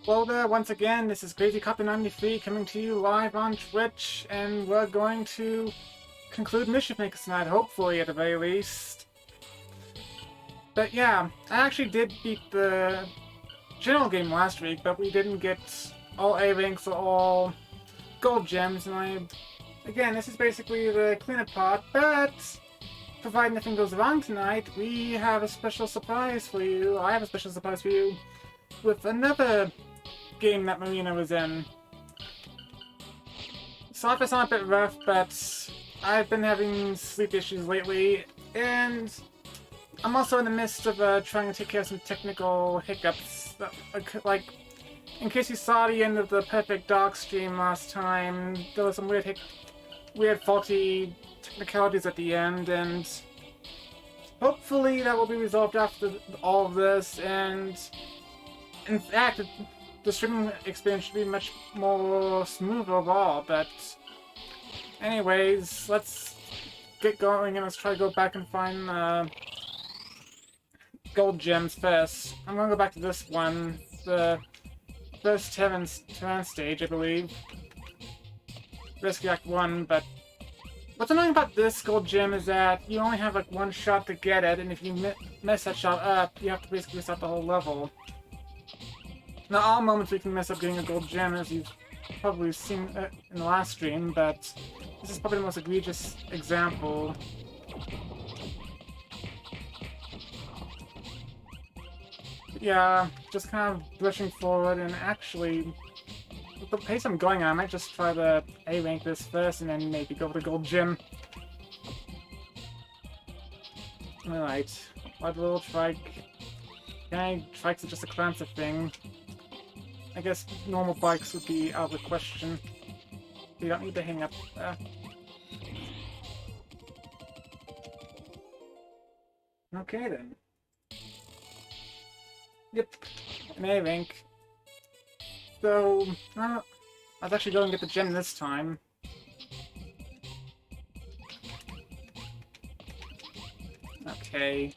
Hello there, once again, this is Crazy Copy 93 coming to you live on Twitch, and we're going to conclude Mischief tonight, hopefully at the very least. But yeah, I actually did beat the general game last week, but we didn't get all A ranks or all gold gems, and again, this is basically the cleanup part, but providing nothing goes wrong tonight, we have a special surprise for you. I have a special surprise for you with another game that Marina was in. Sorry if I sound a bit rough, but I've been having sleep issues lately, and I'm also in the midst of trying to take care of some technical hiccups. Like, in case you saw the end of the Perfect Dark stream last time, there was some weird faulty technicalities at the end, and hopefully that will be resolved after all of this, and in fact, the streaming experience should be much more smooth overall, but anyways, let's get going and let's try to go back and find gold gems first. I'm gonna go back to this one, the first Terran stage, I believe. Rescue Act 1, but what's annoying about this gold gem is that you only have like one shot to get it, and if you mess that shot up, you have to basically restart the whole level. Now, all moments we can mess up getting a gold gem, as you've probably seen in the last stream, but this is probably the most egregious example. Yeah, just kind of pushing forward, and actually, with the pace I'm going on, I might just try to A-rank this first, and then maybe go for the gold gem. Alright, what little trike? Okay, trikes are just a classic thing. I guess normal bikes would be out of the question. You don't need to hang up there. Okay then. Yep, an A-rank. So, I was actually going to get the gem this time. Okay.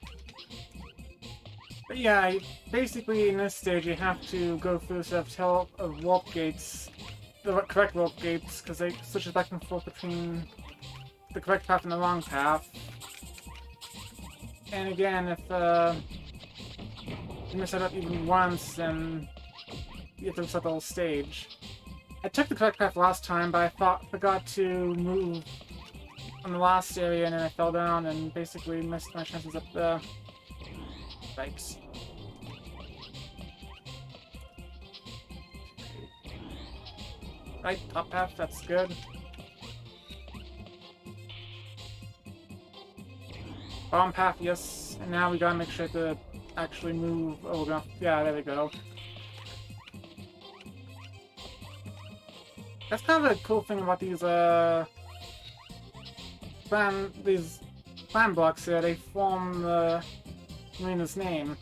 But yeah, basically in this stage you have to go through a set of warp gates, the correct warp gates, because they switch back and forth between the correct path and the wrong path. And again, if you mess it up even once, then you have to restart the whole stage. I took the correct path last time, but I forgot to move on the last area, and then I fell down and basically messed my chances up there. Right. Right, top path, that's good. Bottom path, yes. And now we gotta make sure to actually move over. Yeah, there we go. That's kind of a cool thing about these plan blocks here. They form Marina's name.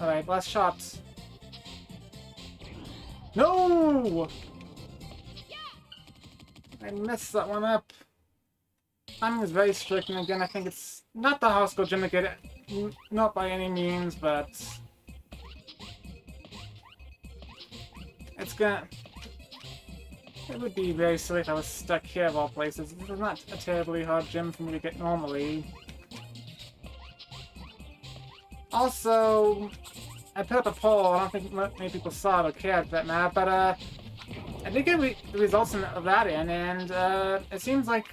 Alright, last shot. No! I messed that one up. Timing is very strict, and again, I think it's not the high school gem to get it. Not by any means, but it's gonna... It would be very silly if I was stuck here of all places. This is not a terribly hard gem for me to get normally. Also, I put up a poll. I don't think many people saw it or cared for that matter, but I did get the results of that in, and it seems like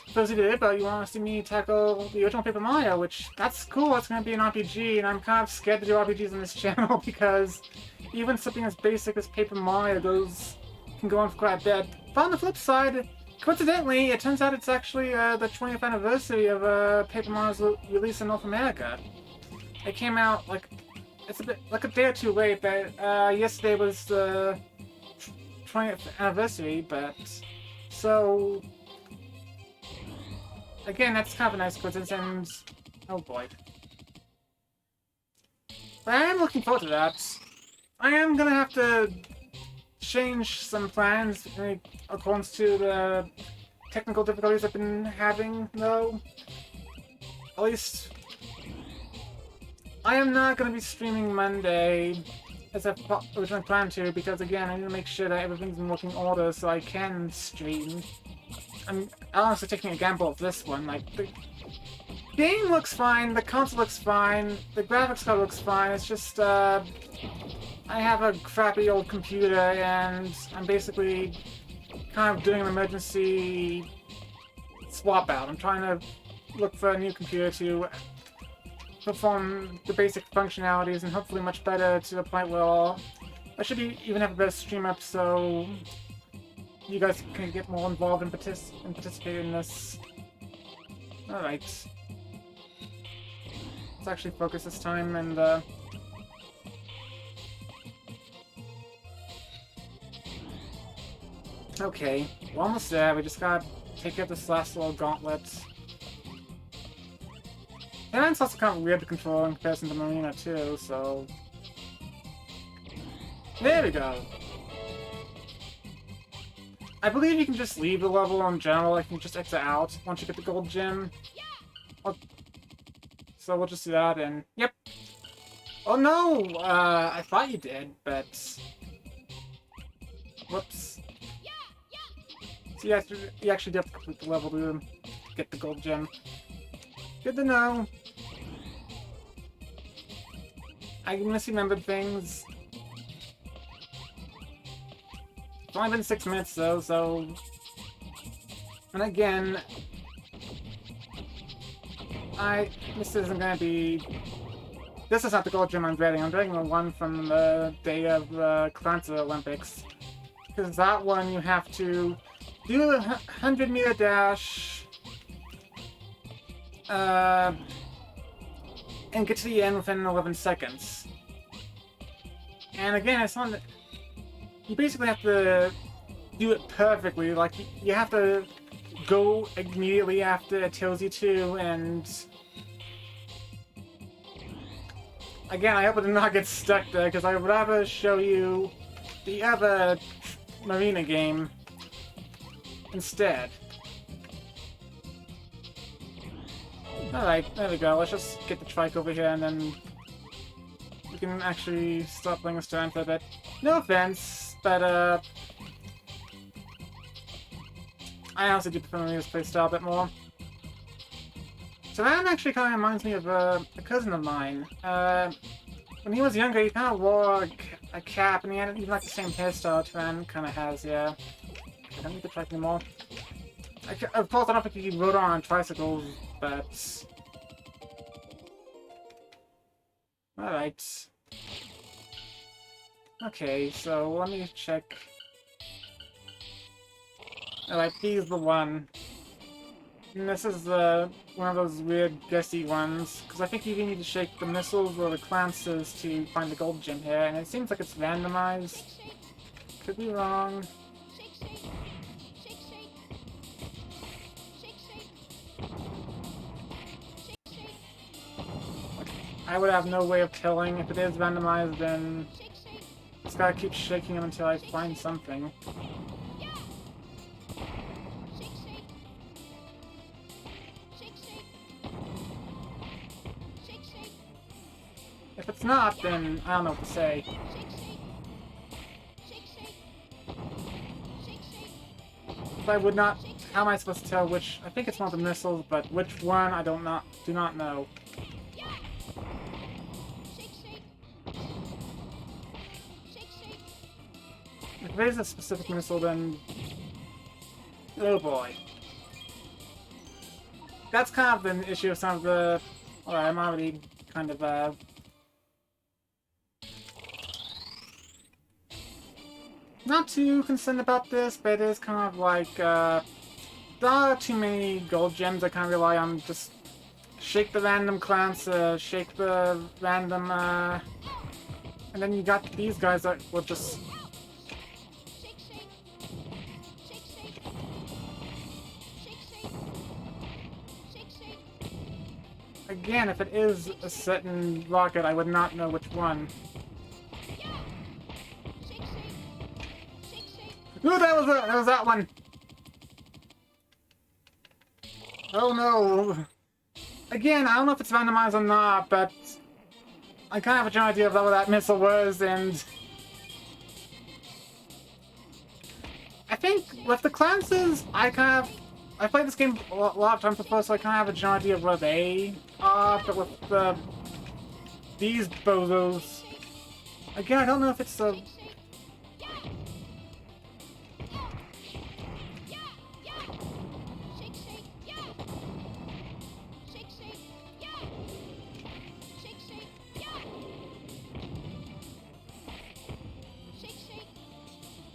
for those who did, but you want to see me tackle the original Paper Mario, which that's cool. It's going to be an RPG, and I'm kind of scared to do RPGs on this channel because even something as basic as Paper Mario can go on for quite a bit. But on the flip side, coincidentally, it turns out it's actually the 20th anniversary of Paper Mario's release in North America. It came out it's a bit like a day or two late, but yesterday was the 20th anniversary, but so again, that's kind of a nice coincidence, and oh boy. But I am looking forward to that. I am gonna have to change some plans in accordance to the technical difficulties I've been having, though. At least I am not going to be streaming Monday as I originally planned to, because again, I need to make sure that everything's in working order so I can stream. I'm honestly taking a gamble of this one. Like, the game looks fine, the console looks fine, the graphics card looks fine, it's just, I have a crappy old computer, and I'm basically kind of doing an emergency swap out. I'm trying to look for a new computer to perform the basic functionalities and hopefully much better to the point where I should even have a better stream up so you guys can get more involved and participate in this. Alright. Let's actually focus this time and okay, we're almost there. We just gotta take out this last little gauntlet. And it's also kind of weird to control in comparison to Marina too, so... There we go! I believe you can just leave the level in general, like you can just exit out once you get the gold gem. So we'll just do that and... Yep! Oh no! I thought you did, but... Whoops. So you actually do have to complete the level to get the gold gem. Good to know. I misremembered things. It's only been 6 minutes though, so... And again... This isn't gonna be... This is not the gold gem I'm dreading. I'm dreading the one from the day of the Clancy Olympics. Because that one you have to do a 100-meter dash... and get to the end within 11 seconds. And again, it's not... You basically have to do it perfectly. Like, you have to go immediately after it tells you to, and... Again, I hope I did not get stuck there, because I would rather show you the other Marina game instead. Alright, there we go. Let's just get the trike over here and then we can actually stop playing this turn for a bit. No offense, but I honestly do prefer Marina's playstyle a bit more. So that actually kind of reminds me of a cousin of mine. When he was younger, he kind of wore a cap and he had even like the same hairstyle Tran kind of has, yeah. I don't need the trike anymore. Of course, I don't think he rode on tricycles, but... Alright. Okay, so let me check. Alright, P is the one. And this is one of those weird guessy ones, because I think you need to shake the missiles or the clances to find the gold gem here, and it seems like it's randomized. Could be wrong. I would have no way of telling. If it is randomized, then just gotta keep shaking them until I find something. If it's not, then I don't know what to say. If I would not, how am I supposed to tell which? I think it's one of the missiles, but which one I do not know. If it is a specific missile, then... Oh boy. That's kind of an issue of some of the... Alright, I'm already kind of, not too concerned about this, but it is kind of like, there are too many gold gems. I kind of rely on just shake the random clans, shake the random, and then you got these guys that will just... Again, if it is a certain rocket, I would not know which one. Ooh, that was that one! Oh no! Again, I don't know if it's randomized or not, but I kind of have a general idea of what that missile was, and I think with the classes, I played this game a lot of times before, so I kind of have a general idea of where they are, but with these bozos, again, I don't know if it's the...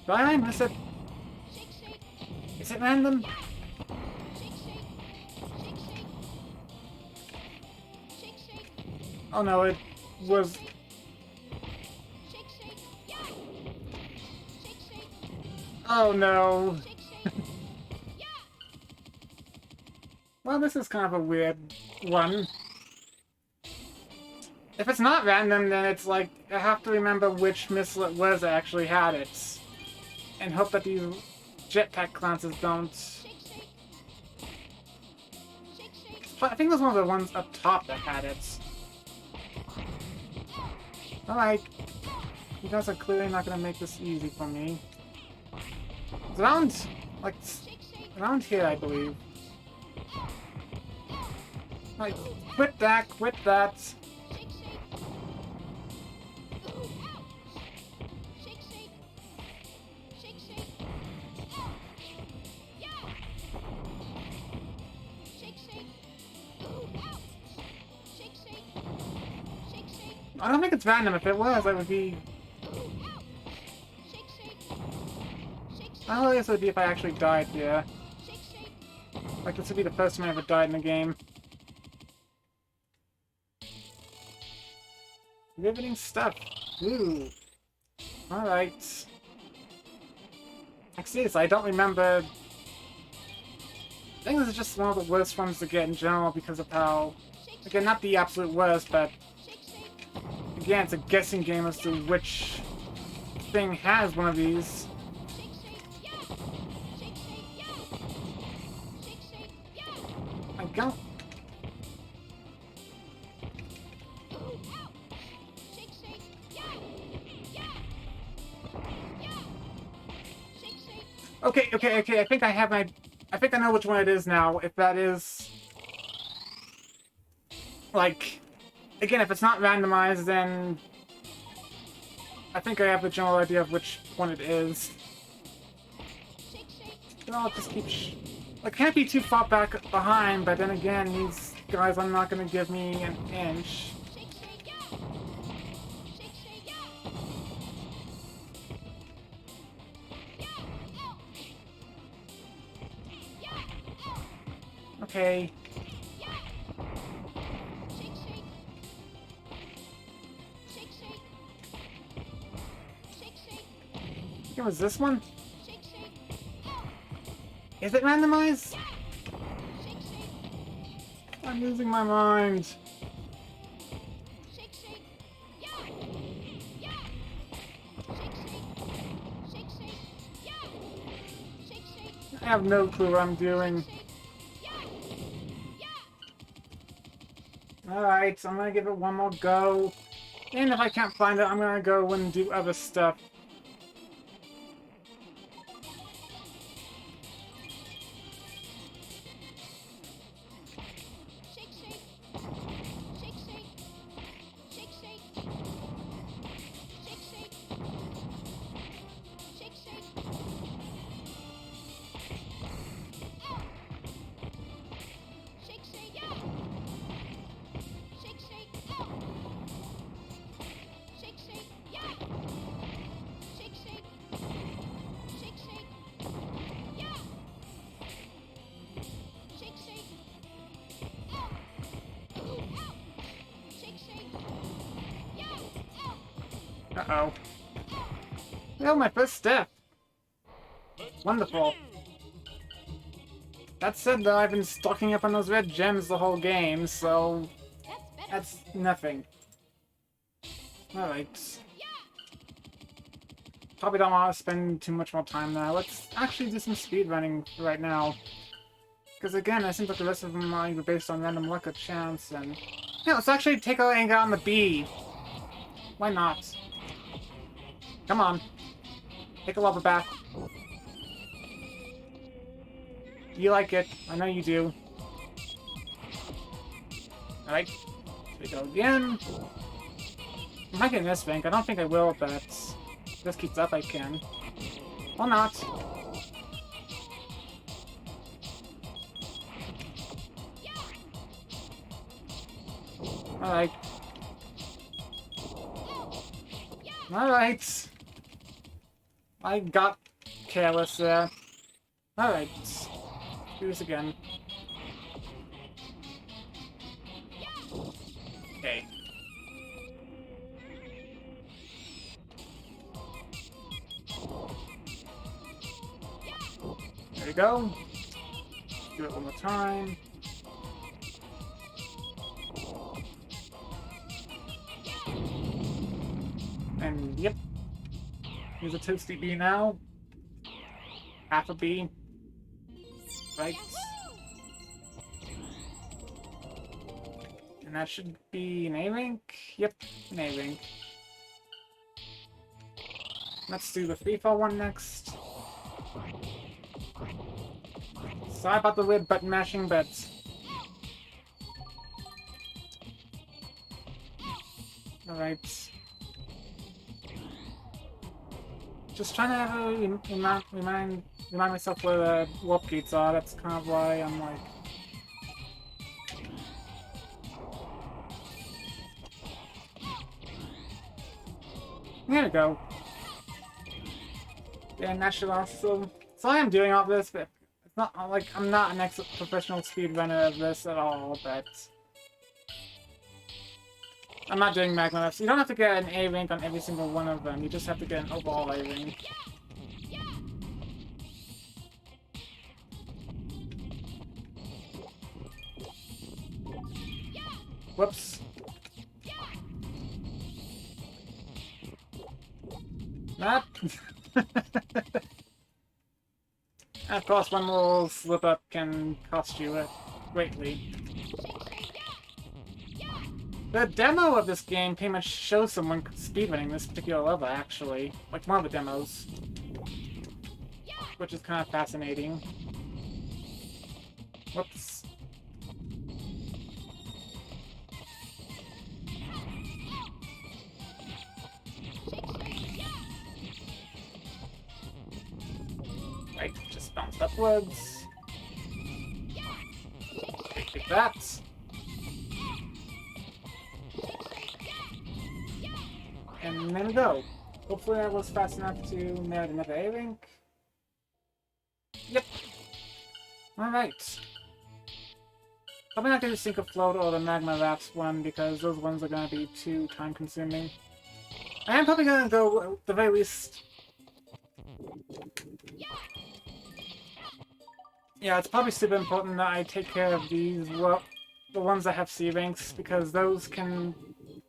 Did I miss it? Is it random? Oh no, it was... Oh no. Well, this is kind of a weird one. If it's not random, then it's like, I have to remember which missile it was that actually had it. And hope that these jetpack classes don't... But I think it was one of the ones up top that had it. Alright. You guys are clearly not gonna make this easy for me. It's around, like, around here, I believe. Like, quit that, quit that. I don't think it's random. If it was, I would be... I don't know this would be if I actually died here. Like, this would be the first time I ever died in the game. Riveting stuff. Ooh. Alright. Actually, I don't remember... I think this is just one of the worst ones to get in general because of how... Again, not the absolute worst, but... Again, it's a guessing game as to which thing has one of these. I don't... Okay, I think I have my... I think I know which one it is now. If that is... Like... Again, if it's not randomized, then... I think I have the general idea of which one it is. But I'll just keep... I can't be too far back behind, but then again, these guys are not going to give me an inch. Okay. It was this one? Is it randomized? I'm losing my mind. I have no clue what I'm doing. Alright, so I'm gonna give it one more go. And if I can't find it, I'm gonna go and do other stuff. Uh-oh. Oh, my first step! Wonderful. That said, though, I've been stocking up on those red gems the whole game, so... That's nothing. Alright. Probably don't want to spend too much more time now. Let's actually do some speedrunning right now. Because again, it seems like the rest of them are either based on random luck or chance, and... Yeah, let's actually take our anger on the bee. Why not? Come on. Take a lava bath. You like it. I know you do. Alright. Here we go again. I might get an S-Bank. I don't think I will, but if this keeps up, I can. Or not. Alright. Alright. I got careless there. Alright. Do this again. Okay. There we go. Do it one more time. And yep. Here's a toasty B now. Half a B. Right. And that should be an A rank? Yep, an A rank. Let's do the free-fall one next. Sorry about the weird button mashing, but alright. Just trying to remind myself where the warp gates are. That's kind of why I'm like. There we go. And that should also. So I am doing all this, but it's not like I'm not an professional speedrunner of this at all. But I'm not doing magma Fs. You don't have to get an A rank on every single one of them. You just have to get an overall A rank. Whoops. That. Of course, one little slip up can cost you greatly. The demo of this game pretty much shows someone speedrunning this particular level, actually. Like one of the demos. Which is kind of fascinating. Whoops. Right, just bounced upwards. Take that. And there we go. Hopefully I was fast enough to merit another A rank. Yep. Alright. Probably not going to Sink or Float or the Magma Rafts one because those ones are going to be too time consuming. I am probably going to go, at the very least. Yeah, it's probably super important that I take care of these, well, the ones that have C ranks, because those can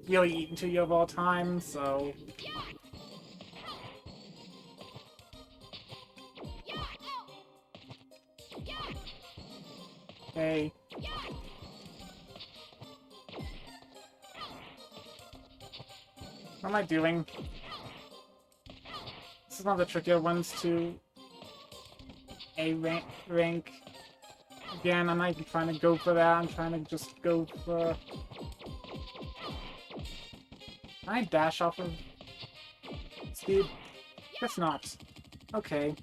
really eat into your overall time, so. Okay. What am I doing? This is one of the trickier ones to A rank. Again, I'm not even trying to go for that, I'm trying to just go for. Can I dash off of speed? Guess not. Okay.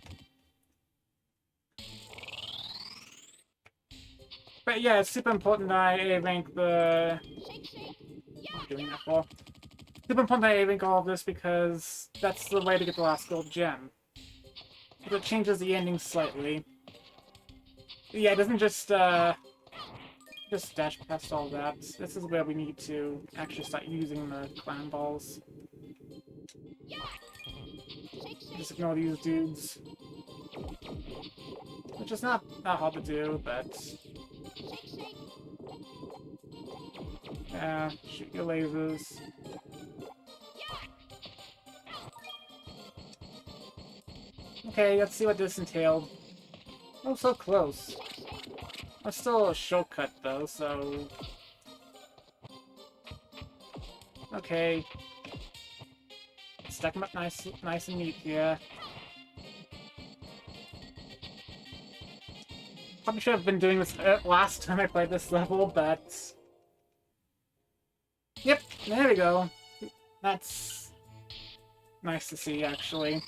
But yeah, it's super important that I A-rank the. What am I doing that for? Super important that I A-rank all of this because that's the way to get the last gold gem. But it changes the ending slightly. Yeah, it doesn't just dash past all that. This is where we need to actually start using the clan balls. Just ignore these dudes. Which is not hard to do, but. Yeah, shoot your lasers. Okay, let's see what this entailed. Oh, so close. That's still a shortcut, though, so. Okay. stack them up nice and neat here. Probably should have been doing this last time I played this level, but... Yep, there we go. That's nice to see, actually.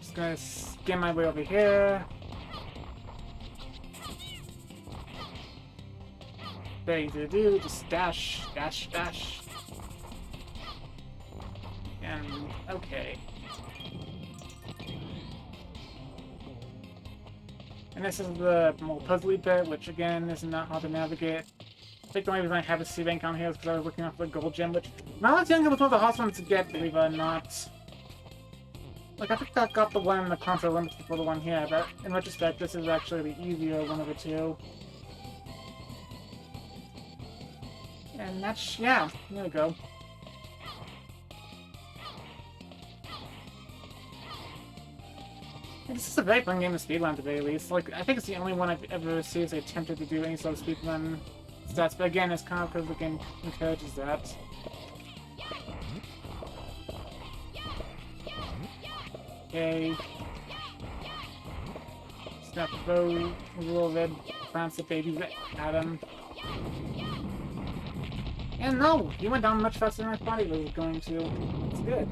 Just gonna skim my way over here. Very easy to do, just dash, dash, dash. And, okay. And this is the more puzzly bit, which again is not hard to navigate. I think the only reason I have a C rank on here is because I was looking off the gold gem, which when I was younger was one of the hardest ones to get, believe it or not. Like, I think I got the one in the console limits before the one here, but in retrospect, this is actually the easier one of the two. And that's, yeah, there we go. This is a very fun game to speedrun at the very least. Like, I think it's the only one I've ever seriously attempted to do any sort of speedrun stats, but again, it's kind of because the game encourages that. Okay. Snap the bow, a little red rancid babies at him. And no! He went down much faster than I thought he was going to. It's good.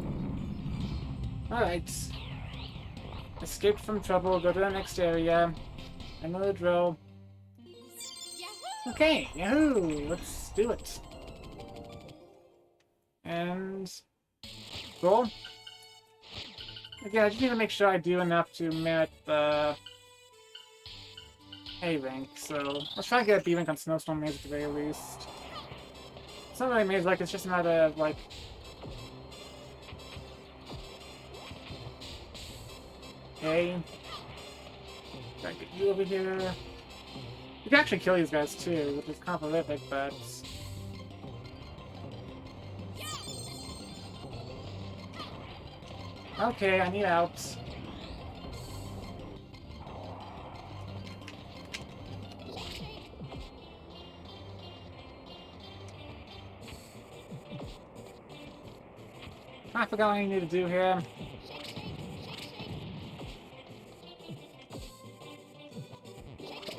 Alright. Escaped from trouble, go to the next area. I know the drill. Okay, yahoo! Let's do it. And... Cool. Okay, I just need to make sure I do enough to merit the... A rank, so... Let's try to get a B rank on Snowstorm Maze at the very least. It's not really maze like, it's just a matter of, like... Okay. Gotta get you over here. You can actually kill these guys too, which is kind of horrific, but... Okay, I need out. I forgot what I need to do here.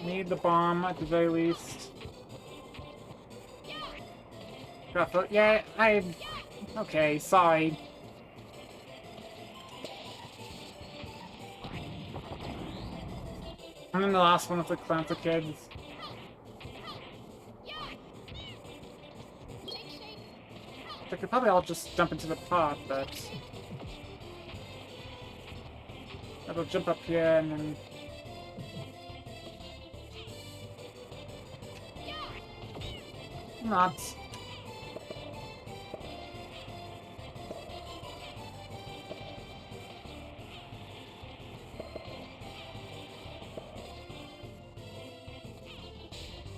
Need the bomb at the very least. Yeah, okay, sorry. I'm in the last one with the Clancy kids. They could probably all just jump into the pot, but... I'll jump up here and then... Not.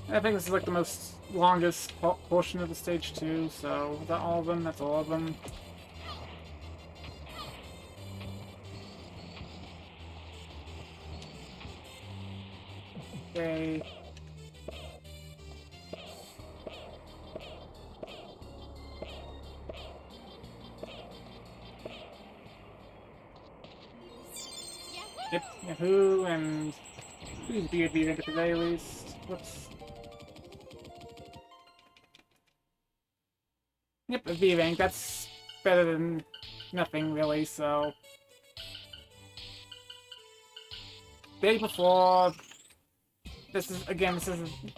I think this is like the most longest portion of the stage 2, so is that all of them? That's all of them. Okay. Yep, yahoo, and please be a B rank at the very least. Whoops. Yep, a B rank, that's better than nothing really, so... Day before... This is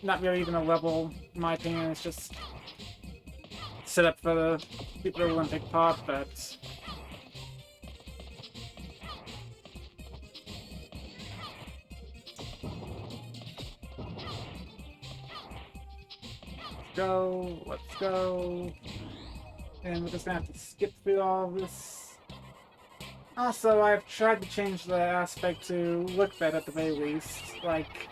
not really even a level, in my opinion, it's just set up for the people who want to take part, but... Let's go. And we're just gonna have to skip through all this. Also, I've tried to change the aspect to look better at the very least. Like,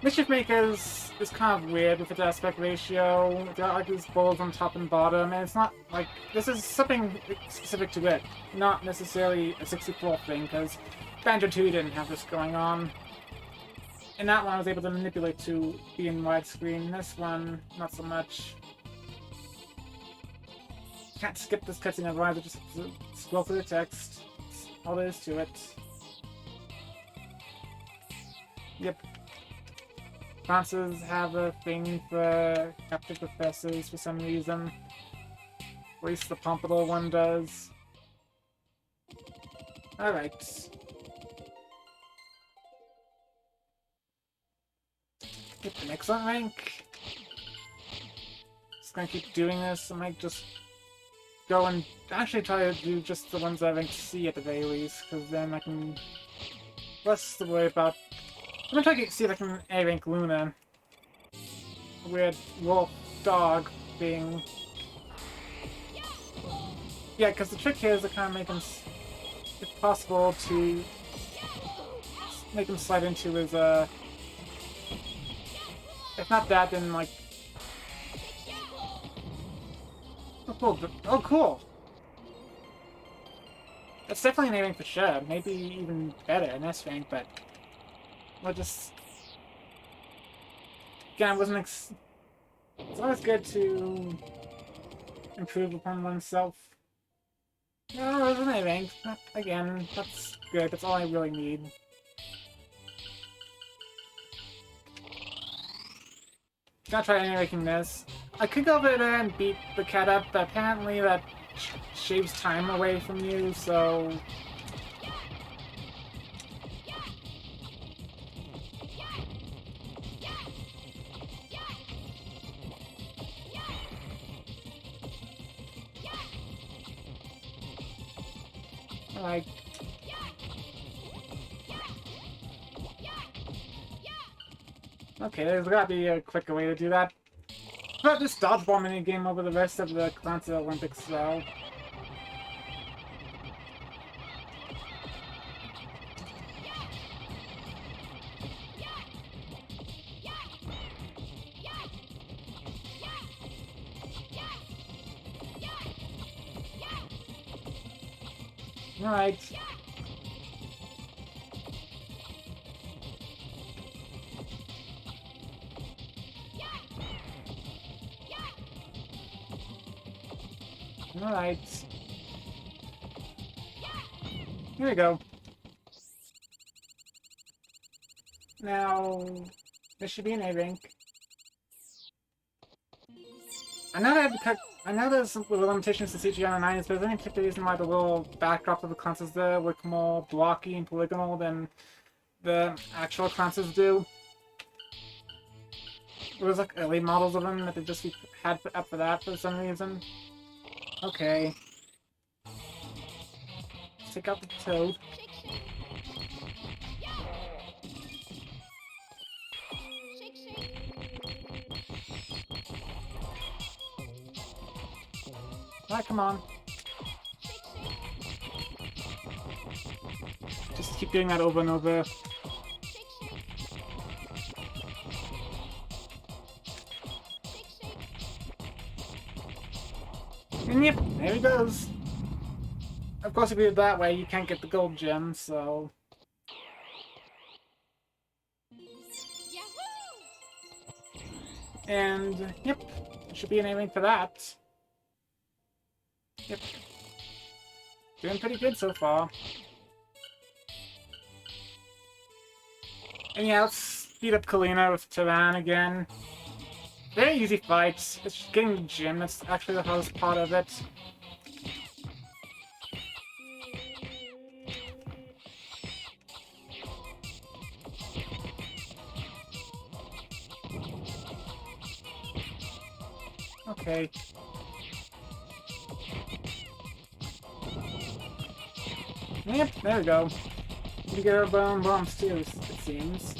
Mischief Makers is kind of weird with its aspect ratio. It's got like these balls on top and bottom, and it's not like, this is something specific to it, not necessarily a 64 thing, because Banjo 2 didn't have this going on. in that one I was able to manipulate to be in widescreen. This one, not so much. Can't skip this cutscene otherwise, I just scroll through the text. That's all there is to it. Yep. Classes have a thing for captive professors for some reason. At least the Pompadour one does. Alright. Get the excellent rank. Just gonna keep doing this. I might just go and actually try to do just the ones that I rank C at the very least, because then I can less to worry about. I'm gonna try to see if I can A rank Luna. A weird wolf dog thing. Yeah, because the trick here is to kind of make him, if possible, to make him slide into his, if not that, then, like... Oh, cool. Oh, cool! That's definitely an A rank for sure. Maybe even better, an S rank, but... We'll just... Again, I wasn't it's always good to improve upon oneself. No, it was an A rank. Again, that's good. That's all I really need. Gonna try animating this. I could go over there and beat the cat up, but apparently that shaves time away from you, so... Like... Okay, there's gotta be a quicker way to do that. But this dodgeball minigame over the rest of the Concert Olympics, though. Alright. Alright. Here we go. Now, this should be an A rank. I know there's some limitations to CGI on the 9s, but is there any particular reason why the little backdrop of the consoles there look more blocky and polygonal than the actual consoles do? There was like early models of them that they just had put up for that for some reason. Okay. Let's take out the toad. Alright, come on. Just keep doing that over and over. And yep, there he goes. Of course, if you do it that way, you can't get the gold gem, so... And, yep, it should be an A-rank for that. Yep. Doing pretty good so far. And yeah, let's speed up Kalina with Taran again. Very easy fights. It's just getting the gym that's actually the hardest part of it. Okay. Yep, there we go. You get our bone bombs too, it seems.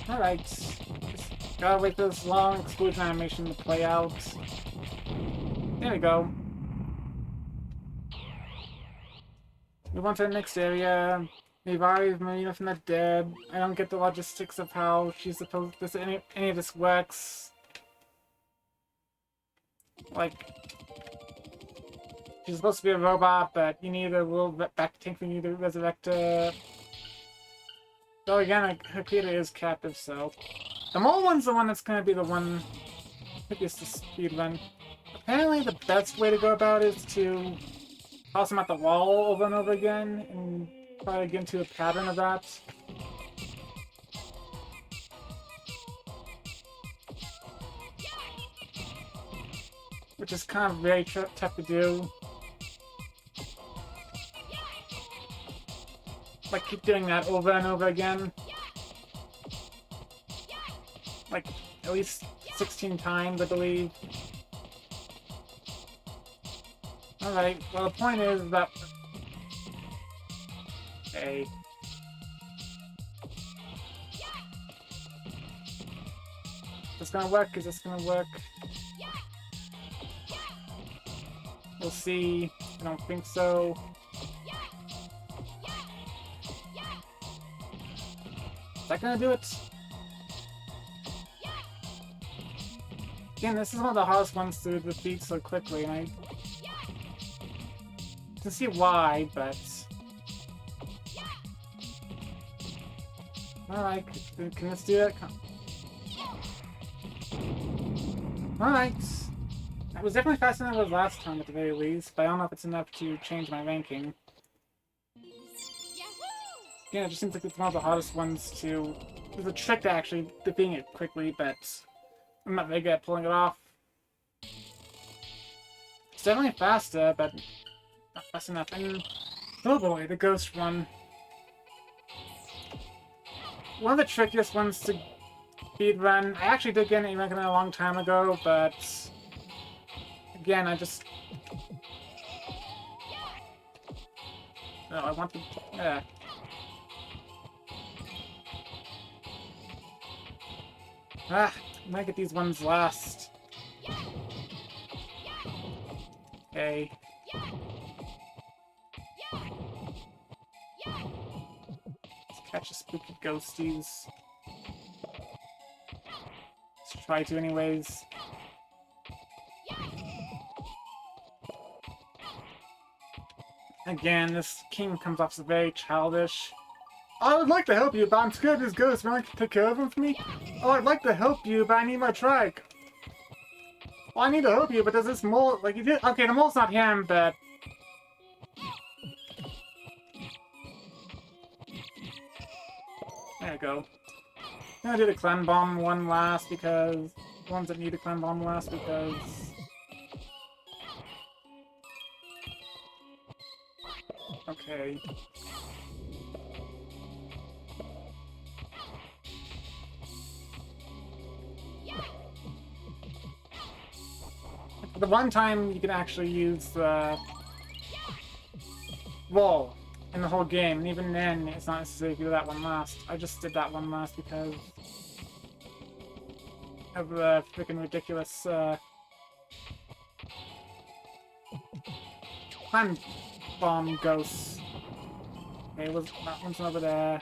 Alright. Just gotta wait for this long exclusion animation to play out. There we go. Move on to the next area. Revive Marina from the dead. I don't get the logistics of how she's supposed to any of this works. Like, she's supposed to be a robot, but you need a little back tank for you to resurrect her. Though again, Akita is captive, so... The mole one's the one that's gonna be the one quickest to speedrun. Apparently the best way to go about it is to toss him at the wall over and over again, and try to get into a pattern of that. Which is kind of very tough to do. Like, keep doing that over and over again. Like, at least 16 times, I believe. Alright, well, the point is that... Okay. Is this gonna work? Is this gonna work? We'll see. I don't think so. Is that gonna do it? Again, this is one of the hardest ones to defeat so quickly, and I can see why, but... Alright, can this do it? Alright. It was definitely faster than it was last time at the very least, but I don't know if it's enough to change my ranking. Yeah, it just seems like it's one of the hardest ones to... There's a trick to actually defeating it quickly, but I'm not very good at pulling it off. It's definitely faster, but not fast enough. And oh boy, the ghost one. One of the trickiest ones to speedrun. I actually did get an rank in it a long time ago, but again, I just... No, I want to... Yeah. Ah, I might get these ones last. Okay. Let's catch the spooky ghosties. Let's try to anyways. Again, this king comes off as very childish. I would like to help you, but I'm scared this ghost will take care of him for me. Oh, I'd like to help you, but I need my trike. Well, I need to help you, but does this mole... Like, you did... Okay, the mole's not him, but... There you go. I'm gonna do the clan bomb one last, because... The ones that need the clan bomb last, because... Okay. The one time you can actually use the wall in the whole game, and even then it's not necessary to do that one last. I just did that one last because of the freaking ridiculous clan bomb ghosts. Okay, that one's over there.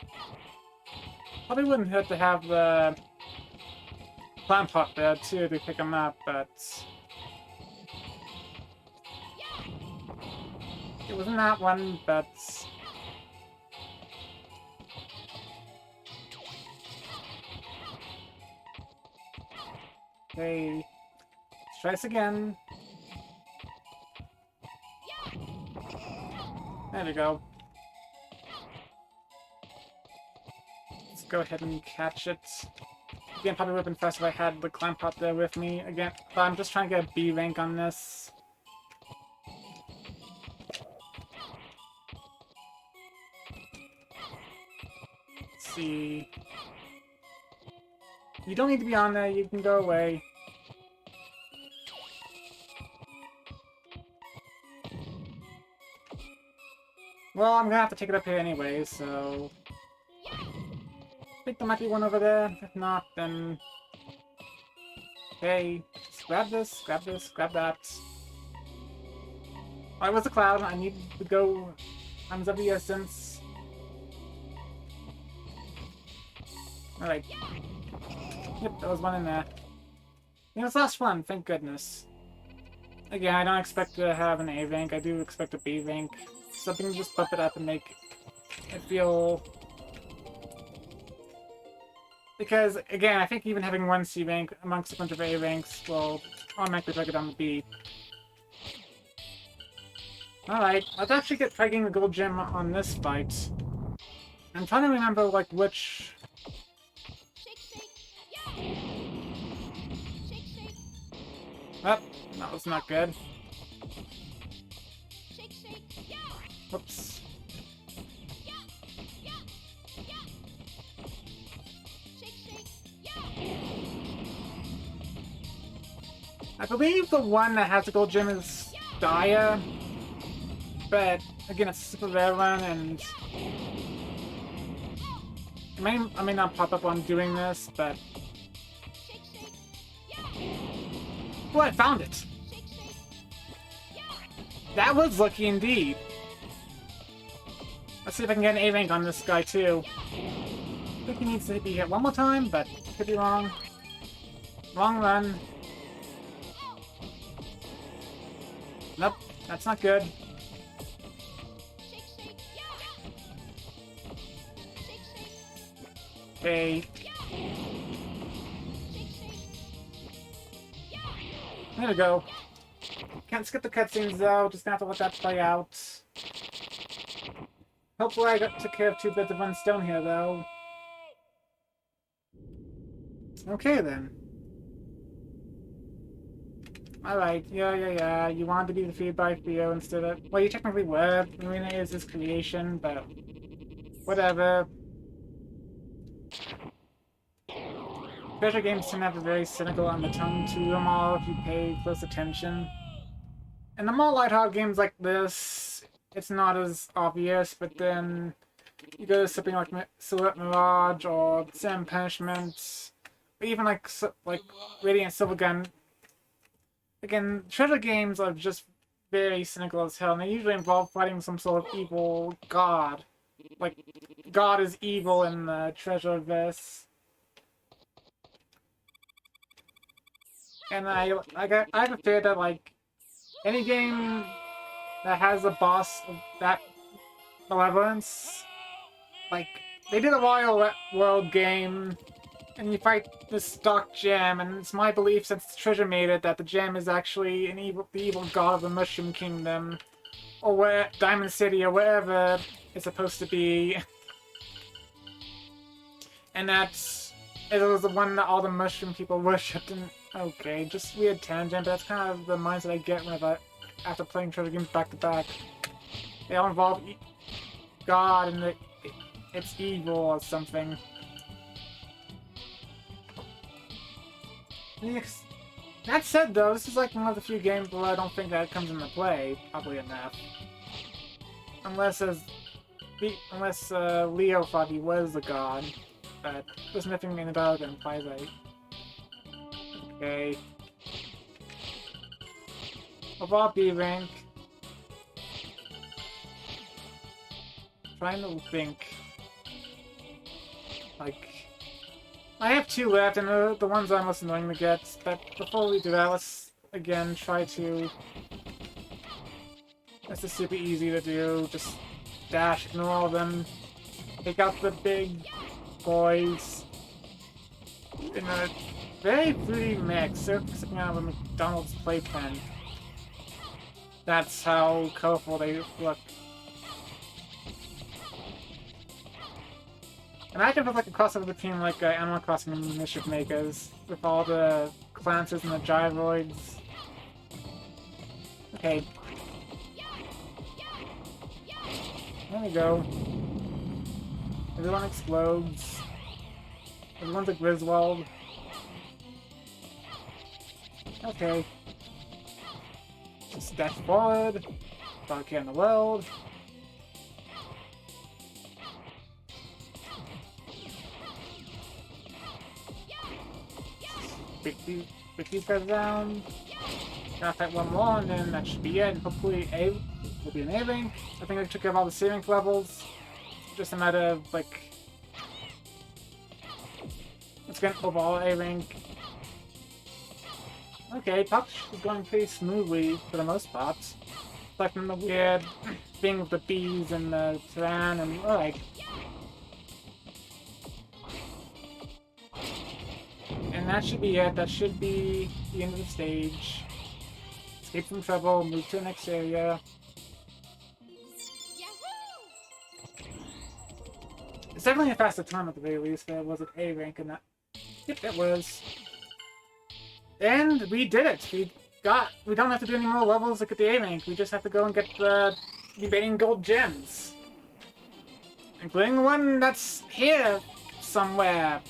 Probably wouldn't hurt to have the clan pot there too to pick them up, but it wasn't that one, but... Okay, let's try this again. There we go. Let's go ahead and catch it. Again, probably would have been faster if I had the clan pot there with me. Again, but I'm just trying to get a B rank on this. See. You don't need to be on there, you can go away. Well, I'm gonna have to take it up here anyway, so... I think there might be one over there. If not, then... Okay, just grab this, grab that. Oh, it was a cloud, I need to go... Times of the essence. Alright. Yep, there was one in there. It was last one, thank goodness. Again, I don't expect to have an A rank, I do expect a B rank. Something to just bump it up and make it feel Because, again, I think even having one C rank amongst a bunch of A ranks will automatically drag it down the B. Alright, let's actually try getting the gold gem on this fight. I'm trying to remember, like, which... Oh, that was not good. Whoops. I believe the one that has the gold gem is Dia, but again, it's a super rare one, and I may not pop up while I'm doing this, but... Oh, I found it! That was lucky indeed. Let's see if I can get an A rank on this guy too. I think he needs to be hit one more time, but could be wrong. Wrong run. Nope, that's not good. Okay. There we go. Can't skip the cutscenes though, just gonna have to let that play out. Hopefully I took care of 2 bits of one stone here though. Okay then. Alright, yeah. You wanted to be defeated by Theo instead of... Well, you technically were. Marina is his creation, but... Whatever. Treasure games tend to have a very cynical undertone to them all if you pay close attention. And the more lighthearted games like this, it's not as obvious, but then you go to something like Silhouette Mirage or Sam Punishment, or even like Radiant Silvergun. Again, treasure games are just very cynical as hell, and they usually involve fighting some sort of evil god. Like, God is evil in the Treasureverse. And I have a fear that, like, any game that has a boss of that malevolence, like, they did a Royal World game, and you fight this stock gem, and it's my belief since the treasure made it that the gem is actually the evil god of the Mushroom Kingdom, or where Diamond City, or wherever it's supposed to be. And it was the one that all the mushroom people worshipped. And okay, just weird tangent, but that's kind of the mindset I get after playing treasure games back to back. They all involve God and it's evil or something. That said, though, this is like one of the few games where I don't think that comes into play, probably enough. Unless Leo thought he was a god, but there's nothing in about it that implies that. Okay. Overall B rank. Trying to think. Like, I have 2 left, and the ones I'm most annoying to get. But before we do that, let's again try to. This is super easy to do. Just dash, ignore all of them. Take out the big boys. In a very fruity mix, sipping out of a McDonald's playpen. That's how colorful they look. Imagine if it was like a crossover between like Animal Crossing and Mischief Makers, with all the glances and the gyroids. Okay. There we go. Everyone explodes. Everyone's a Griswold. Okay. Just dash forward. Dog care in the world. Break these guys down. Gonna fight one more, and then that should be it. And hopefully A will be an A rank. I think I took care of all the C rank levels. Just a matter of like, let's get an overall A rank. Okay, Touch is going pretty smoothly for the most part. Aside from the weird thing with the bees and the Tyran and alright. that should be it. That should be the end of the stage. Escape from trouble, move to the next area. It's definitely a faster time at the very least. There was an A rank in that. Yep, it was. And we did it! We don't have to do any more levels to get the A rank. We just have to go and get the remaining gold gems. Including the one that's here somewhere.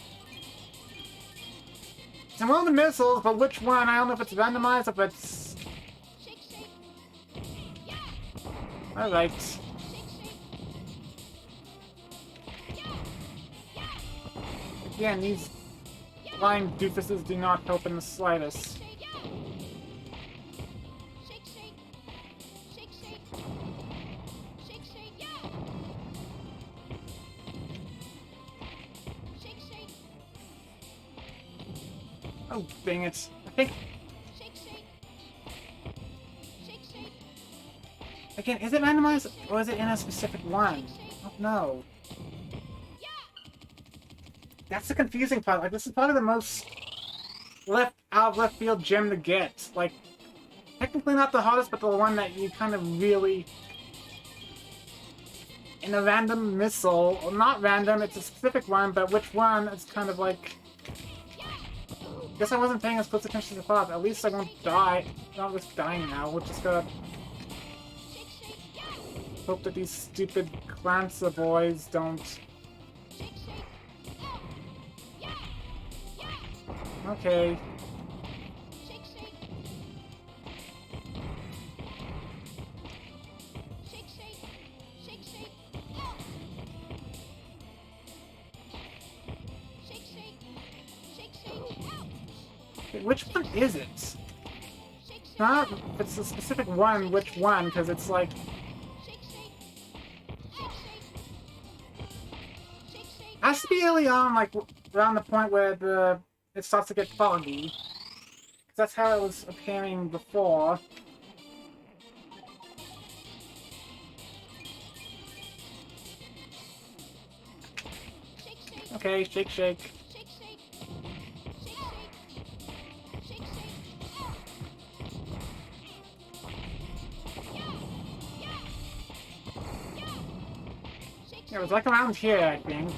It's in one of the missiles, but which one? I don't know if it's randomized, if it's... Alright. Again, these flying doofuses do not help in the slightest. Oh, dang it. I think... Again, is it randomized, or is it in a specific one? I don't know. That's the confusing part. Like, this is probably the most out of left field gem to get. Like, technically not the hardest, but the one that you kind of really... In a random missile, or not random, it's a specific one, but which one is kind of like... Guess I wasn't paying as close attention to the plot. At least I won't die. Not risk dying now. We're just gonna hope that these stupid Clancer boys don't. Okay. Which one is it? Not if it's a specific one, which one, because it's like... Has to be early on, like, around the point where it starts to get foggy. Because that's how it was appearing before. Okay, shake, shake. Yeah, it was like around here, I think.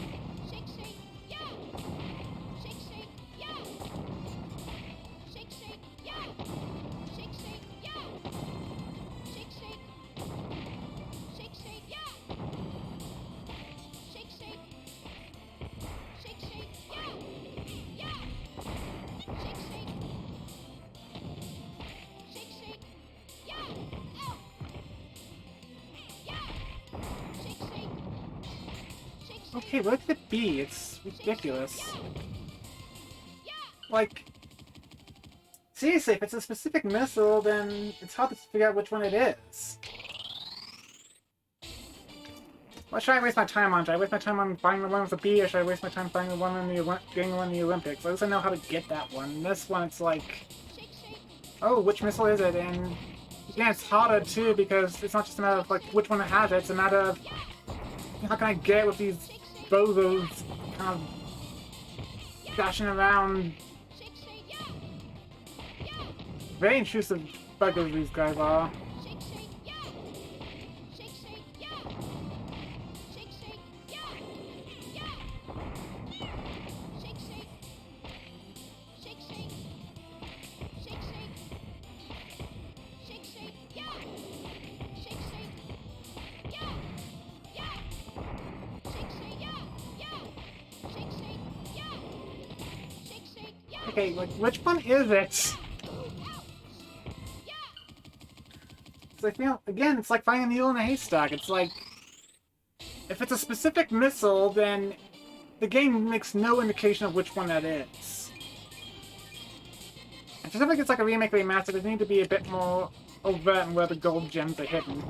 Okay, where could it be? It's ridiculous. Like, seriously, if it's a specific missile, then it's hard to figure out which one it is. What should I waste my time on? Should I waste my time on finding the one with the B, or should I waste my time finding the one in the getting the one in the Olympics? At least I know how to get that one. This one, it's like, oh, which missile is it? And again, it's harder too because it's not just a matter of like which one it has. It's a matter of how can I get with these bozos kind of dashing around. Very intrusive buggers these guys are. Okay, like, which one is it? So I feel, again, it's like finding a needle in a haystack. It's like, if it's a specific missile, then the game makes no indication of which one that is. And just like it's like a remake remaster, they need to be a bit more overt in where the gold gems are hidden.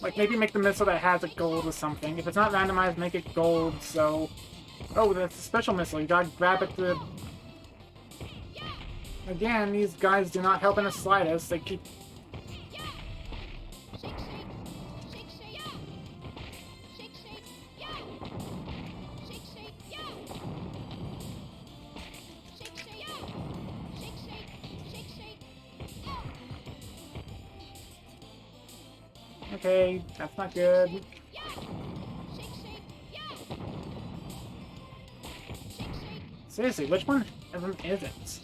Like, maybe make the missile that has a gold or something. If it's not randomized, make it gold, so... Oh, that's a special missile. You gotta grab it to... Again, these guys do not help in the slightest. They keep... Okay, that's not good. Seriously, which one of them is it?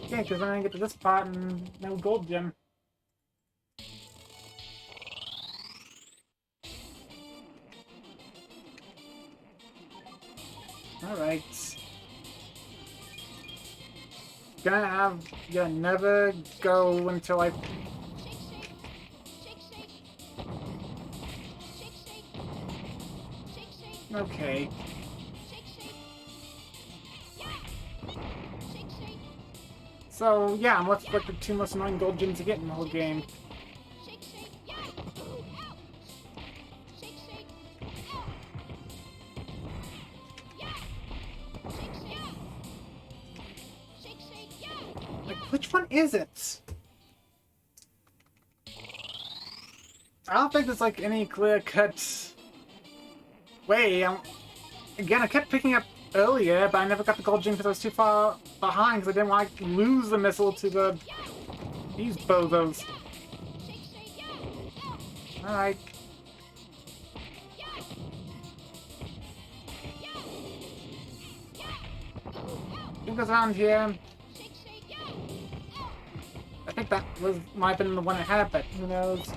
Yeah, because then I get to this part and no gold gem. Alright. Gonna never go until I... Okay. So, yeah, I'm left with like the two most annoying gold gems to get in the whole game. Like, which one is it? I don't think there's like any clear-cut way. Again, I kept picking up earlier, but I never got the gold gem because I was too far behind because I didn't want to lose the missile to these bozos. Alright. I think it's around here. I think that might have been the one I had, but who knows.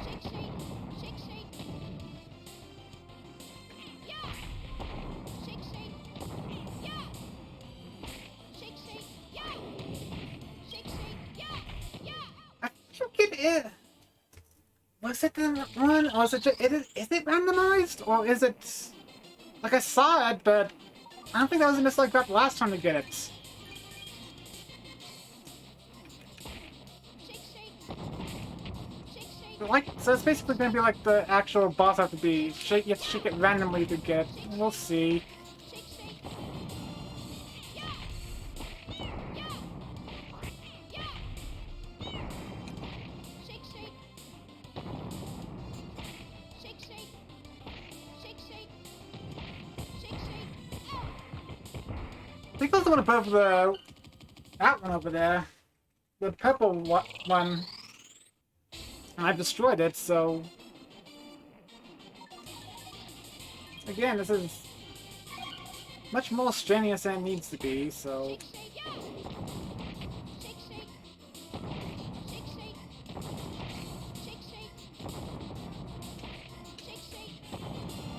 Was it the one? Or is it randomized? Or is it... Like, I saw it, but I don't think that was a miss like that last time to get it. Like, so it's basically going to be like the actual boss have to be. You have to shake it randomly to get. We'll see. I think that's the one above that one over there. The purple one. And I've destroyed it, so... Again, this is much more strenuous than it needs to be, so...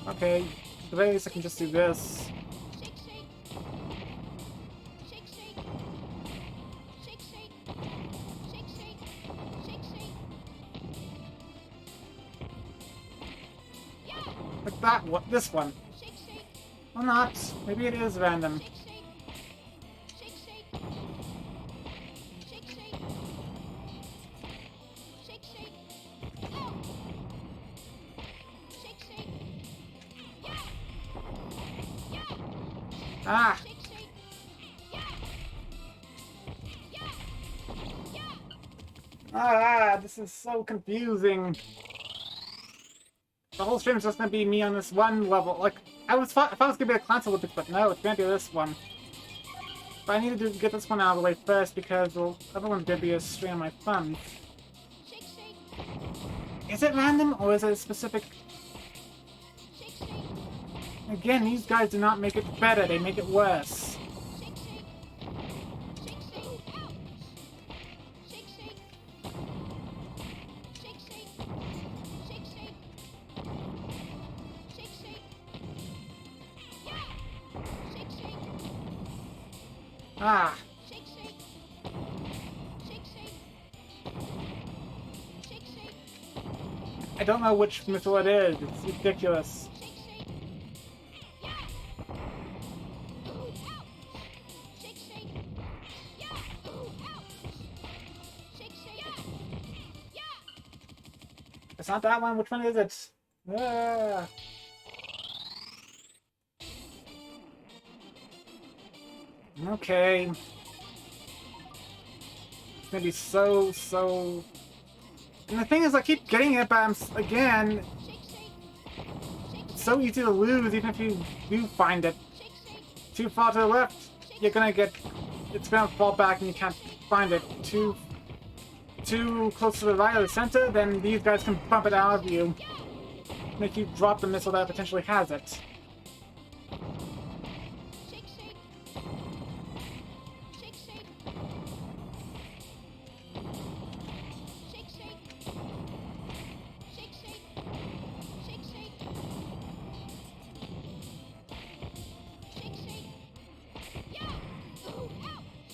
Okay, at the very least I can just do this. Like that one, this one. Or not. Maybe it is random. Ah! Ah, this is so confusing. The whole stream is just gonna be me on this one level. Like, I thought it was gonna be a Clans Olympics, but no, it's gonna be this one. But I need to get this one out of the way first because the other one's gonna be a string on my thumb. Is it random or is it a specific? Again, these guys do not make it better, they make it worse. Ah. I don't know which missile it is. It's ridiculous. It's not that one. Which one is it? Ah. Okay. It's gonna be so... And the thing is, I keep getting it, but again... It's so easy to lose, even if you do find it. Too far to the left, you're gonna get... It's gonna fall back and you can't find it. Too too close to the right or the center, then these guys can bump it out of you. Make you drop the missile that potentially has it.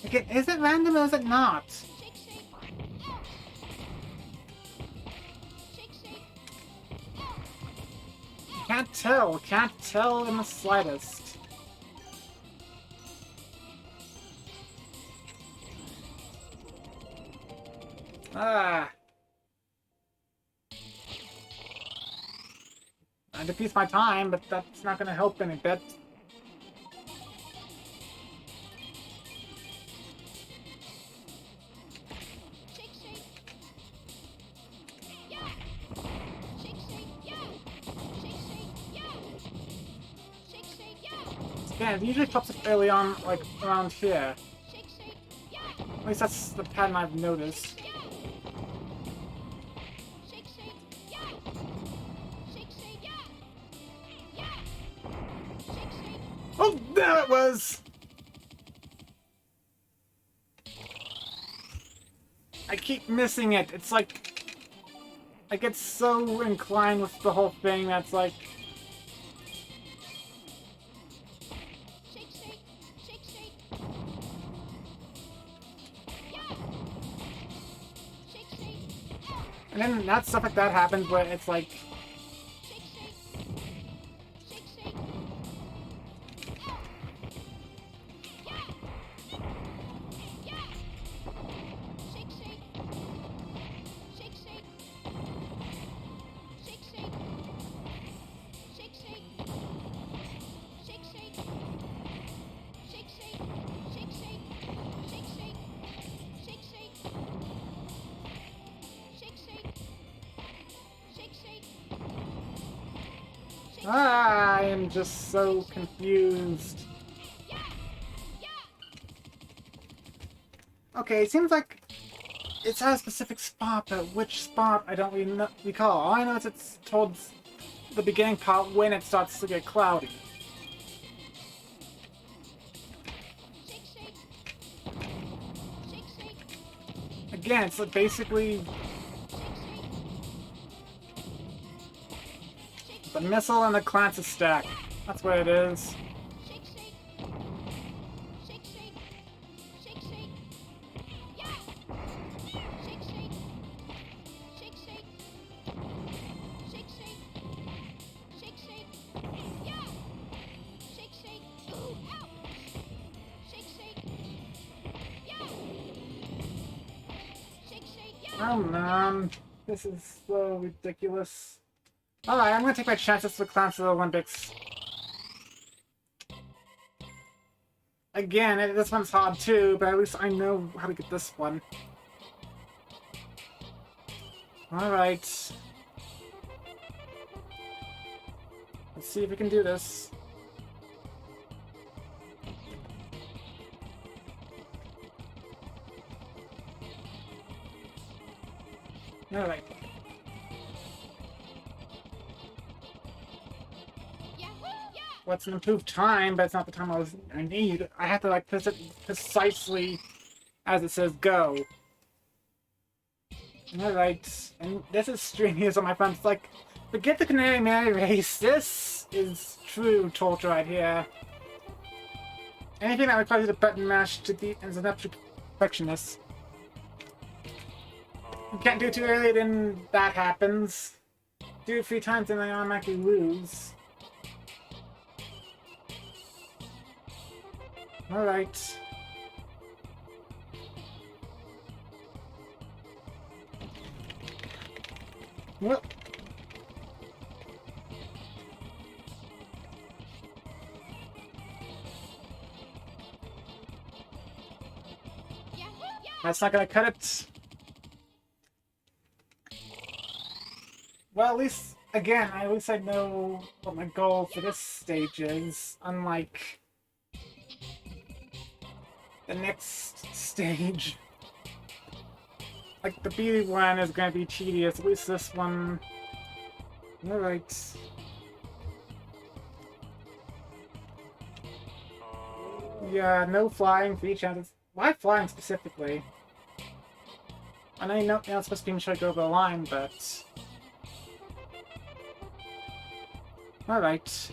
Okay, is it random or is it not? Can't tell in the slightest. Ah. I defeats my time, but that's not gonna help any bit. Yeah, it usually pops up early on, like, around here. At least that's the pattern I've noticed. Oh, there it was! I keep missing it. It's like... I get so inclined with the whole thing that's like... And then that stuff like that happens where it's like... I am just so confused. Okay, it seems like it's at a specific spot, but which spot I don't really recall. All I know is it's towards the beginning part when it starts to get cloudy. Again, it's like basically the missile and the Clancy stack. That's what it is. Oh man, this is so ridiculous. Alright, I'm gonna take my chances with Clowns to the Olympics. Again, this one's hard too, but at least I know how to get this one. Alright. Let's see if we can do this. Alright. What's an improved time, but it's not the time I need. I have to like press it precisely as it says go. Alright, and this is strenuous on my front. It's like, forget the Canary Mary race. This is true torture right here. Anything that requires you to button mash to the is an absolute perfectionist. You can't do it too early, then that happens. Do it 3 times and then I automatically lose. Alright. Well. That's not gonna cut it. Well, at least, again, at least I know what my goal for this stage is, unlike the next stage. like the B one is gonna be tedious. At least this one. All right. Yeah, no flying for each chances. Why flying specifically? I know you're not supposed to be sure to go over the line, but all right.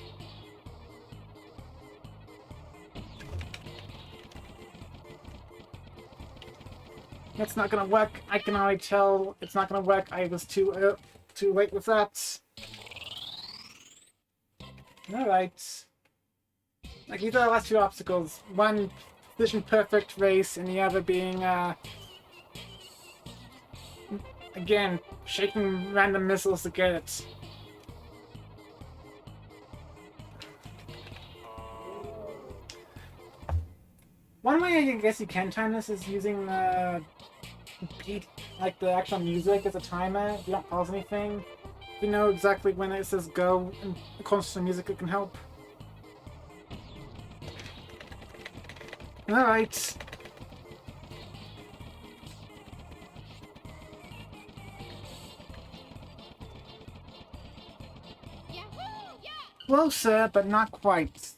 It's not gonna work. I can already tell it's not gonna work. I was too late with that. Alright. Like, these are the last two obstacles. One, Vision Perfect race, and the other being, again, shaking random missiles to get it. One way I guess you can time this is using the beat, like the actual music as a timer. If you don't pause anything, if you know exactly when it says go, and according to the music, it can help. Alright. Closer, but not quite.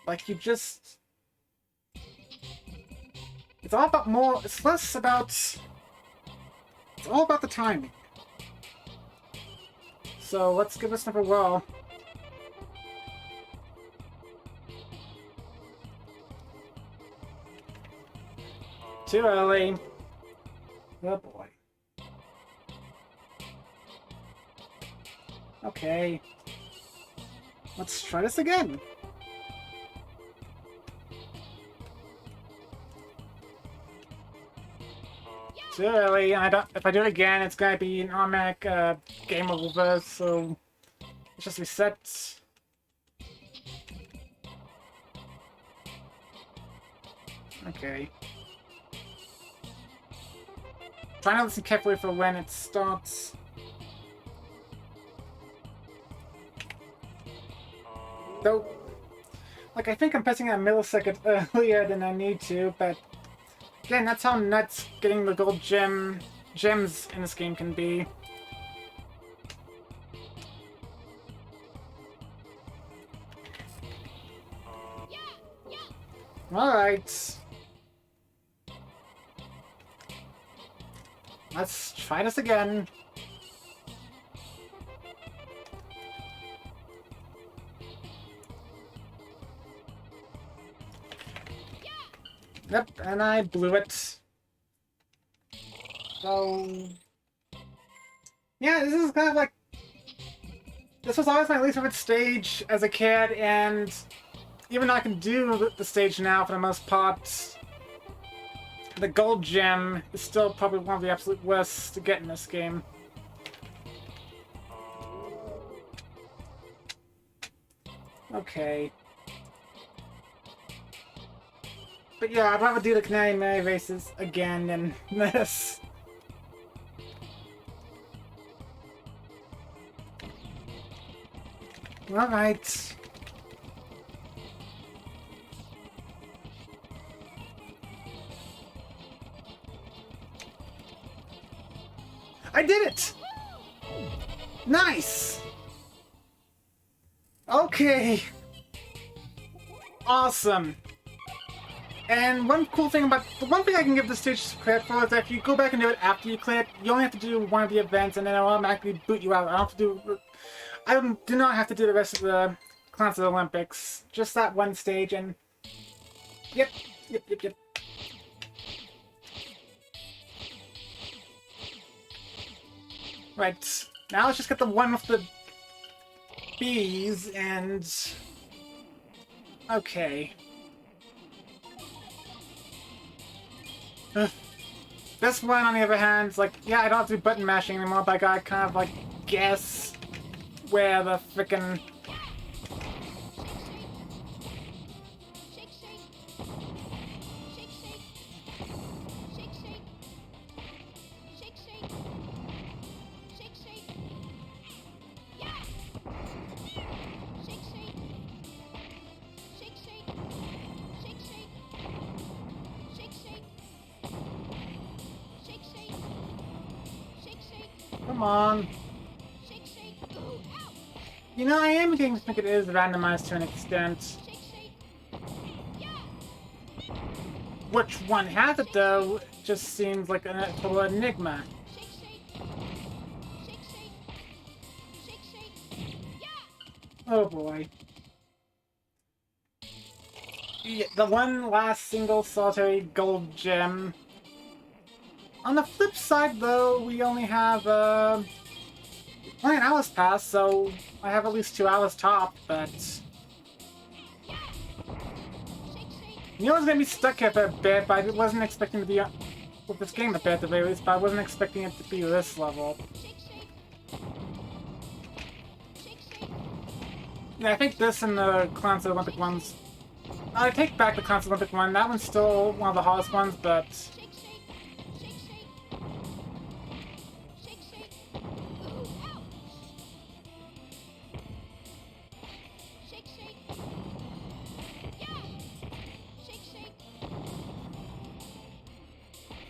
Like, you just... It's all about more... It's less about... It's all about the timing. So, let's give this another whirl. Too early. Oh boy. Okay. Let's try this again. Too early. If I do it again, it's gonna be an automatic game over. So let's just reset. Okay. Try to listen carefully for when it starts. Though, like, I think I'm pressing a millisecond earlier than I need to, but again, that's how nuts getting the gold gems in this game can be. Alright. Let's try this again. Yep, and I blew it. So... yeah, this is kind of like... This was always my least favorite stage as a kid, and even though I can do the stage now for the most part, the gold gem is still probably one of the absolute worst to get in this game. Okay. But yeah, I'd rather do the Canadian Mary races again than this. Alright. I did it! Nice! Okay. Awesome. And one cool thing about... The one thing I can give this stage credit for is that if you go back and do it after you clear it, you only have to do one of the events and then it'll automatically boot you out. I don't have to do... I do not have to do the rest of the Clans of the Olympics. Just that one stage and... Yep. Right. Now let's just get the one with the bees and... Okay. This one, on the other hand, is like, yeah, I don't have to do button mashing anymore, but I gotta kind of, like, guess where the frickin'... Come on. You know, I am beginning to think it is randomized to an extent. Which one has it, though, just seems like a total enigma. Oh boy. Yeah, the one last single solitary gold gem. On the flip side, though, we only have, only an hour's passed, so I have at least 2 hours top, but... You know I was gonna be stuck here for a bit, but I wasn't expecting to be with this game a bit at the very least, but I wasn't expecting it to be this level. Yeah, I think this and the Clans Olympic ones... I take back the Clans Olympic one, that one's still one of the hardest ones, but...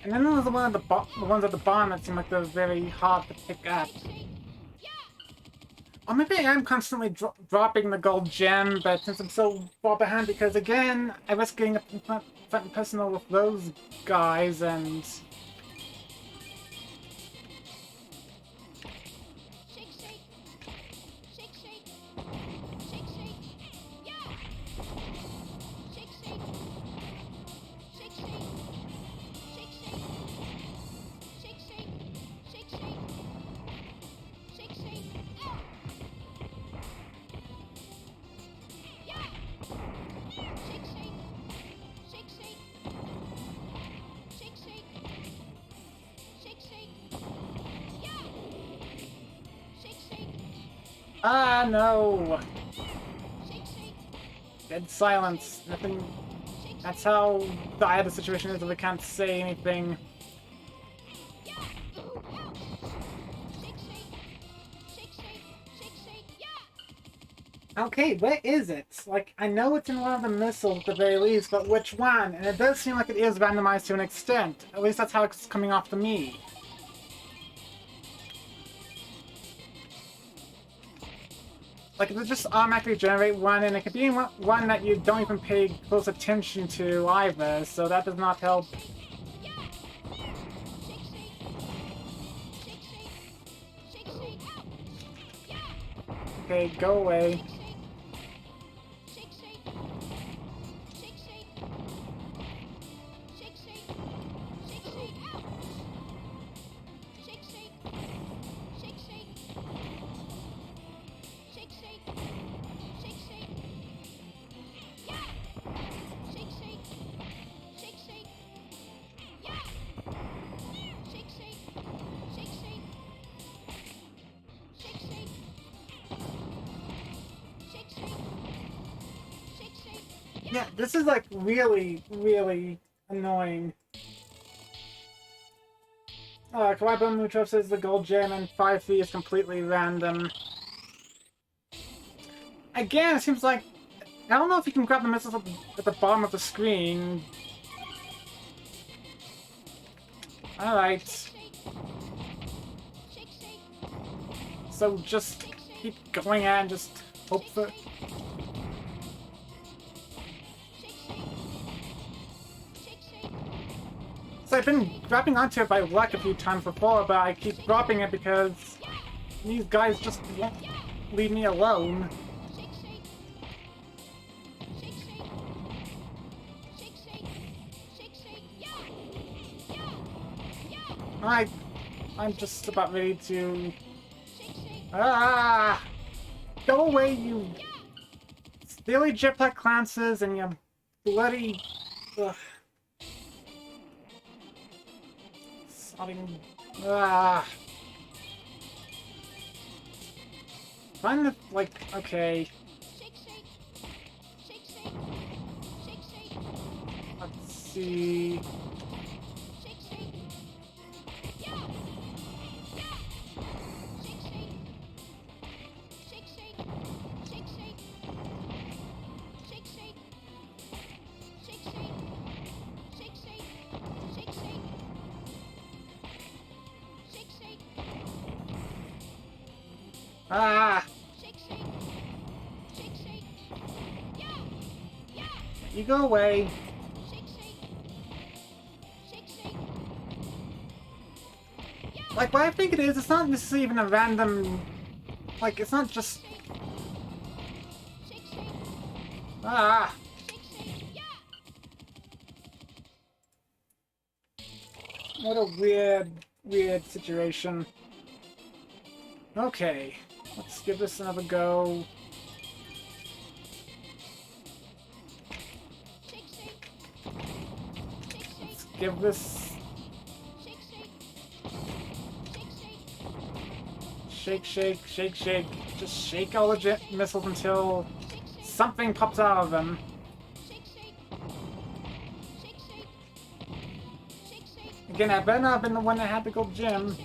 And then there was the one at the ones at the bottom that seemed like they're very hard to pick up. Or maybe I am constantly dropping the gold gem, but since I'm so far behind, because again, I risk getting up in front and personal with those guys, and... Ah, no! Dead silence. Nothing... That's how dire the situation is, that we can't say anything. Okay, where is it? Like, I know it's in one of the missiles at the very least, but which one? And it does seem like it is randomized to an extent. At least that's how it's coming off to me. Like, it'll just automatically generate one, and it could be one that you don't even pay close attention to either, so that does not help. Okay, go away. Yeah, this is like really, really annoying. Kawaii Mucho says the gold gem and 5 feet is completely random. Again, it seems like... I don't know if you can grab the missiles at the bottom of the screen. Alright. So just keep going at it and just hope for... So I've been grabbing onto it by luck a few times before, but I keep dropping it because these guys just won't leave me alone. I'm just about ready to... Ah! Go away, you steely jetpack clances and you bloody... Ugh. Ah. Find the, like, okay. Let's see. Ah! You go away. Like, what I think it is, it's not necessarily even a random... Like, it's not just... Ah! What a weird situation. Okay, let's give this another go. Let's give this... Shake, shake, shake, shake. Just shake all the missiles until something pops out of them. Again, I better not have been the one that had the gold gem.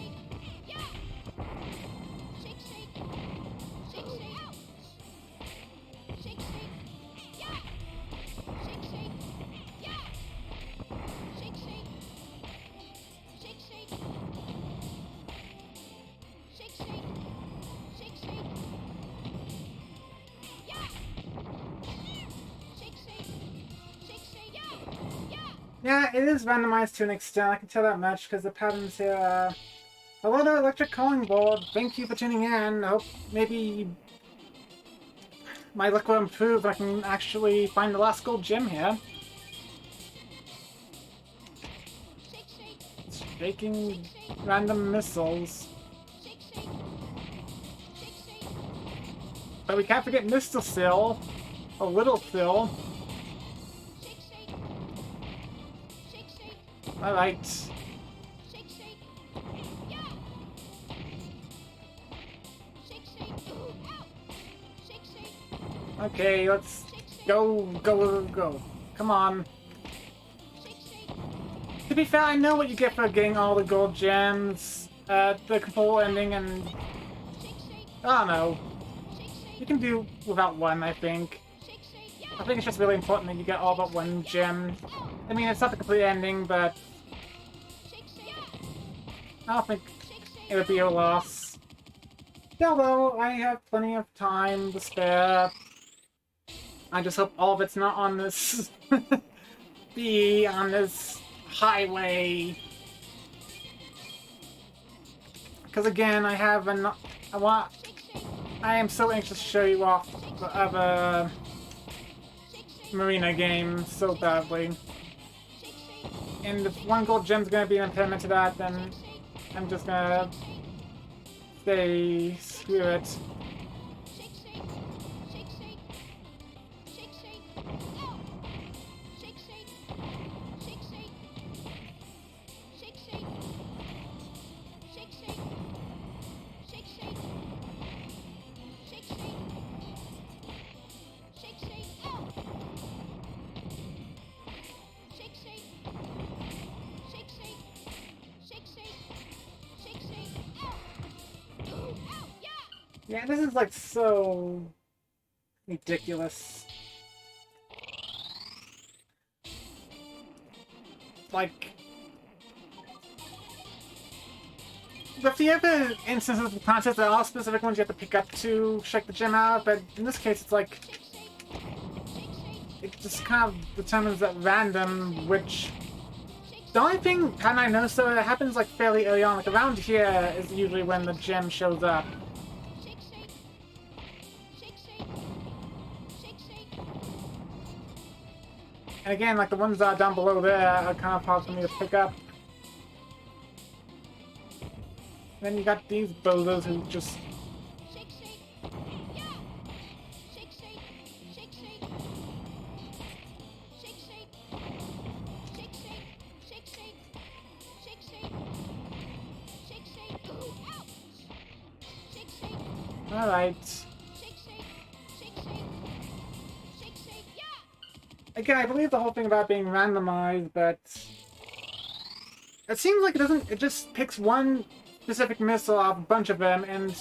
Yeah, it is randomized to an extent, I can tell that much, because the patterns here are... Hello there, Electric Calling Board. Thank you for tuning in. I hope maybe my luck will improve. I can actually find the last gold gem here. It's shaking random missiles. But we can't forget Mr. Sill. A little Phil. Alright. Okay, let's go. Come on. To be fair, I know what you get for getting all the gold gems, the complete ending, and... I don't know. You can do without one, I think. I think it's just really important that you get all but one gem. I mean, it's not the complete ending, but... I don't think it would be a loss. Although, I have plenty of time to spare. I just hope all of it's not on this... on this highway. Because again, I have an... I am so anxious to show you off the other... Marina game so badly. And if one gold gem's gonna be an impediment to that, then I'm just gonna say screw it. Yeah, this is like so ridiculous. Like, with the other instances of the contest, there are specific ones you have to pick up to check the gem out, but in this case it's like, it just kind of determines at random which... The only thing kind of I noticed though, it happens like fairly early on, like around here is usually when the gem shows up. And again, like the ones that are down below there are kind of hard for me to pick up. And then you got these boulders who just... Alright. Again, I believe the whole thing about being randomized, but... It seems like it doesn't... It just picks one specific missile out of a bunch of them, and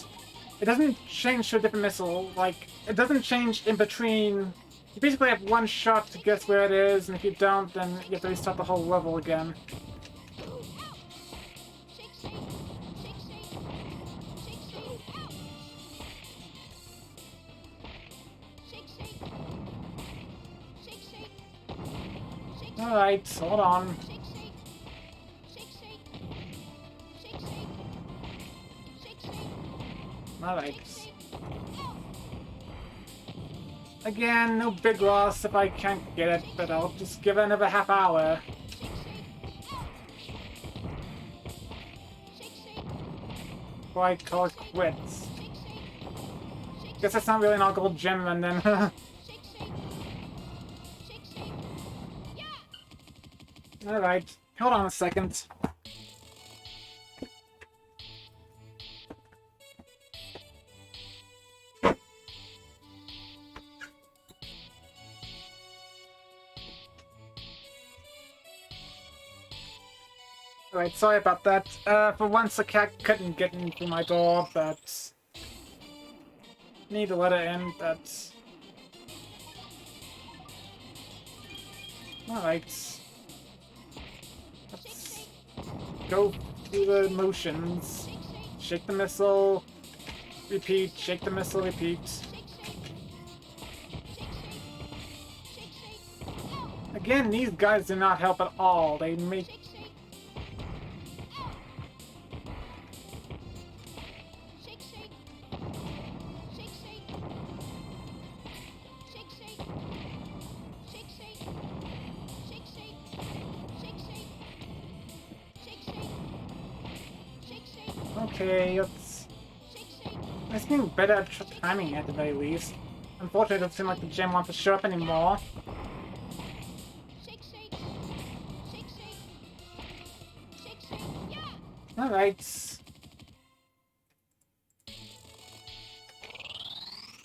it doesn't change to a different missile. Like, it doesn't change in between... You basically have one shot to guess where it is, and if you don't, then you have to restart the whole level again. Alright, hold on. Alright. Again, no big loss if I can't get it, but I'll just give it another half hour. Before I call it quits. Guess that's not really an all-gold gem, and then... Alright, hold on a second. Alright, sorry about that. For once the cat couldn't get in through my door, but... Need to let it in, but... Alright. Let's go through the motions. Shake the missile, repeat, shake the missile, repeat. Again, these guys do not help at all. They make... Okay, let's getting better at timing at the very least. Unfortunately, it doesn't seem like the gem wants to show up anymore. Alright.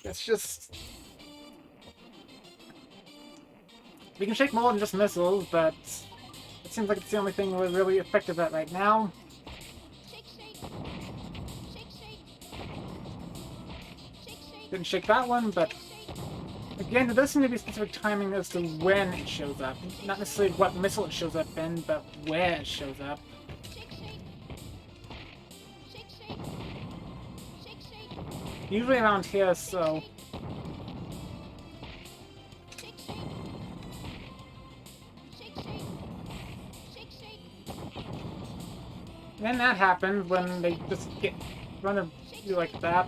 It's just... We can shake more than just missiles, but it seems like it's the only thing we're really effective at right now. Didn't shake that one, but again, there does seem to be specific timing as to when it shows up. Not necessarily what missile it shows up in, but where it shows up. Usually around here, so... Then that happens when they just run a view like that.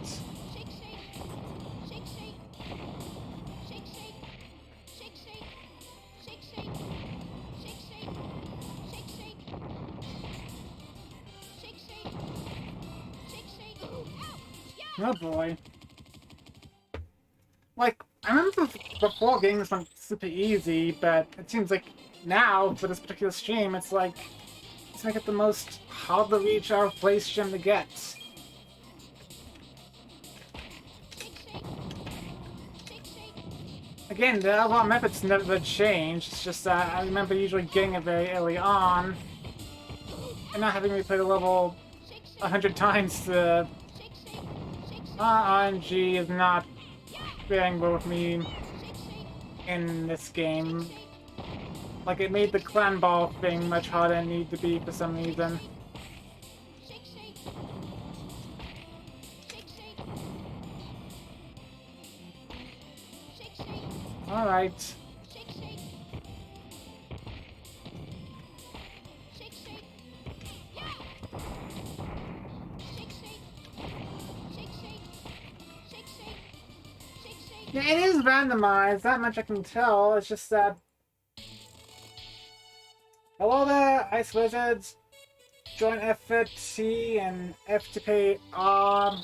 Oh boy. Like, I remember before getting this one super easy, but it seems like now, for this particular stream, it's like the most hard to reach our place gem to get. Again, the overall methods never changed, it's just that I remember usually getting it very early on, and not having to replay the level 100 times to... RNG is not bearing well with me in this game. Like, it made the clan ball thing much harder than it needed to be for some reason. Alright. Yeah, it is randomized, that much I can tell. It's just that... Hello there, Ice Wizards. Join effort T and F to pay R.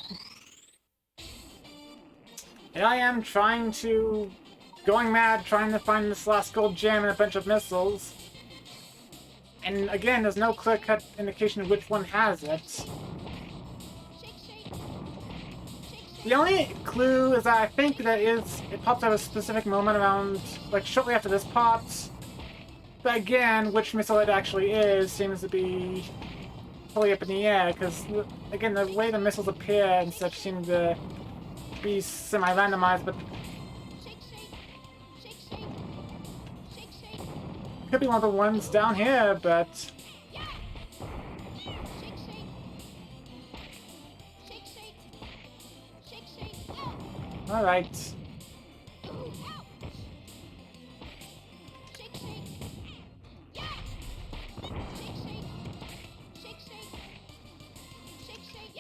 Here I am going mad, trying to find this last gold gem and a bunch of missiles. And again, there's no clear-cut indication of which one has it. The only clue is that I think that it pops at a specific moment around, like, shortly after this part. But again, which missile it actually is seems to be totally up in the air, because, again, the way the missiles appear and such seem to be semi-randomized, but... Could be one of the ones down here, but... Alright.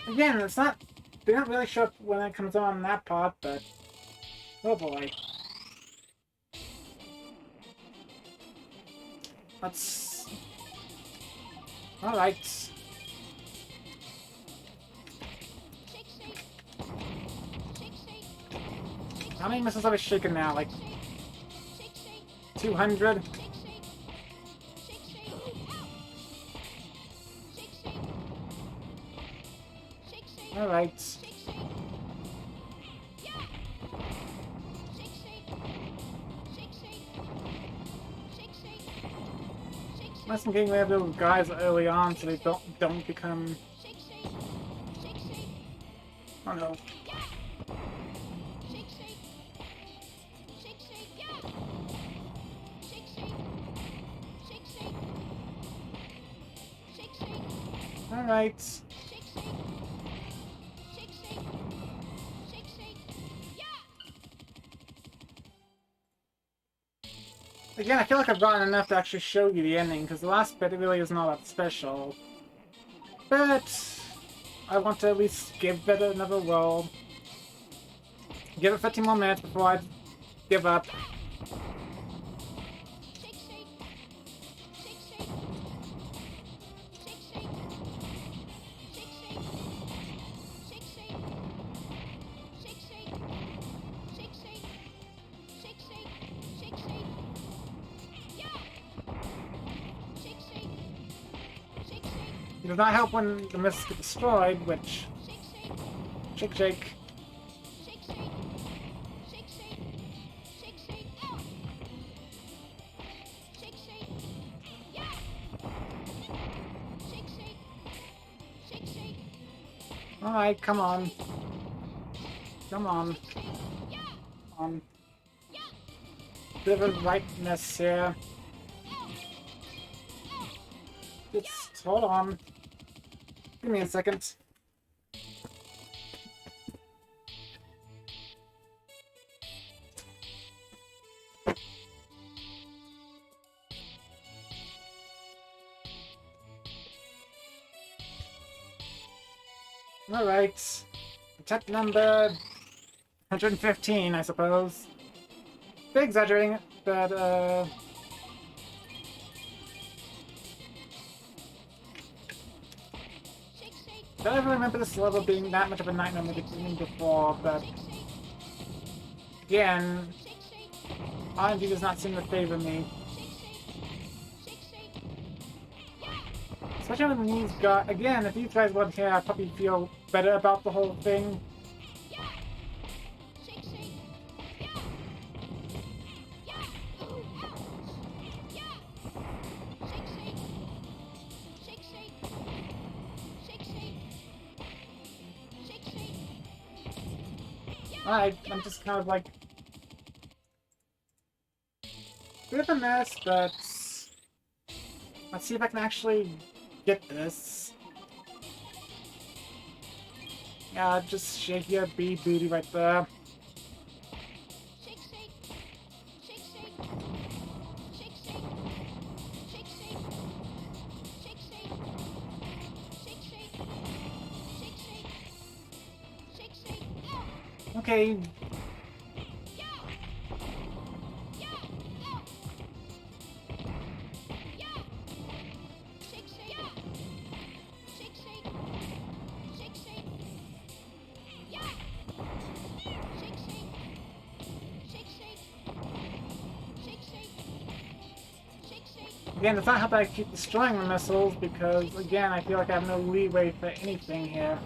Again, it's not... They don't really show up when it comes on that part, but... Oh boy. Let's... Alright. How many missiles have I shaken now? Like... 200? Alright. Unless I'm getting rid of those guys early on so they don't become... Oh no. Alright. Again, I feel like I've gotten enough to actually show you the ending, because the last bit really is not that special. But I want to at least give it another roll. Give it 15 more minutes before I give up. It does not help when the missiles get destroyed, which... Shake, shake. Alright, come on. Come on. Come on. Bit of a rightness here. Just hold on. Give me a second. Alright. Attack number 115, I suppose. Bit exaggerating, but I don't remember this level being that much of a nightmare before, but again, RNG does not seem to favor me. Especially when these guys, again, if these guys weren't here, I'd probably feel better about the whole thing. I'm just kind of like... bit of a mess, but... Let's see if I can actually get this. Yeah, just shake your bee booty right there. Okay. Again, it's not how I keep destroying the missiles, because, again, I feel like I have no leeway for anything here.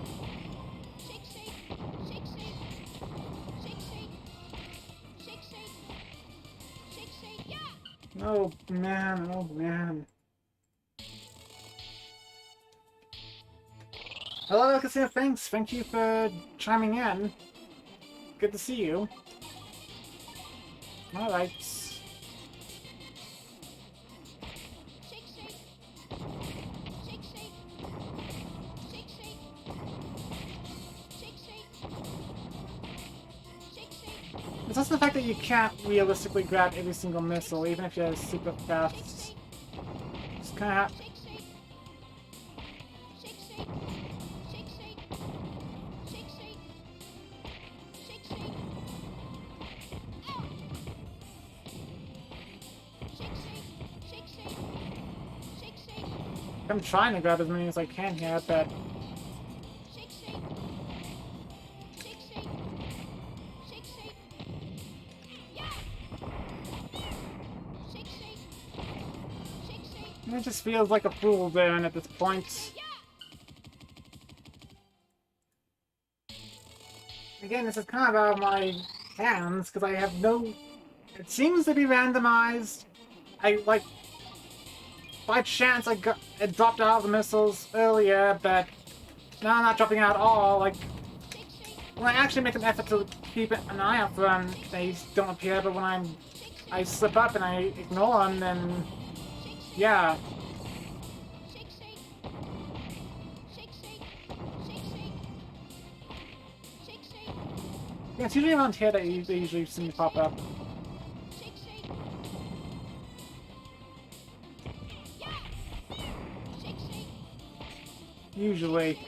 Oh man, oh man. Hello, Casino, thanks. Thank you for chiming in. Good to see you. Alright. It's also the fact that you can't realistically grab every single missile, even if you're super fast. Just kind of I'm trying to grab as many as I can here, but it just feels like a fool zone at this point. Again, this is kind of out of my hands, because I have no... It seems to be randomized. Like, by chance, it dropped out of the missiles earlier, but now I'm not dropping out at all. Like, when I actually make an effort to keep an eye out for them, they don't appear, but when I slip up and I ignore them, then... Yeah. Yeah, it's usually around here that they usually see me pop up. Usually.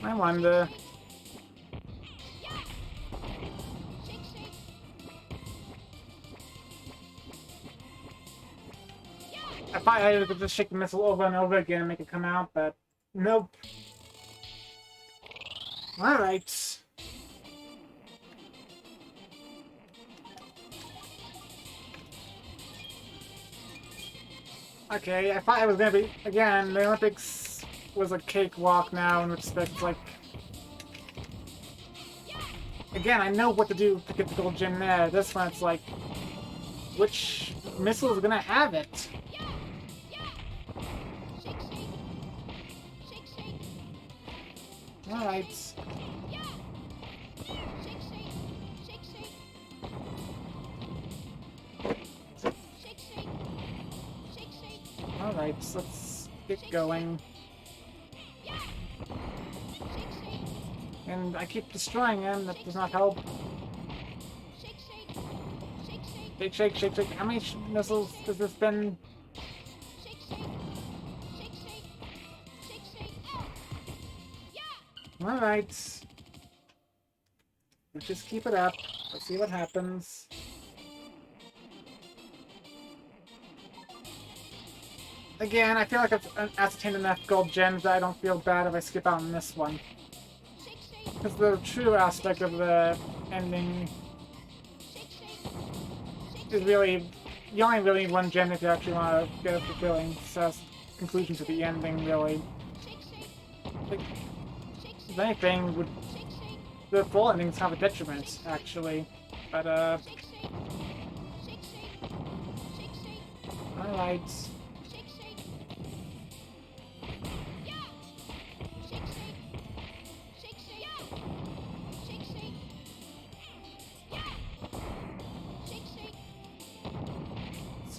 I wonder. I thought I could just shake the missile over and over again and make it come out, but nope. Alright. Okay, I thought it was gonna be, again, the Olympics was a cakewalk now in respect, like... Again, I know what to do to get the gold gem there. This one, it's like... Which missile is gonna have it? Alright. Alright, so let's get going. And I keep destroying him, that does not help. Shake, shake, shake, shake. How many missiles has this been? Alright. Let's just keep it up. Let's see what happens. Again, I feel like I've ascertained enough gold gems that I don't feel bad if I skip out on this one. Because the true aspect of the ending is really... You only really need one gem if you actually want to get a fulfilling conclusion to the ending, really. Like, if anything, the full ending's kind of a detriment, actually. But, alright.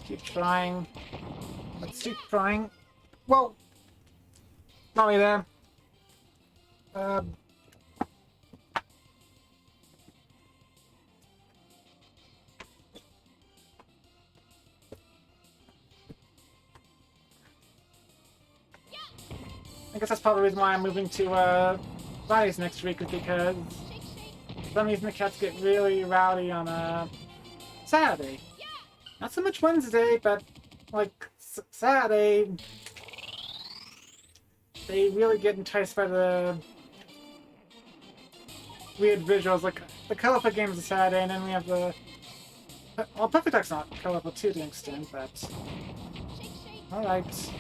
Keep trying. Let's keep trying. Whoa! Not me there. I guess that's probably the reason why I'm moving to Fridays next week, is because for some reason the cats get really rowdy on Saturday. Not so much Wednesday, but like Saturday, they really get enticed by the weird visuals. Like the colorful games are Saturday, and then we have the well, Perfect Dark's not colorful to the extent, but all right.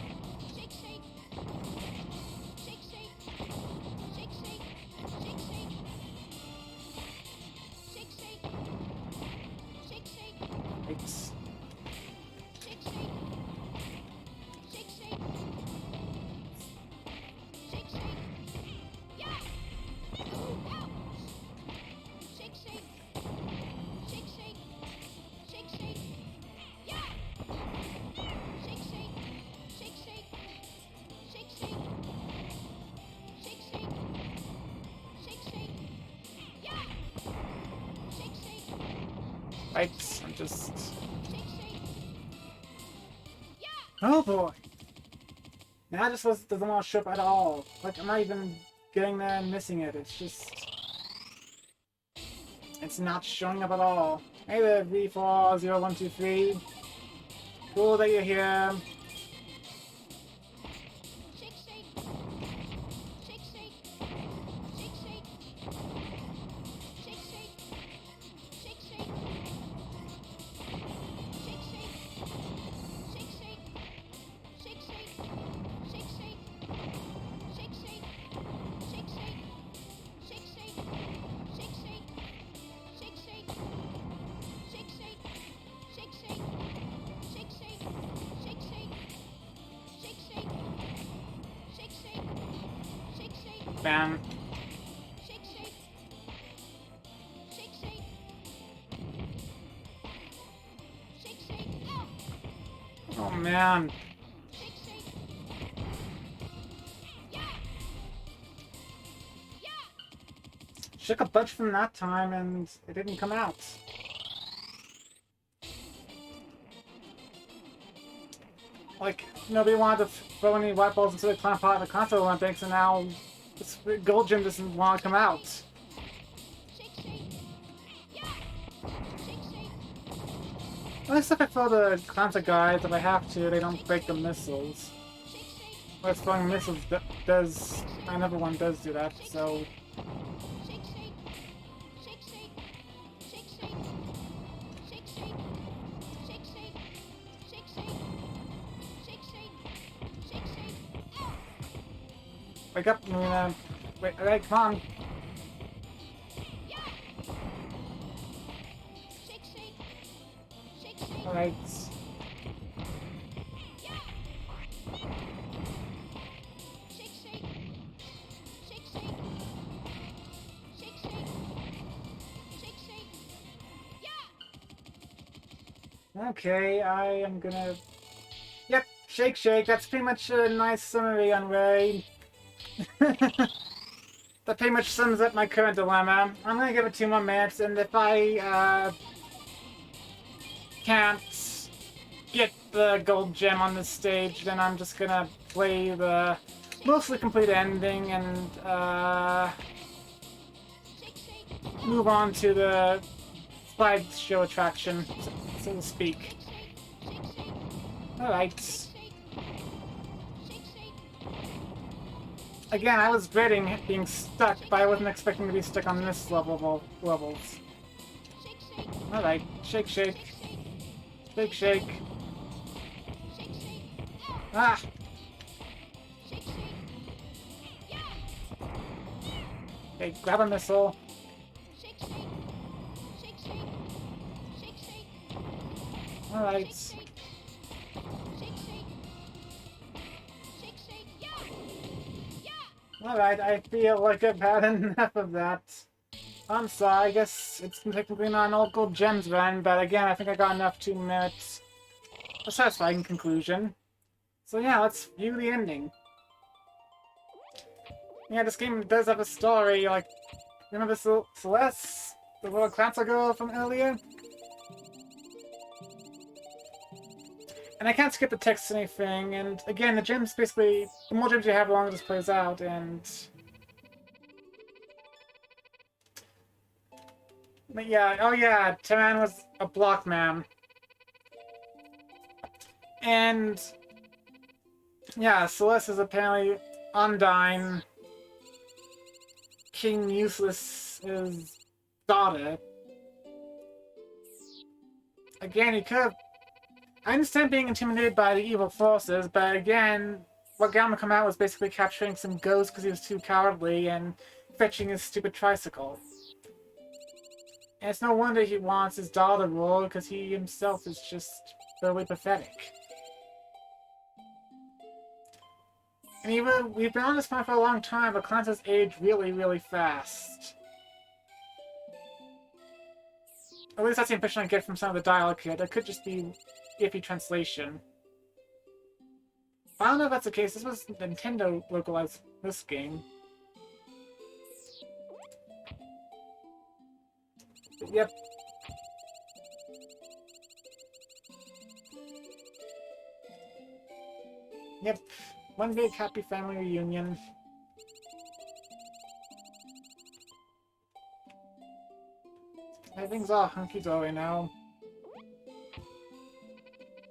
Right, I'm just... Oh boy! Now I just doesn't want to show up at all. Like, I'm not even getting there and missing it. It's just... It's not showing up at all. Hey there, V40123. Cool that you're here. Bam. Oh man. Shook a bunch from that time and it didn't come out. Like, nobody wanted to throw any white balls into the clown pot of the Console Olympics, and now this Gold Gym doesn't want to come out. At least if I throw the Clownsa guys, if I have to, they don't break the missiles. Whereas throwing missiles does... Another one does do that, so... Wake up, Marina. Wait, alright, come on. Alright. Okay, I am gonna... Yep, shake shake, that's pretty much a nice summary on Ray. That pretty much sums up my current dilemma. I'm gonna give it 2 more minutes, and if I, can't get the gold gem on this stage, then I'm just gonna play the mostly complete ending and, move on to the slideshow attraction, so to speak. Alright. Again, I was dreading being stuck, but I wasn't expecting to be stuck on this level of levels. Alright, shake, shake. Shake, shake. Ah! Okay, grab a missile. Alright. Alright, I feel like I've had enough of that. I'm sorry, I guess it's technically not an old gold gems run, but again, I think I got enough 2 minutes. A satisfying conclusion. So yeah, let's view the ending. Yeah, this game does have a story, like, remember Celeste? The little Clownsa girl from earlier? And I can't skip the text or anything, and again, the gems basically... The more gems you have, the longer this plays out, and... But yeah, oh yeah, Taran was a block man. And... Yeah, Celeste is apparently Undyne, King Useless's daughter. Again, he could have... I understand being intimidated by the evil forces, but again, what got him to come out was basically capturing some ghosts because he was too cowardly and fetching his stupid tricycle. And it's no wonder he wants his daughter to rule, because he himself is just really pathetic. And even, we've been on this point for a long time, but Clownsa's aged really, really fast. At least that's the impression I get from some of the dialogue here. That could just be iffy translation. I don't know if that's the case. This was Nintendo localized this game. But yep. Yep. One big happy family reunion. Everything's all hunky-dory now.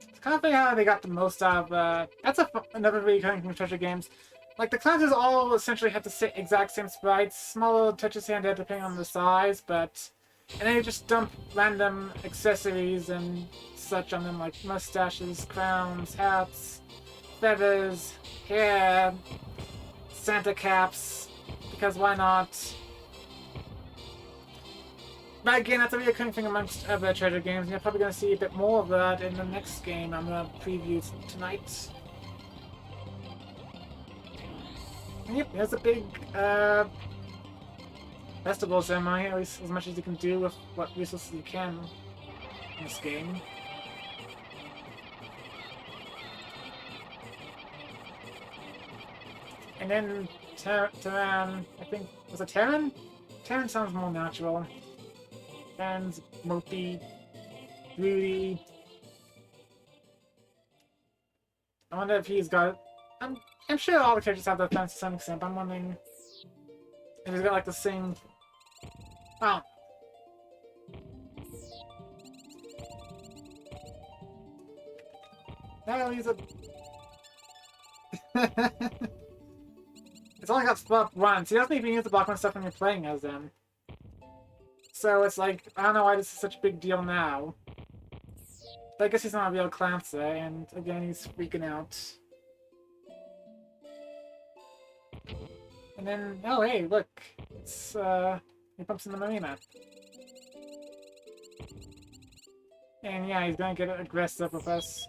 It's kind of funny how they got the most out of, that's another really coming from treasure games. Like, the classes all essentially have the exact same sprites, small little touches here and there depending on the size, but... And then you just dump random accessories and such on them, like mustaches, crowns, hats, feathers, hair, Santa caps, because why not? But again, that's a recurring thing amongst other treasure games, and you're probably going to see a bit more of that in the next game I'm going to preview tonight. And yep, there's a big festival ceremony, at least as much as you can do with what resources you can in this game. And then Terran, I think, was it Terran? Terran sounds more natural. Terran's mopey, broody. I wonder if he's got... I'm sure all the characters have their fans to some extent, but I'm wondering if he's got like the same... Oh. No, he's a... It's only got spot once. He doesn't even use the block one stuff when you're playing as them. So it's like, I don't know why this is such a big deal now. But I guess he's not a real Clancy, and again, he's freaking out. And then, oh hey, look. It's, he bumps in the Marina. And yeah, he's gonna get aggressive with us.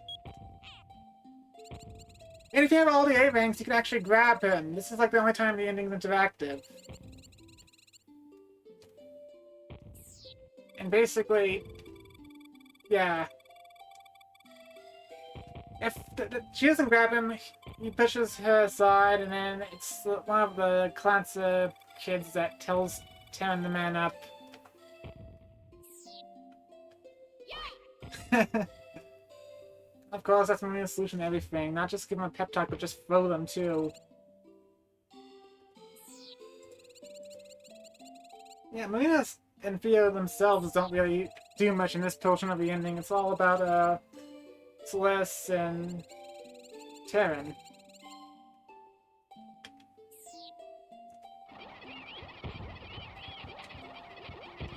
And if you have all the A ranks, you can actually grab him. This is like the only time the ending's interactive. And basically, yeah. If she doesn't grab him, he pushes her aside, and then it's one of the Clancy kids that tells Terran the man up. Of course, that's Marina's solution to everything. Not just give them a pep talk, but just throw them too. Yeah, Marina and Theo themselves don't really do much in this portion of the ending. It's all about, Celeste and Terran.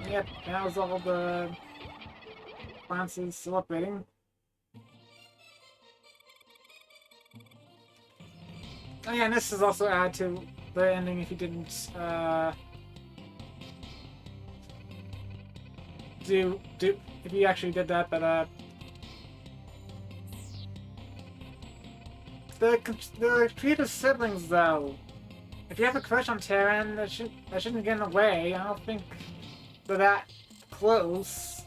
Yep, that was all the Clancy's celebrating. Oh yeah, and this is also add to the ending if you didn't, if you actually did that, but, the creative siblings, though. If you have a crush on Terran, that shouldn't get in the way. I don't think they're that close.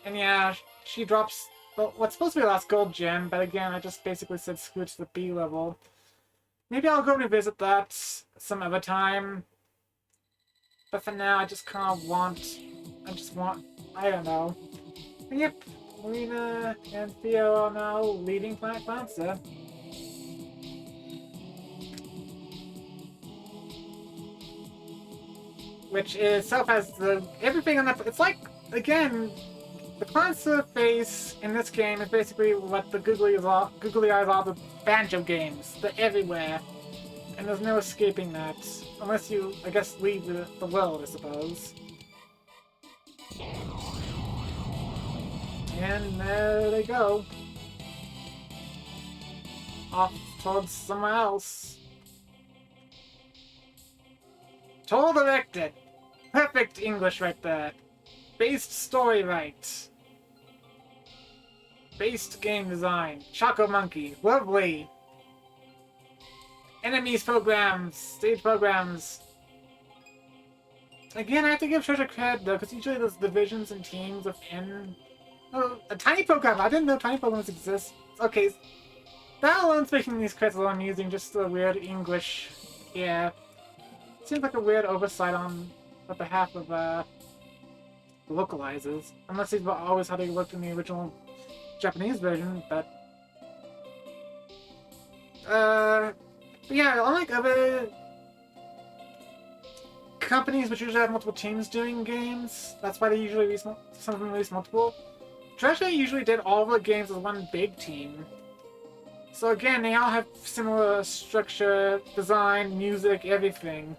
And yeah, she drops what's supposed to be the last gold gem, but again, I just basically said screw it to the B level. Maybe I'll go revisit that some other time. But for now, I just kind of want... I don't know. And yep, Marina and Theo are now leading Planet Clancy. Which itself has everything on that... It's like, again... The Clancy face in this game is basically what the googly eyes are the Banjo games. They're everywhere. And there's no escaping that. Unless you, I guess, leave the world, I suppose. And there they go. Off towards somewhere else. Total directed. Perfect English right there. Based story right. Based game design. Choco Monkey. Lovely. Enemies programs. Stage programs. Again, I have to give Treasure cred though, because usually there's divisions and teams within... Oh, a tiny program! I didn't know tiny programs exist. Okay, that alone's making these creds a little amusing, just the weird English. Yeah. Seems like a weird oversight on behalf of, localizers. Unless these were always how they looked in the original Japanese version, but yeah, unlike other companies which usually have multiple teams doing games. That's why they usually release some of them release multiple. Treasure usually did all the games as one big team. So again, they all have similar structure, design, music, everything.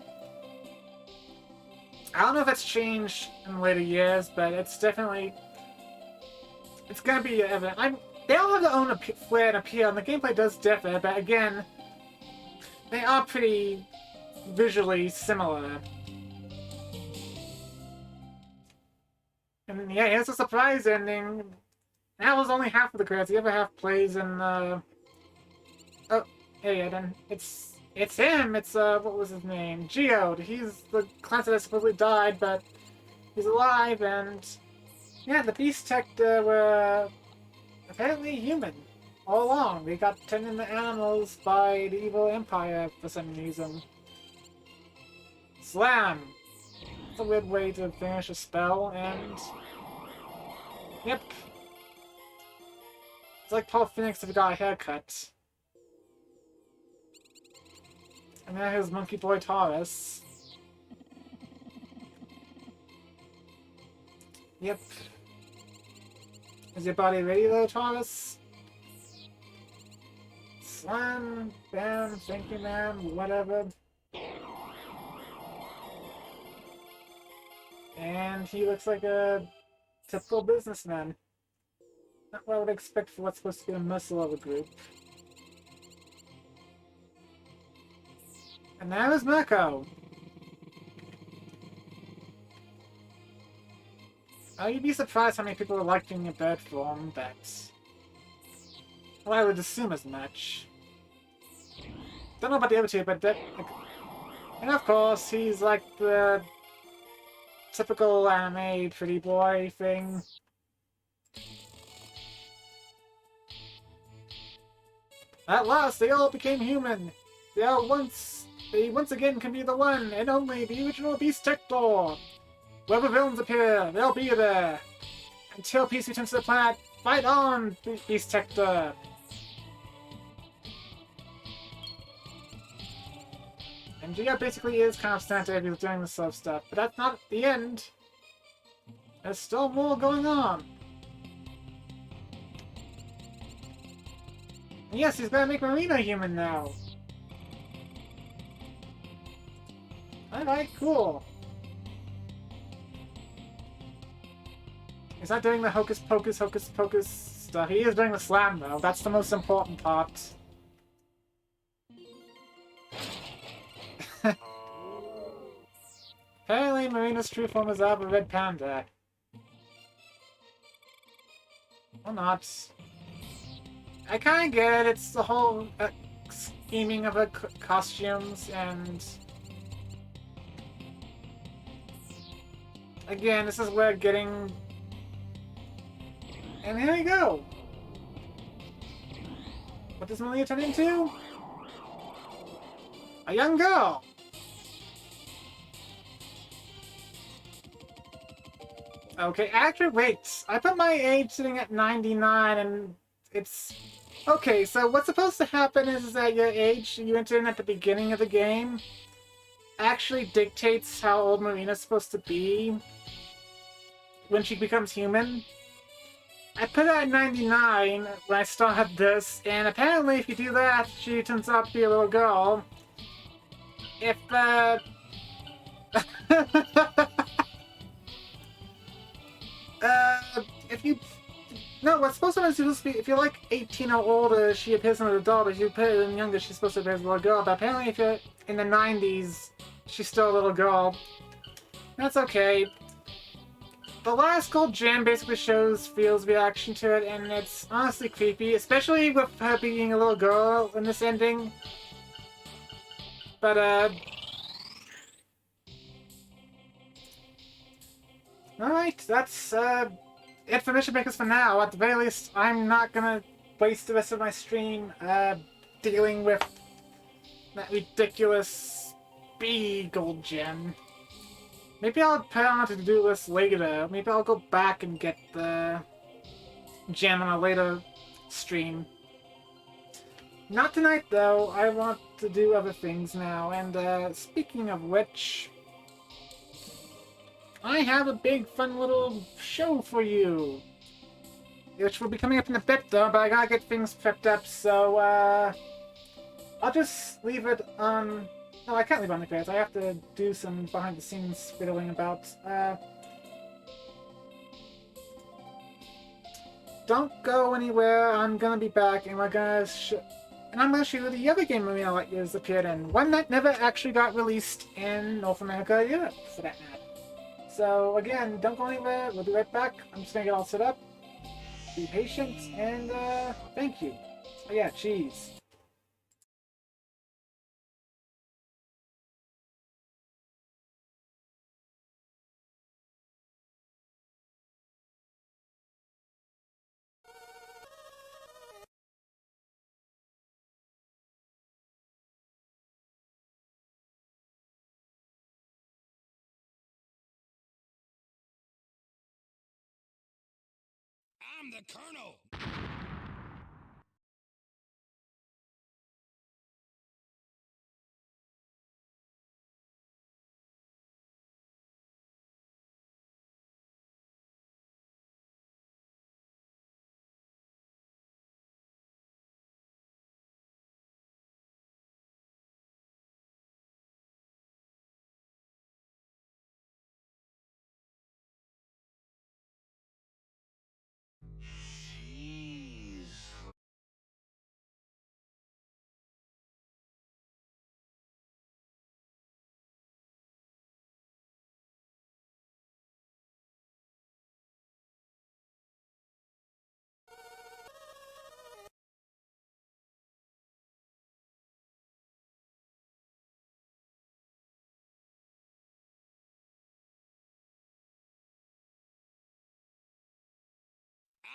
I don't know if that's changed in later years, but it's definitely... It's gonna be evident. They all have their own flair and appeal, and the gameplay does differ, but again, they are pretty visually similar. And yeah, here's a surprise ending. That was only half of the credits. The other half plays in, Oh, yeah, then it's him! It's, what was his name? Geode! He's the class that supposedly died, but he's alive, and... Yeah, the Beast Tech were apparently human all along. They got turned into animals by the evil empire for some reason. Slam! It's a weird way to finish a spell, and... Yep. It's like Paul Phoenix if he got a haircut. And now here's Monkey Boy Taurus. Yep. Is your body ready though, Taurus? Slam, bam, thank you ma'am, whatever. And he looks like a typical businessman. Not what I would expect for what's supposed to be a missile of a group. And now is Mirko. Oh, you'd be surprised how many people are liking your bird form, but... Well, I would assume as much. Don't know about the other two, but... And of course, he's like the... typical anime pretty boy thing. At last, they all became human! They once again can be the one and only the original Beast Tector! Wherever villains appear, they'll be there! Until peace returns to the planet, fight on, Beast Tector! And Gia basically is kind of Santa if he's doing the sub stuff, but that's not the end! There's still more going on! And yes, he's gonna make Marina human now! Alright, cool! He's not doing the hocus pocus stuff. He is doing the slam though. That's the most important part. Apparently Marina's true form is of a red panda. Or not. I kinda get it. It's the whole scheming of the costumes and... Again, this is where getting... And here we go! What does Malia turn into? A young girl! Okay, actually, wait. I put my age sitting at 99 and it's... Okay, so what's supposed to happen is that your age you enter in at the beginning of the game actually dictates how old Marina's supposed to be when she becomes human. I put it at 99 when I started this, and apparently if you do that, she turns out to be a little girl. If, if you... No, what's supposed to happen is supposed to be, if you're like 18 or older, she appears as an adult. If you put it in younger, she's supposed to appear as a little girl. But apparently if you're in the 90s, she's still a little girl. That's okay. The last gold gem basically shows Field's reaction to it, and it's honestly creepy, especially with her being a little girl in this ending. But, alright, that's, it for Mission Makers for now. At the very least, I'm not gonna waste the rest of my stream, dealing with that ridiculous B gold gem. Maybe I'll put on a to-do list later. Maybe I'll go back and get the gem on a later stream. Not tonight, though. I want to do other things now. And, speaking of which... I have a big fun little show for you. Which will be coming up in a bit though, but I gotta get things prepped up, so I'll just leave it on... No, I can't leave it on the credits. I have to do some behind-the-scenes fiddling about. Don't go anywhere. I'm gonna be back, and we're gonna and I'm gonna show you the other game Marina has appeared in. One that never actually got released in North America or Europe, for that matter. So again, don't go anywhere. We'll be right back. I'm just gonna get all set up. Be patient, and thank you. Oh yeah, cheese. I'm the Colonel!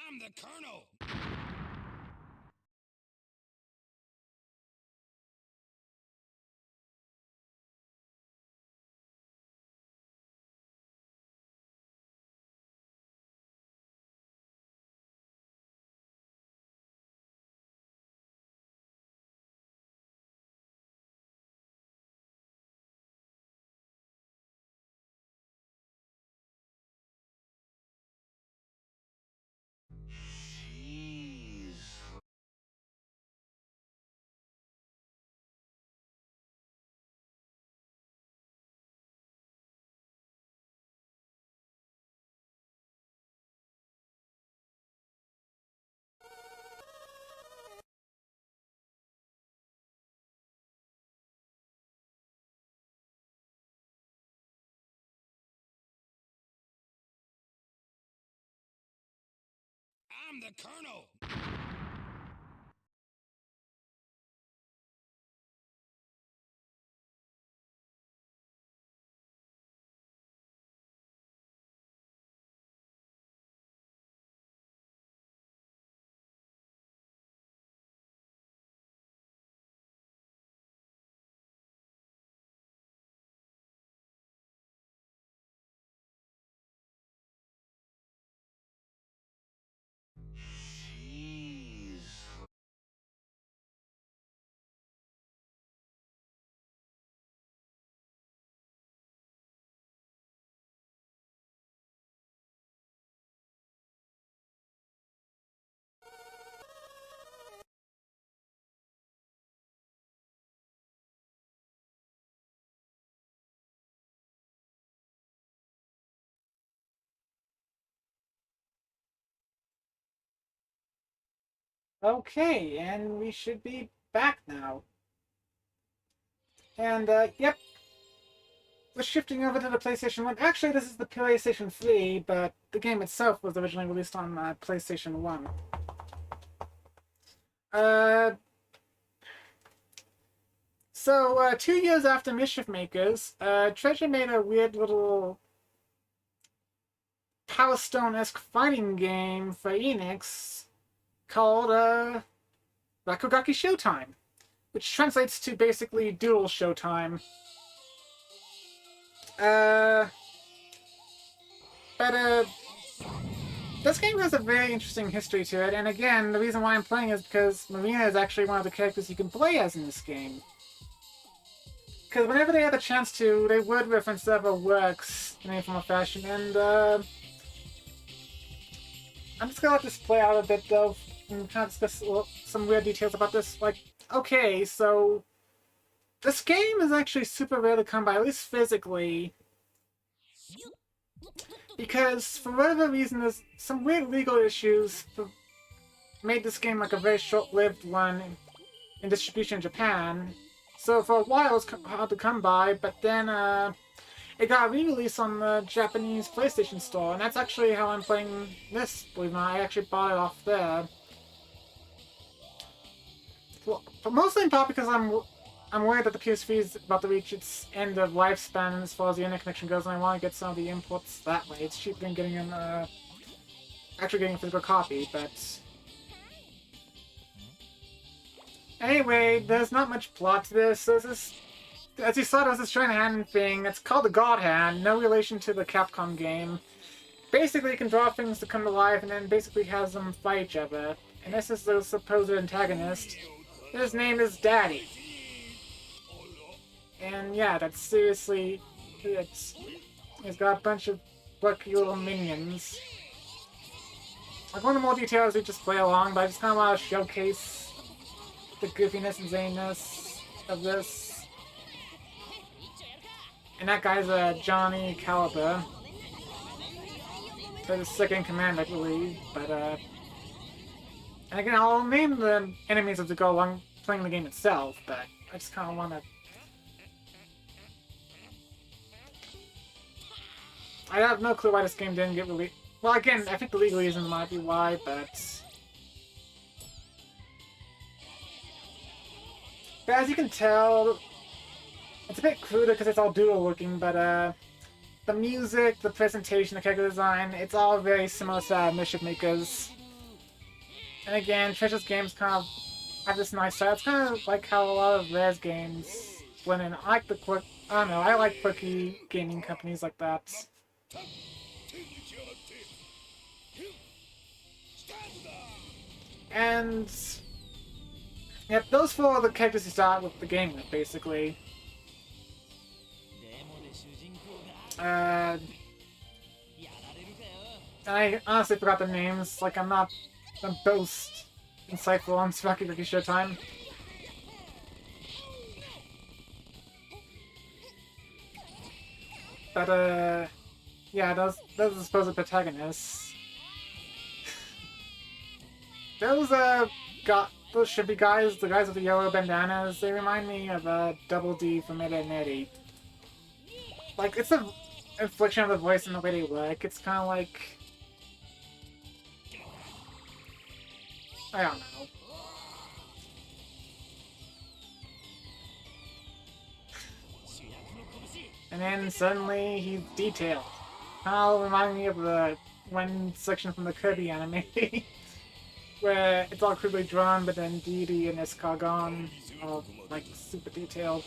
I'm the Colonel! I'm the Colonel! Okay, and we should be back now. And, yep, we're shifting over to the PlayStation 1. Actually, this is the PlayStation 3, but the game itself was originally released on PlayStation 1. Uh, 2 years after Mischief Makers, Treasure made a weird little Power Stone-esque fighting game for Enix called, Rakugaki Showtime, which translates to basically Dual Showtime. But, this game has a very interesting history to it, and again, the reason why I'm playing is because Marina is actually one of the characters you can play as in this game. Because whenever they had the chance to, they would reference several works in any form or fashion, and I'm just gonna let this play out a bit though, and kind of discuss some weird details about this. Like, okay, so this game is actually super rare to come by, at least physically, because for whatever reason, there's some weird legal issues that made this game like a very short-lived one in distribution in Japan. So for a while, it was hard to come by, but then it got re-released on the Japanese PlayStation Store, and that's actually how I'm playing this, believe it or not. I actually bought it off there. Well, but mostly in part because I'm worried that the PS3 is about to reach its end of lifespan as far as the internet connection goes, and I want to get some of the inputs that way. It's cheaper than getting actually getting a physical copy, but anyway, there's not much plot to this. There's this, as you saw, there's this giant hand thing. It's called the God Hand, no relation to the Capcom game. Basically, you can draw things to come to life and then basically has them fight each other. And this is the supposed antagonist. His name is Daddy. And yeah, that's seriously... He's got a bunch of plucky little minions. I'll go into more detail as we just play along, but I just kind of want to showcase the goofiness and zaniness of this. And that guy's Johnny Calibur. They're the second in command, I believe, but and again, I'll name the enemies as we go along playing the game itself, but I just kind of want to... I have no clue why this game didn't get released. Well, again, I think the legal reason might be why, but... But as you can tell, it's a bit cruder because it's all dual looking, but the music, the presentation, the character design, it's all very similar to Mischief Makers. And again, Treasure's games kind of have this nice style. It's kind of like how a lot of Rare's games blend in. I like the quick... I don't know, I like quirky gaming companies like that. And... Yep, those four are the characters you start with the game with, basically. I honestly forgot the names. Like, I'm not the most insightful on Rakugaki Showtime. But, yeah, those are the supposed protagonists. Those should be guys, the guys with the yellow bandanas. They remind me of Double D from Ed, Edd n Eddy. Like, it's an inflection of the voice and the way they look. It's kind of like... I don't know. And then suddenly he's detailed. Kind of remind me of the one section from the Kirby anime. Where it's all crudely drawn, but then Deity and Escargon are like super detailed.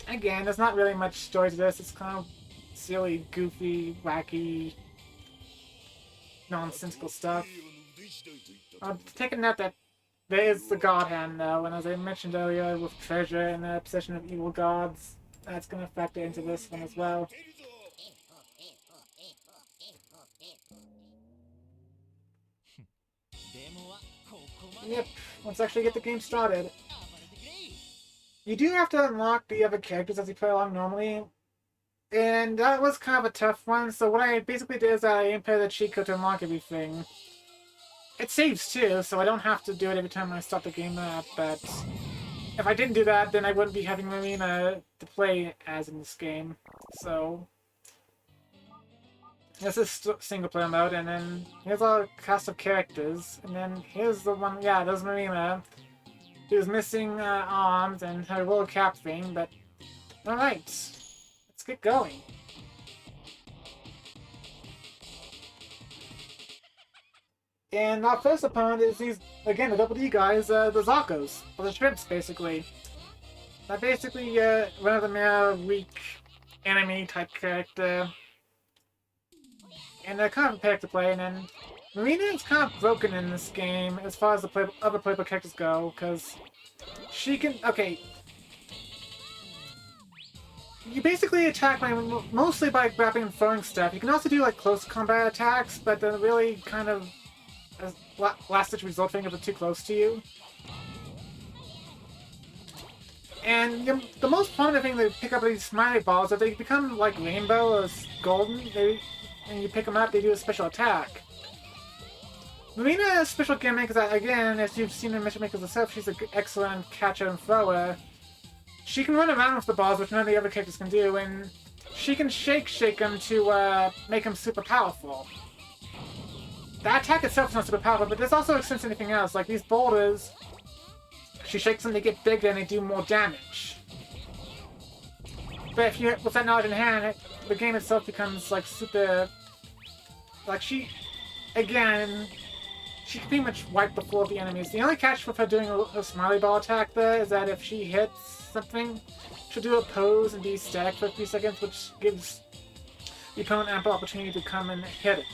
Again, there's not really much story to this. It's kind of silly, goofy, wacky, nonsensical stuff. I'll take a note that there is the God Hand, though, and as I mentioned earlier, with treasure and the obsession of evil gods, that's going to factor into this one as well. Yep, let's actually get the game started. You do have to unlock the other characters as you play along normally, and that was kind of a tough one, so what I basically did is I impaired the cheat code to unlock everything. It saves too, so I don't have to do it every time I start the game up, but if I didn't do that, then I wouldn't be having Marina to play as in this game, so... This is single player mode, and then here's a cast of characters, and then here's the one, yeah, there's Marina, who's missing arms and her little cap thing, but alright, let's get going. And our first opponent is these, again, the Double D guys, the Zakos, or the Shrimps, basically. They're basically one of the mere weak enemy type character. And they're kind of a pack to play, and then Marina is kind of broken in this game as far as the other playable characters go, because She can... Okay. You basically attack mostly by grabbing and throwing stuff. You can also do like close combat attacks, but then really kind of last-ditch result thing if it's too close to you. And the most prominent thing they pick up are these smiley balls. If they become like rainbow or golden, and you pick them up, they do a special attack. Marina's special gimmick is that, again, as you've seen in Mission Makers herself, she's an excellent catcher and thrower. She can run around with the balls, which none of the other characters can do, and she can shake them to make them super powerful. The attack itself is not super powerful, but there's also extends to anything else. Like these boulders, she shakes them, they get bigger, and they do more damage. But if you, with that knowledge in hand, the game itself becomes like super... Like again, she can pretty much wipe the floor of the enemies. The only catch with her doing a smiley ball attack there is that if she hits something, she'll do a pose and be static for a few seconds, which gives the opponent ample opportunity to come and hit it.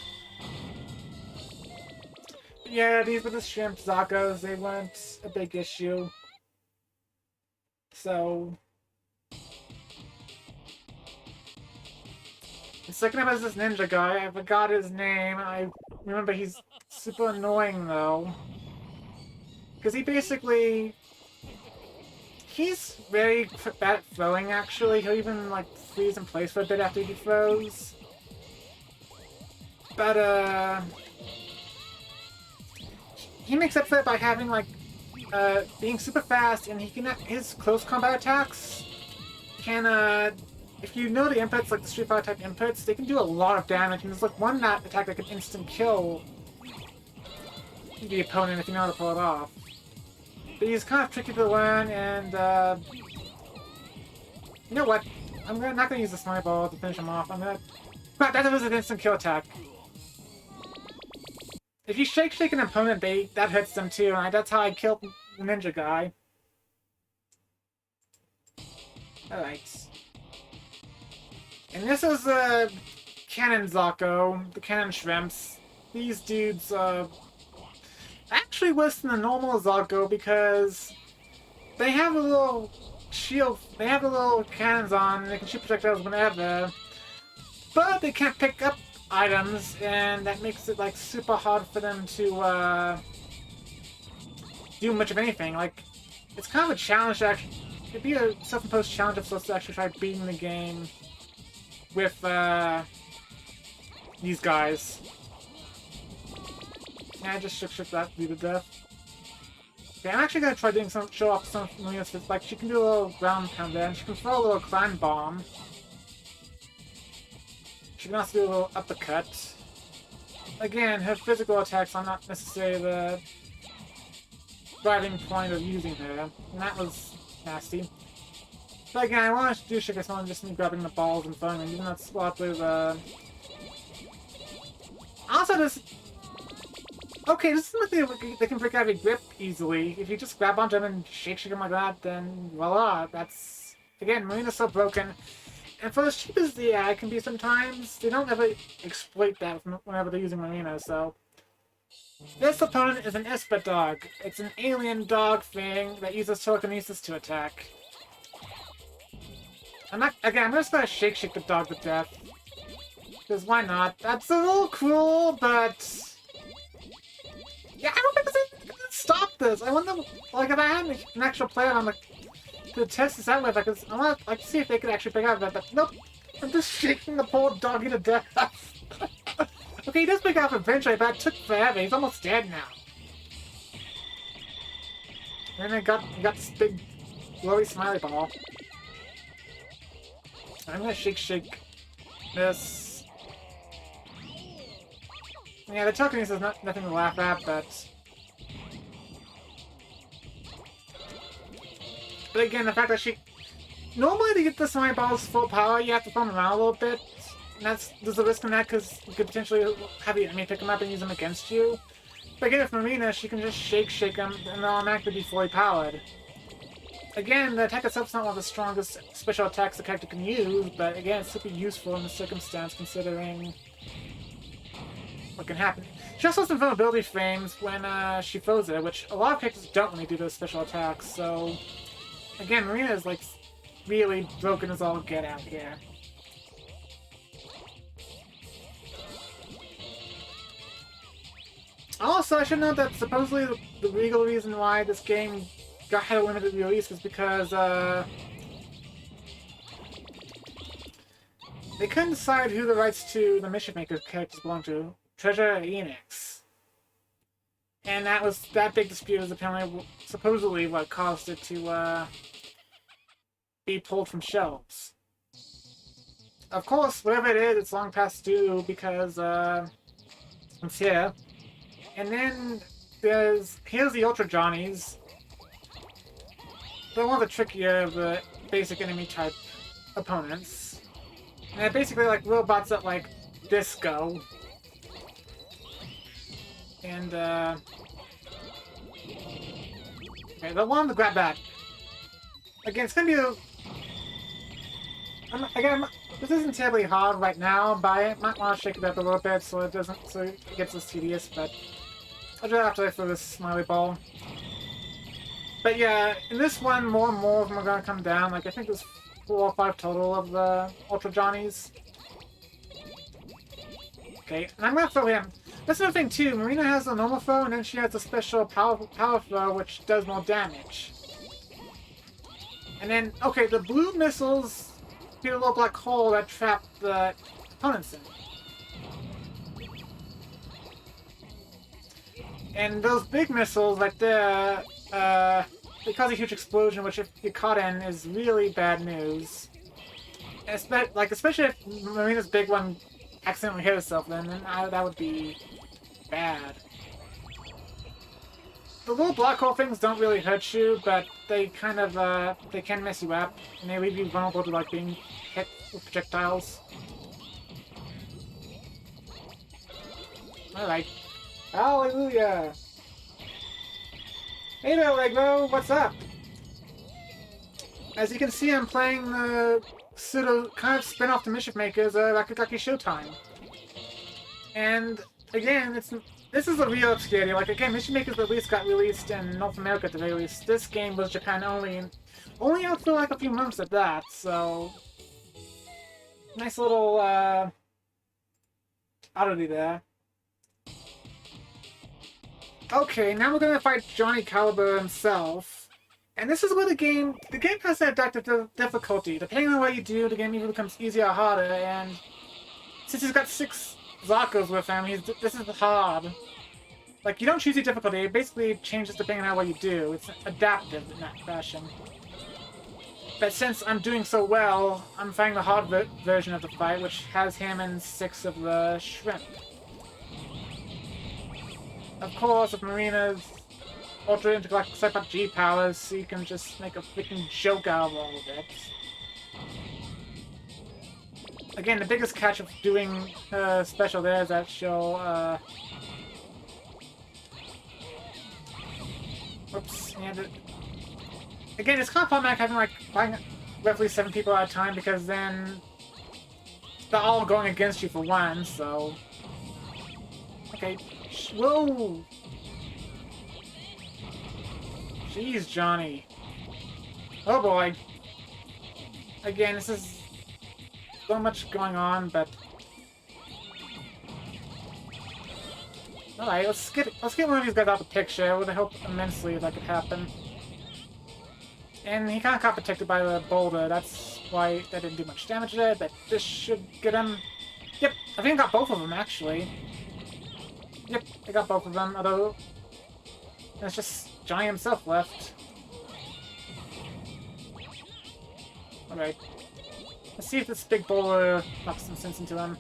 But yeah, these were the shrimp Zakos. They weren't a big issue. So... The second time is this ninja guy. I forgot his name. I remember he's super annoying though. Because he basically... He's very bad at throwing actually. He'll even like freeze in place for a bit after he throws. But he makes up for it by having like being super fast, and he can his close combat attacks can if you know the inputs, like the Street Fighter type inputs, they can do a lot of damage, and there's like one attack that can instant kill the opponent if you know how to pull it off. But he's kind of tricky to learn, and you know what? I'm not gonna use the smiley ball to finish him off. That was an instant kill attack. If you shake an opponent, that hurts them too, and that's how I killed the ninja guy. Alright. And this is the Cannon Zako, the Cannon Shrimps. These dudes are actually worse than the normal Zako because they have a little shield, they have the little cannons on, and they can shoot projectiles whenever, but they can't pick up items, and that makes it like super hard for them to do much of anything. Like, it's kind of a challenge to actually, it'd be a self-imposed challenge of sorts to actually try beating the game with these guys. Yeah, I just shook that dude to death. Okay, I'm actually gonna try doing show off some Marina's fits. Like, she can do a little ground pound there, and she can throw a little climb bomb. She can also do a little uppercut. Again, her physical attacks are not necessarily the driving point of using her, and that was nasty. But again, I wanted to do shit as well, just me grabbing the balls and throwing them, even though it's a lot with Also, this... Okay, this is something they can break out of a grip easily. If you just grab onto them and shake them like that, then voila, that's... Again, Marina's so broken. And for as cheap as the AI can be sometimes, they don't ever exploit that whenever they're using Marina, so... This opponent is an Esper dog. It's an alien dog thing that uses telekinesis to attack. I'm just gonna shake the dog to death. Because why not? That's a little cruel, but... Yeah, I don't think there's anything to stop this. I wonder, like, if I had an actual player on the... to test this out with, I want to, like, see if they could actually pick out that, but nope. I'm just shaking the poor doggy to death. Okay, he does pick up eventually, but it took forever. He's almost dead now. And then he got this big, glowy smiley ball. I'm gonna shake this. Yeah, the telekinesis is nothing to laugh at, but... But again, the fact that she... Normally to get the smiley balls full power, you have to throw them around a little bit. And there's a risk in that because you could potentially have the enemy pick them up and use them against you. But again, with Marina, she can just shake them and they'll automatically be fully powered. Again, the attack itself is not one of the strongest special attacks the character can use, but again, it's super useful in the circumstance considering what can happen. She also has some vulnerability frames when she throws it, which a lot of characters don't when they do those special attacks. So again, Marina is like really broken as all get out here. Also, I should note that supposedly the legal reason why this game had a limited release was because they couldn't decide who the rights to the Mischief Maker characters belonged to. Enix. And that big dispute was apparently supposedly what caused it to be pulled from shelves. Of course, whatever it is, it's long past due because it's here. And then here's the Ultra Johnnies. They're one of the trickier of the basic enemy type opponents. And they're basically like robots that like disco. And okay, they'll want to grab that. Again, it's gonna be this isn't terribly hard right now, but I might want to shake it up a little bit so it gets less tedious, but I'll do that after I throw this smiley ball. But yeah, in this one, more and more of them are going to come down. Like, I think there's 4 or 5 total of the Ultra Johnnies. Okay, and I'm going to throw him. That's another thing, too. Marina has a normal throw, and then she has a special power throw, which does more damage. And then, okay, the blue missiles create a little black hole that trap the opponents in. And those big missiles right there, they cause a huge explosion, which if you're caught in is really bad news. And especially if Marina's big one accidentally hit herself, then that would be bad. The little black hole things don't really hurt you, but they kind of, they can mess you up, and they leave you vulnerable to, like, being hit with projectiles. Alright. Hallelujah! Hey there, Legro! What's up? As you can see, I'm playing the pseudo kind of spin-off to Mischief Makers, Rakugaki Showtime. And again, this is a real obscurity. Like again, Mischief Makers at least got released in North America at the very least. This game was Japan only, and only out for like a few months at that. So nice little oddity there. Okay, now we're gonna fight Johnny Calibur himself. And this is where the game has an adaptive difficulty. Depending on what you do, the game either becomes easier or harder, and since he's got 6 Zakos with him, this is hard. Like, you don't choose your difficulty, it basically changes depending on what you do. It's adaptive in that fashion. But since I'm doing so well, I'm fighting the hard version of the fight, which has him and 6 of the shrimp. Of course, with Marina's Ultra Intergalactic Psychic G powers, so you can just make a freaking joke out of all of it. Again, the biggest catch of doing special there is that she'll, Oops, and again, it's kind of problematic having, like, fighting roughly 7 people at a time, because then they're all going against you for one, so... Okay, whoa! Jeez, Johnny. Oh boy. Again, this is so much going on, but... Alright, let's get one of these guys out of the picture. It would help immensely if that could happen. And he kind of got protected by the boulder. That's why that didn't do much damage there, but this should get him... Yep, I think I got both of them, actually. Yep, I got both of them, although... It's just Johnny himself left. Alright. Let's see if this big boulder knocks some sense into him.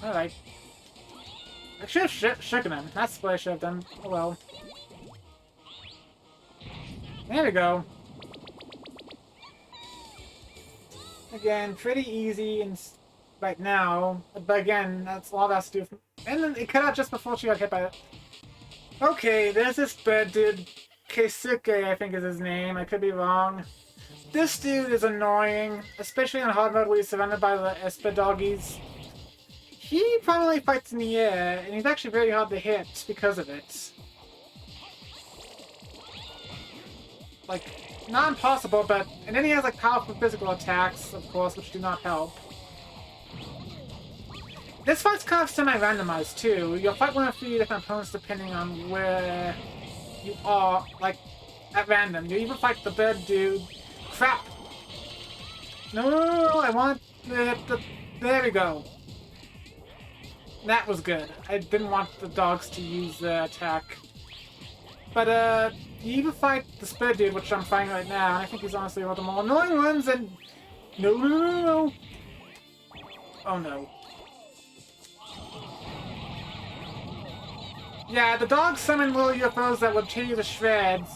Alright. I should have shooken him. That's what I should have done. Oh well. There we go. Again, pretty easy and right now, but again, that's all that's to do. And then it cut out just before she got hit by it. Okay, there's this bird dude. Keisuke, I think is his name. I could be wrong. This dude is annoying, especially in hard mode where he's surrounded by the Esper doggies. He probably fights in the air, and he's actually very hard to hit because of it. Like, not impossible, but... And then he has, like, powerful physical attacks, of course, which do not help. This fight's kind of semi-randomized, too. You'll fight one of 3 different opponents depending on where you are, like, at random. You even fight the bird dude. Crap! No, I want the... There we go. That was good. I didn't want the dogs to use the attack. But, you even fight the Spur dude, which I'm fighting right now, and I think he's honestly one of the more annoying ones, and... No. Oh no. Yeah, the dogs summon little UFOs that would tear you to shreds.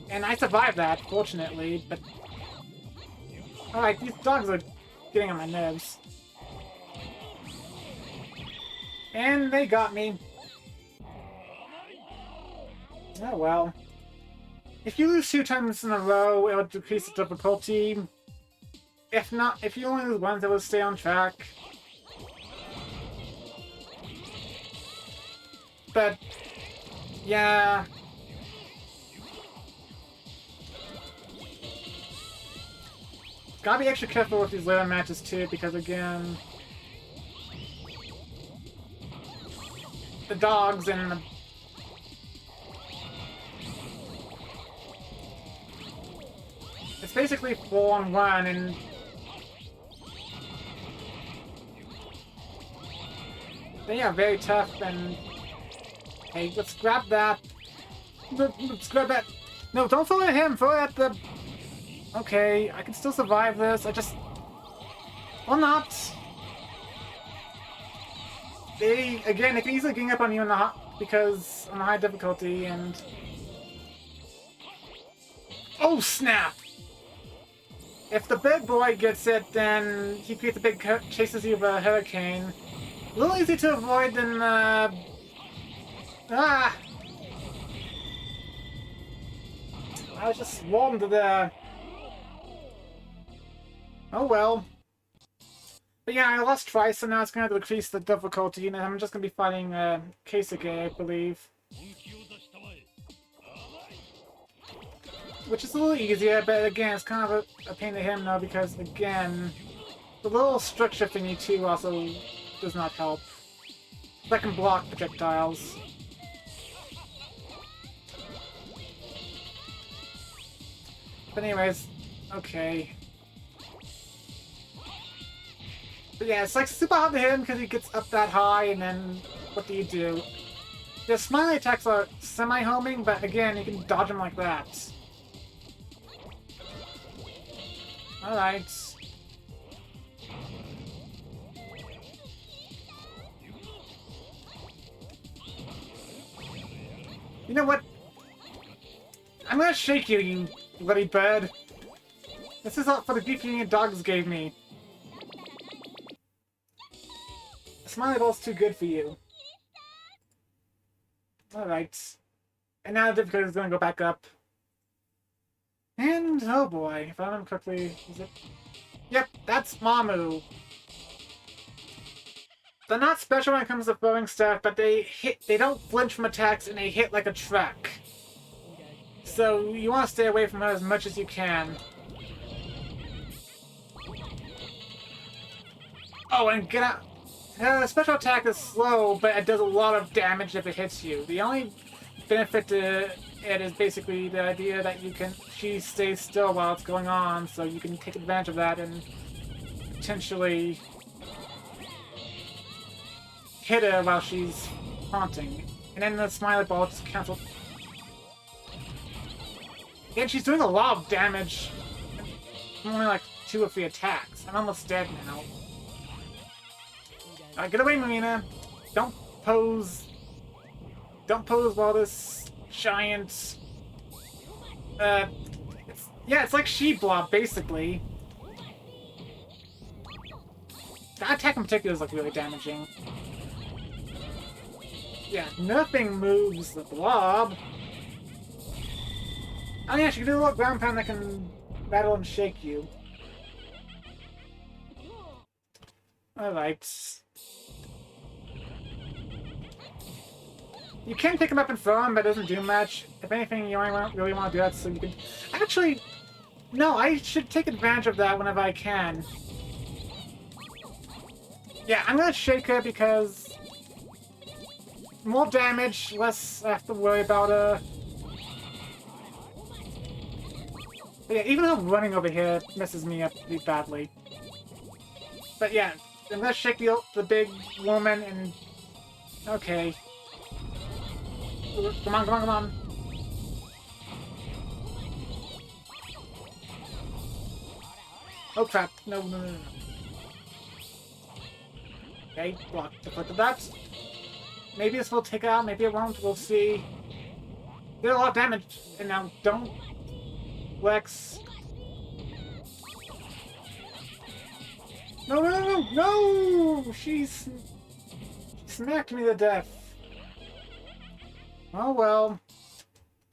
And I survived that, fortunately, but... Alright, these dogs are getting on my nerves. And they got me. Oh well. If you lose 2 times in a row, it would decrease the difficulty. If not, if you only lose once, it would stay on track. But, yeah. Gotta be extra careful with these later matches too, because again... The dogs and the... It's basically 4-on-1 and... They are very tough and... Hey, let's grab that. Let's grab that. No, don't throw it at him. Throw it at the... Okay, I can still survive this. I just... Or not. They can easily gang up on you in the because on the high difficulty and... Oh, snap! If the big boy gets it, then he creates a big... chases you with a hurricane. A little easy to avoid than, I was just swarmed there. Oh well. But yeah, I lost twice, so now it's going to decrease the difficulty, and I'm just going to be fighting Keisuke, I believe. Which is a little easier, but again, it's kind of a pain to him now, because again, the little structure thingy too also does not help. That can block projectiles. But anyways, okay. But yeah, it's like super hard to hit him because he gets up that high, and then what do you do? The smiley attacks are semi-homing, but again, you can dodge them like that. Alright. You know what? I'm gonna shake you, you bloody bird. This is all for the gift your dogs gave me. The smiley ball's too good for you. Alright. And now the difficulty is gonna go back up. And, oh boy, if I remember correctly, is it? Yep, that's Mamu. They're not special when it comes to throwing stuff, but they don't flinch from attacks and they hit like a truck. So you want to stay away from her as much as you can. Oh, and get out. Her special attack is slow, but it does a lot of damage if it hits you. The only benefit to it is basically the idea that she stays still while it's going on, so you can take advantage of that and potentially hit her while she's haunting. And then the smiley ball just cancels. Again, she's doing a lot of damage. Only like 2 or 3 attacks. I'm almost dead now. Alright, get away, Marina. Don't pose. Don't pose while this giant... it's like She-Blob, basically. That attack in particular is like really damaging. Yeah, nothing moves the blob. Oh yeah, she can do a little ground pound that can rattle and shake you. Alright. You can pick him up and throw him, but it doesn't do much. If anything, you only really want to do that so you can... Actually, no, I should take advantage of that whenever I can. Yeah, I'm gonna shake her because... more damage, less I have to worry about her. But yeah, even though running over here messes me up pretty badly. But yeah, I'm gonna shake the big woman and... Okay. Come on, come on, come on. Oh crap. No, no, no, no. Okay, block the foot of that. Maybe this will take out, maybe it won't, we'll see. Did a lot of damage, and now don't... Lex. No, no, no, no! No! She smacked me to death. Oh well.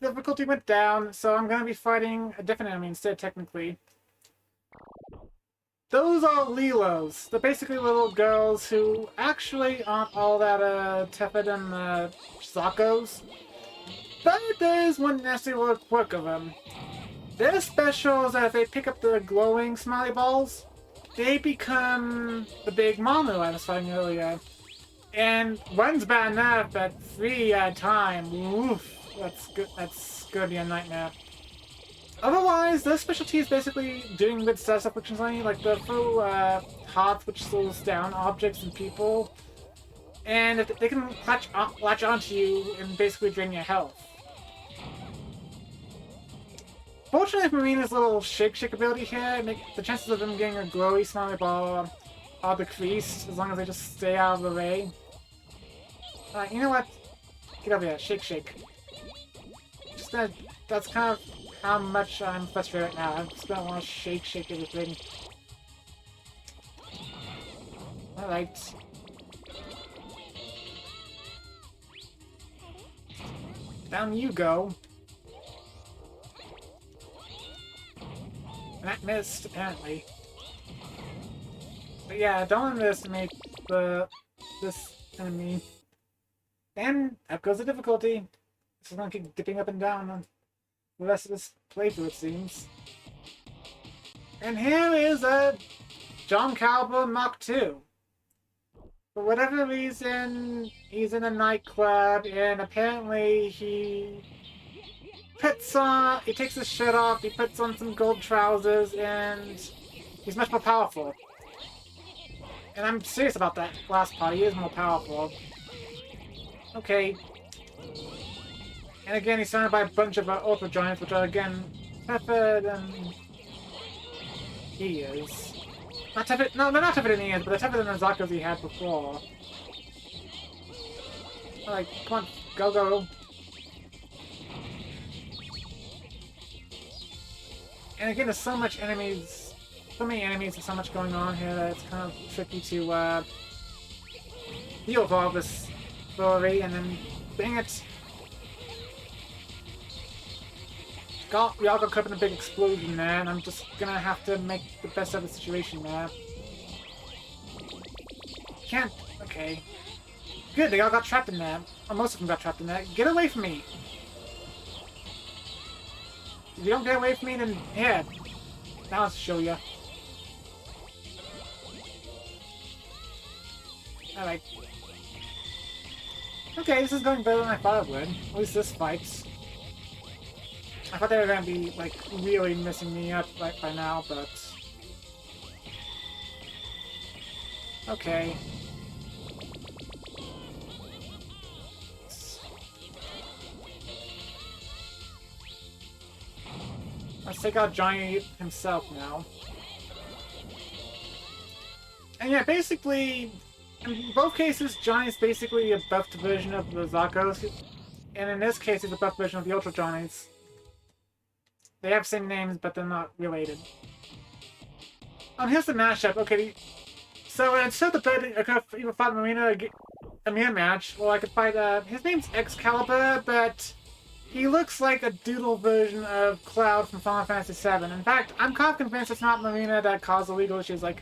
Difficulty went down, so I'm gonna be fighting a different enemy instead, technically. Those are Lilos. They're basically little girls who actually aren't all that tepid and Zakos. But there's one nasty little quirk of them. Their special is that if they pick up the glowing smiley balls, they become the big Mamu I was fighting earlier. And one's bad enough, but 3 at a time, oof, that's good. That's gonna be a nightmare. Otherwise, their specialty is basically doing good status afflictions on you, like the full hearth, which slows down objects and people, and if they can latch onto you and basically drain your health. Fortunately, for Marina's little shake ability here, the chances of them getting a glowy smiley ball are decreased as long as they just stay out of the way. You know what? Get over here, shake. Just that's kind of how much I'm frustrated right now. I just don't want to shake everything. Alright. Down you go. And that missed, apparently. But yeah, don't underestimate this enemy. And up goes the difficulty. This is gonna keep dipping up and down on the rest of this playthrough, it seems. And here is a John Calibur MK. For whatever reason, he's in a nightclub, and apparently he takes his shirt off, he puts on some gold trousers, and he's much more powerful. And I'm serious about that last part, he is more powerful. Okay. And again, he's surrounded by a bunch of Ultra Giants, which are again tougher than he is. Not tougher. No, they're not tougher than he is, but they're tougher than the Zakos he had before. Alright, come on, go. And again, there's so many enemies, and so much going on here that it's kind of tricky to deal with all this story, and then dang it. We all got caught up in a big explosion there, and I'm just gonna have to make the best of the situation there. Can't. Okay. Good, they all got trapped in there. Or most of them got trapped in there. Get away from me! If you don't get away from me, then here. Now I'll show you. Alright. Okay, this is going better than I thought it would. At least this fight. I thought they were gonna be, like, really messing me up right by now, but... Okay. Let's take out Johnny himself now. And yeah, basically, in both cases, Johnny's basically a buffed version of the Zakos, and in this case, he's a buffed version of the Ultra Johnnies. They have the same names, but they're not related. Here's the mashup. Okay, so instead of I could either fight Marina a mirror match, or I could fight, his name's Excalibur, but He looks like a doodle version of Cloud from Final Fantasy VII. In fact, I'm kind of convinced it's not Marina that caused the legal issues. Like,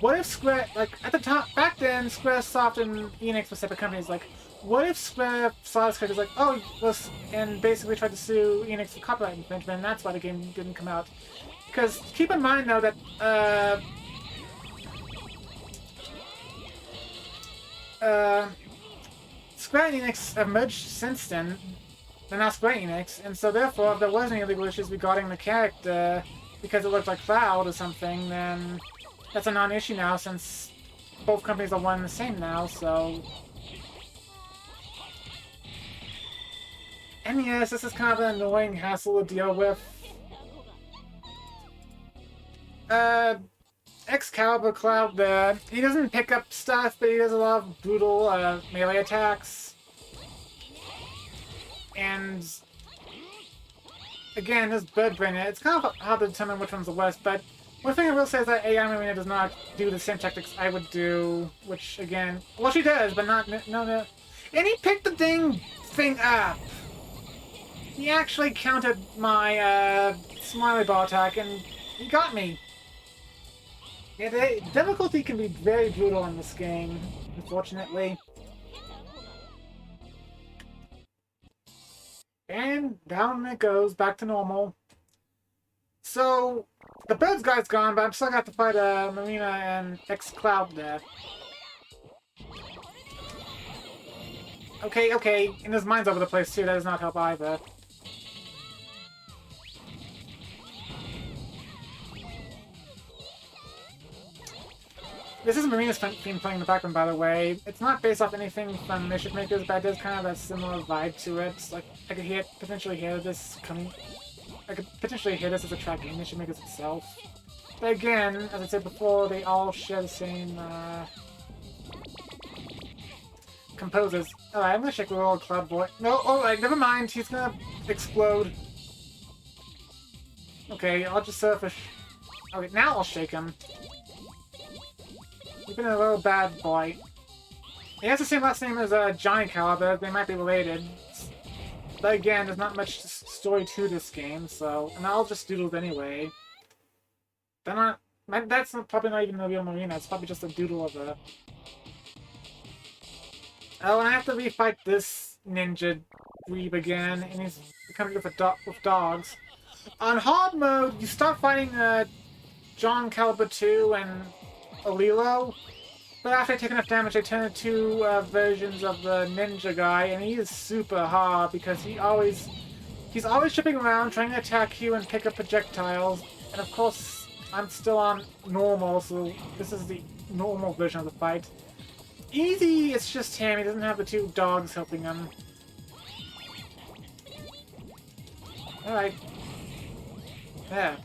what if Square, like, at the time, back then, Squaresoft and Enix were separate companies. Like, what if Square saw this character like, oh, was, and basically tried to sue Enix for copyright infringement, and that's why the game didn't come out. Because keep in mind, though, that, Square and Enix have merged since then. They're now Square Enix, and so therefore, if there was any legal issues regarding the character because it looked like Cloud or something, then that's a non-issue now since both companies are one and the same now, so... And yes, this is kind of an annoying hassle to deal with. Excalibur Cloud there, he doesn't pick up stuff, but he does a lot of brutal melee attacks. And again, this bird brain, it's kind of hard to determine which one's the worst, but one thing I will say is that AI Marina does not do the same tactics I would do, which again, well she does, but not, no. And he picked the dang thing up! He actually countered my smiley ball attack and he got me. Yeah, the difficulty can be very brutal in this game, unfortunately. And down it goes, back to normal. So, the birds guy's gone, but I'm still got to fight Marina and X-Cloud there. Okay, and his mind's over the place too, that does not help either. This is Marina's theme playing in the background, by the way. It's not based off anything from Mischief Makers, but it does kind of have a similar vibe to it. It's like, I could potentially hear this coming... I could potentially hear this as a track in Mischief Makers itself. But again, as I said before, they all share the same, composers. Alright, I'm gonna shake the little Cloud Boy. No, alright, never mind, he's gonna explode. Okay, I'll just surface... Okay, now I'll shake him. You've been a little bad boy. He has the same last name as John Calibur. They might be related. But again, there's not much story to this game, so... And I'll just doodle anyway. They're not... That's probably not even the real Marina. It's probably just a doodle of a... Oh, and I have to refight this ninja dweeb again, and he's coming with dogs. On hard mode, you start fighting John Calibur 2 and Alilo, but after I take enough damage, they turn into versions of the ninja guy, and he is super hard because he's always tripping around trying to attack you and pick up projectiles. And of course, I'm still on normal, so this is the normal version of the fight. Easy, it's just him. He doesn't have the two dogs helping him. All right, there.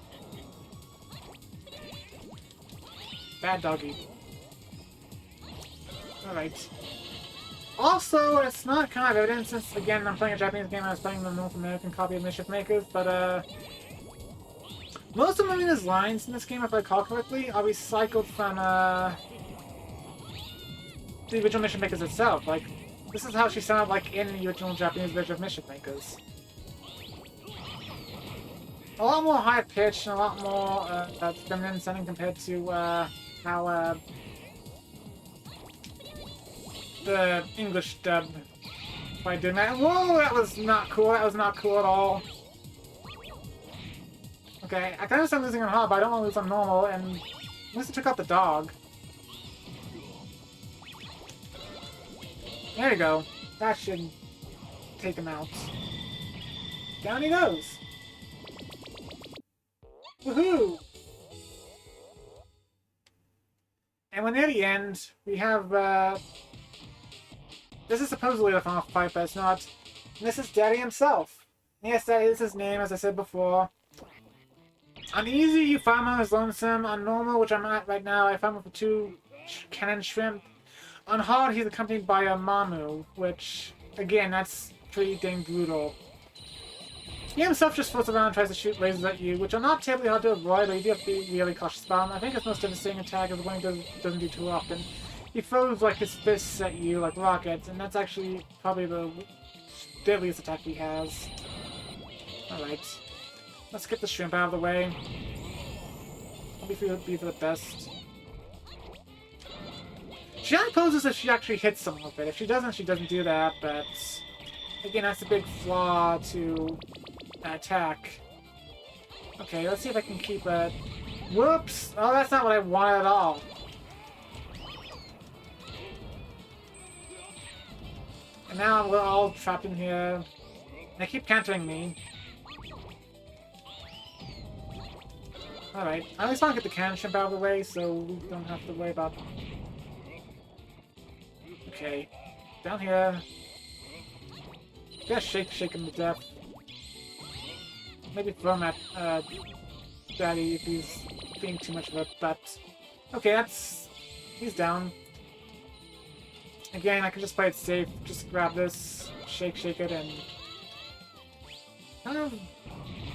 Bad doggy. Alright. Also, it's not kind of evident since, again, I'm playing a Japanese game and I was playing the North American copy of Mischief Makers, but, most of Marina's lines in this game, if I recall correctly, are recycled from, the original Mischief Makers itself. Like, this is how she sounded like in the original Japanese version of Mischief Makers. A lot more high-pitched and a lot more, feminine sounding compared to, how, the English dub by doing that. Whoa, that was not cool. That was not cool at all. Okay, I kind of understand losing on hard, but I don't want to lose on normal, and at least I took out the dog. There you go. That should take him out. Down he goes. Woohoo! And we're near the end. We have, this is supposedly the final fight, but it's not. And this is Daddy himself. Yes, that is his name, as I said before. On easy, Famo is lonesome. On normal, which I'm at right now, I found him for 2 cannon shrimp. On hard, he's accompanied by a Mamu, which, again, that's pretty dang brutal. He himself just floats around and tries to shoot lasers at you, which are not terribly hard to avoid, but you do have to be really cautious about him. I think his most devastating attack is the one he doesn't do too often. He throws, like, his fists at you like rockets, and that's actually probably the deadliest attack he has. Alright. Let's get the shrimp out of the way. Be for the best. She only poses if she actually hits someone with it. If she doesn't do that, but... Again, that's a big flaw to attack. Okay, let's see if I can keep it. Whoops! Oh, that's not what I wanted at all. And now we're all trapped in here. They keep countering me. Alright, I at least want to get the cannon shrimp out of the way so we don't have to worry about... Okay, down here. Just shake him to death. Maybe throw him at Daddy if he's being too much of a butt. Okay, that's... he's down. Again, I can just play it safe. Just grab this, shake it, and... kind of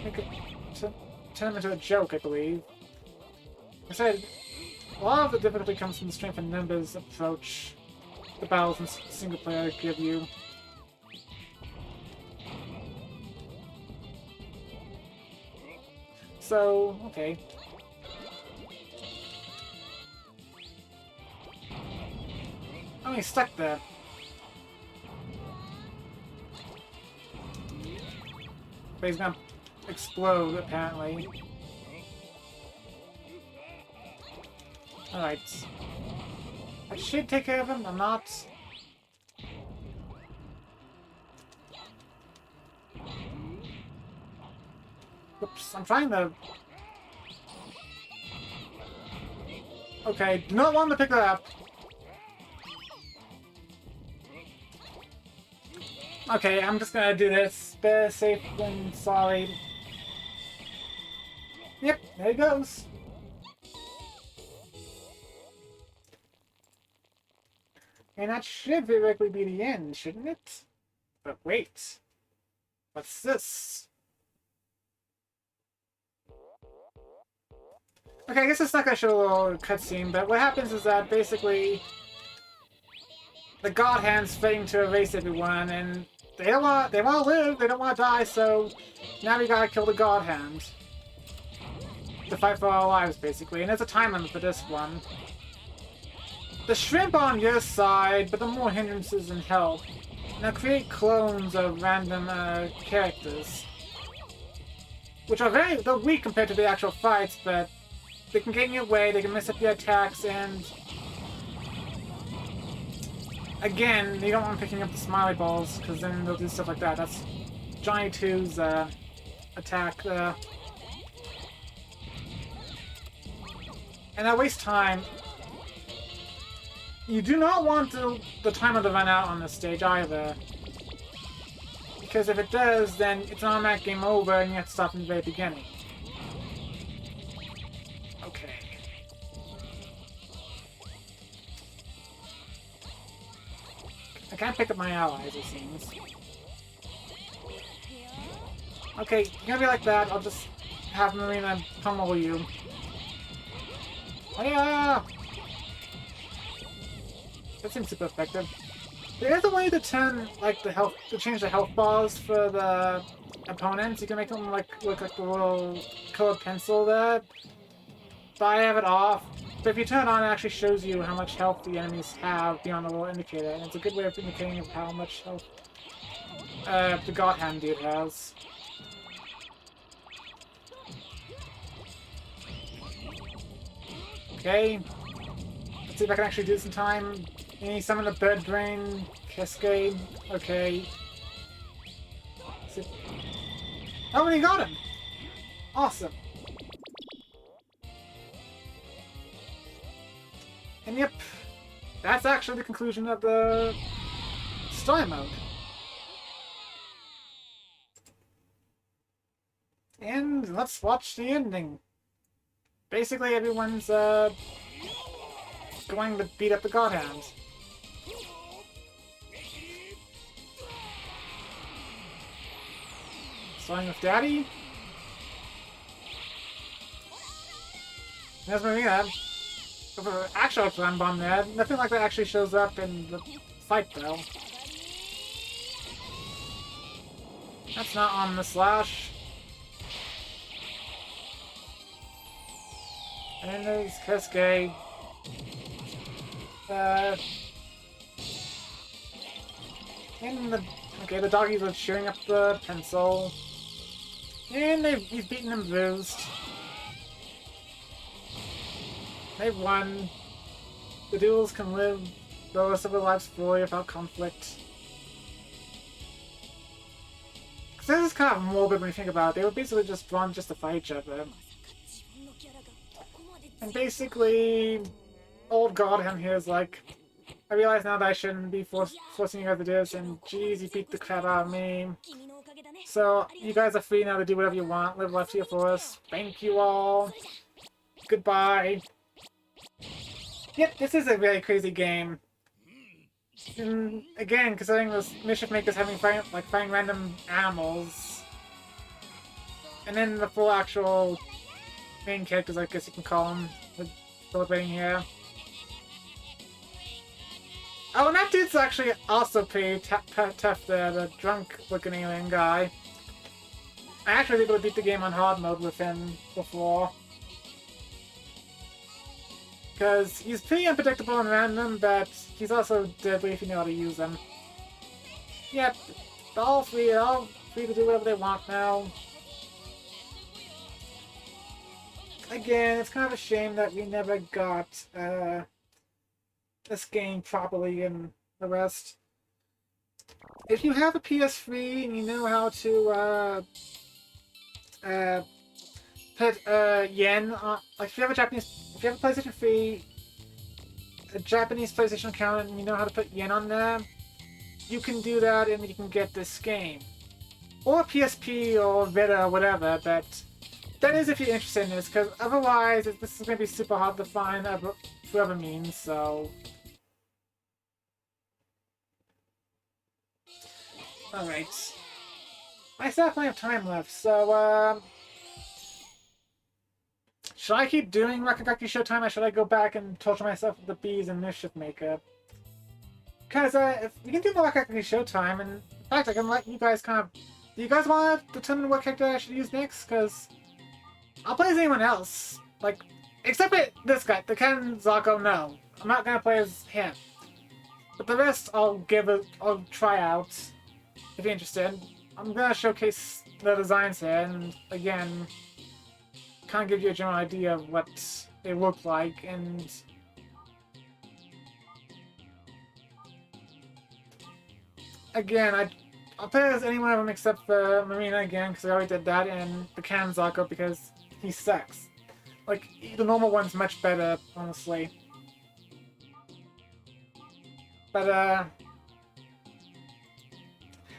make it... turn him into a joke, I believe. Like I said, a lot of the difficulty comes from the strength and numbers approach the battles in single player give you. So, okay. Oh, he's stuck there. But he's gonna explode, apparently. Alright. I should take care of him, I'm not. Oops, I'm trying to... Okay, do not want to pick that up. Okay, I'm just gonna do this. Better safe than sorry. Yep, there he goes. And that should theoretically be the end, shouldn't it? But wait. What's this? Okay, I guess it's not gonna show a little cutscene, but what happens is that basically the God Hand's fighting to erase everyone, and they want to live, they don't want to die, so now we gotta kill the God Hand to fight for our lives, basically. And there's a time limit for this one. The shrimp are on your side, but the more hindrances and help. Now create clones of random characters, which are they're weak compared to the actual fights, but they can get in your way, they can mess up your attacks, and again, you don't want picking up the smiley balls, because then they'll do stuff like that. That's Johnny 2's attack. And that wastes time. You do not want the timer to run out on this stage either. Because if it does, then it's an automatic game over and you have to start from the very beginning. Okay. I can't pick up my allies, it seems. Okay, you're gonna be like that, I'll just have Marina pummel you. Oh yeah! That seems super effective. There is a way to turn, like, the health, to change the health bars for the opponents. You can make them, like, look like the little colored pencil there. But I have it off. But if you turn it on, it actually shows you how much health the enemies have beyond the little indicator. And it's a good way of indicating how much health the God Hand dude has. Okay. Let's see if I can actually do this in time. Any summon a bird brain cascade. Okay. Oh, and he got him! Awesome. And yep, that's actually the conclusion of the story mode. And let's watch the ending. Basically, everyone's going to beat up the God Hands. Starting with Daddy. There's Marina. Actual Clan Bomb there. Nothing like that actually shows up in the fight, though. That's not on the slash. And then there's Kesuke. And the doggies are chewing up the pencil. And he's beaten and bruised. They've won. The duels can live the rest of their lives fully without conflict. Because this is kind of morbid when you think about it. They were basically just drawn just to fight each other. And basically, old Godham here is like, I realize now that I shouldn't be forcing you guys to do this, and geez, you beat the crap out of me. So, you guys are free now to do whatever you want, live life to your fullest. Thank you all. Goodbye. Yep, this is a very crazy game. And again, considering this Mischief makers having fighting random animals. And then the full actual main characters, I guess you can call them, with celebrating here. Oh, and that dude's actually also pretty tough there, the drunk-looking alien guy. I actually was able to beat the game on hard mode with him before. Because he's pretty unpredictable and random, but he's also deadly if you know how to use him. Yep, they're all free to do whatever they want now. Again, it's kind of a shame that we never got this game properly in the rest. If you have a PS3 and you know how to put yen on, like if you have a PlayStation 3, a Japanese PlayStation account, and you know how to put yen on there, you can do that and you can get this game. Or PSP or Vita or whatever, but that is if you're interested in this, because otherwise this is going to be super hard to find for other means, so... Alright. I still have plenty of time left, so, should I keep doing Rakugaki Showtime, or should I go back and torture myself with the bees and Mischief makeup? Because, if we can do the Rakugaki Showtime, and in fact, I can let you guys kind of... Do you guys want to determine what character I should use next? Because I'll play as anyone else. Like, except for this guy, the Ken Zako, no. I'm not going to play as him. But the rest, I'll try out, if you're interested. I'm going to showcase the designs here, and again, kind of give you a general idea of what they look like, and... Again, I'll play as any one of them except for Marina again, because I already did that, and the Kanzako because he sucks. Like, the normal one's much better, honestly. But,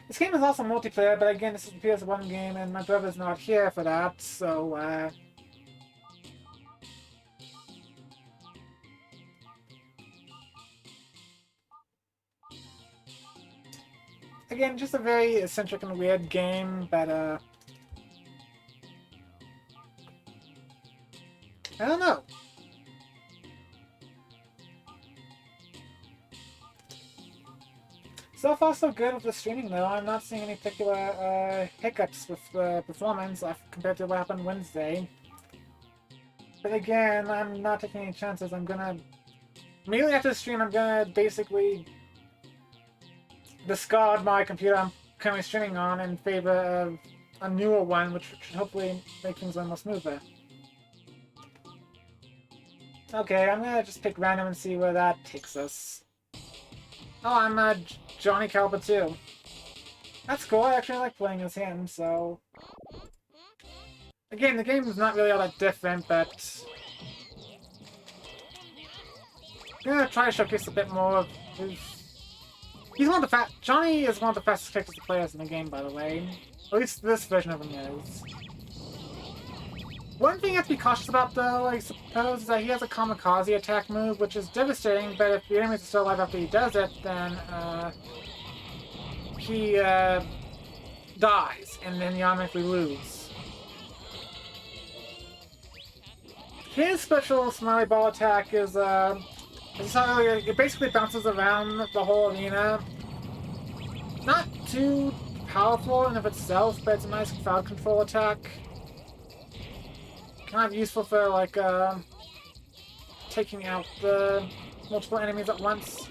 this game is also multiplayer, but again, this is a PS1 game, and my brother's not here for that, so, Again, just a very eccentric and weird game, but, I don't know. So far, so good with the streaming, though. I'm not seeing any particular hiccups with the performance compared to what happened Wednesday. But again, I'm not taking any chances. I'm gonna... Immediately after the stream, I'm gonna basically discard my computer I'm currently streaming on in favor of a newer one, which should hopefully make things a little more smoother. Okay, I'm gonna just pick random and see where that takes us. Oh, I'm Johnny Calibur too. That's cool, I actually like playing as him, so... Again, the game is not really all that different, but... I'm gonna try to showcase a bit more of his... Johnny is one of the fastest characters to play as in the game, by the way. At least this version of him is. One thing you have to be cautious about, though, I suppose, is that he has a kamikaze attack move, which is devastating, but if the enemies are still alive after he does it, then, he, dies, and then you automatically lose. His special smiley ball attack is, as you saw earlier, it basically bounces around the whole arena. Not too powerful in of itself, but it's a nice crowd control attack. Kind of useful for, like, taking out the multiple enemies at once.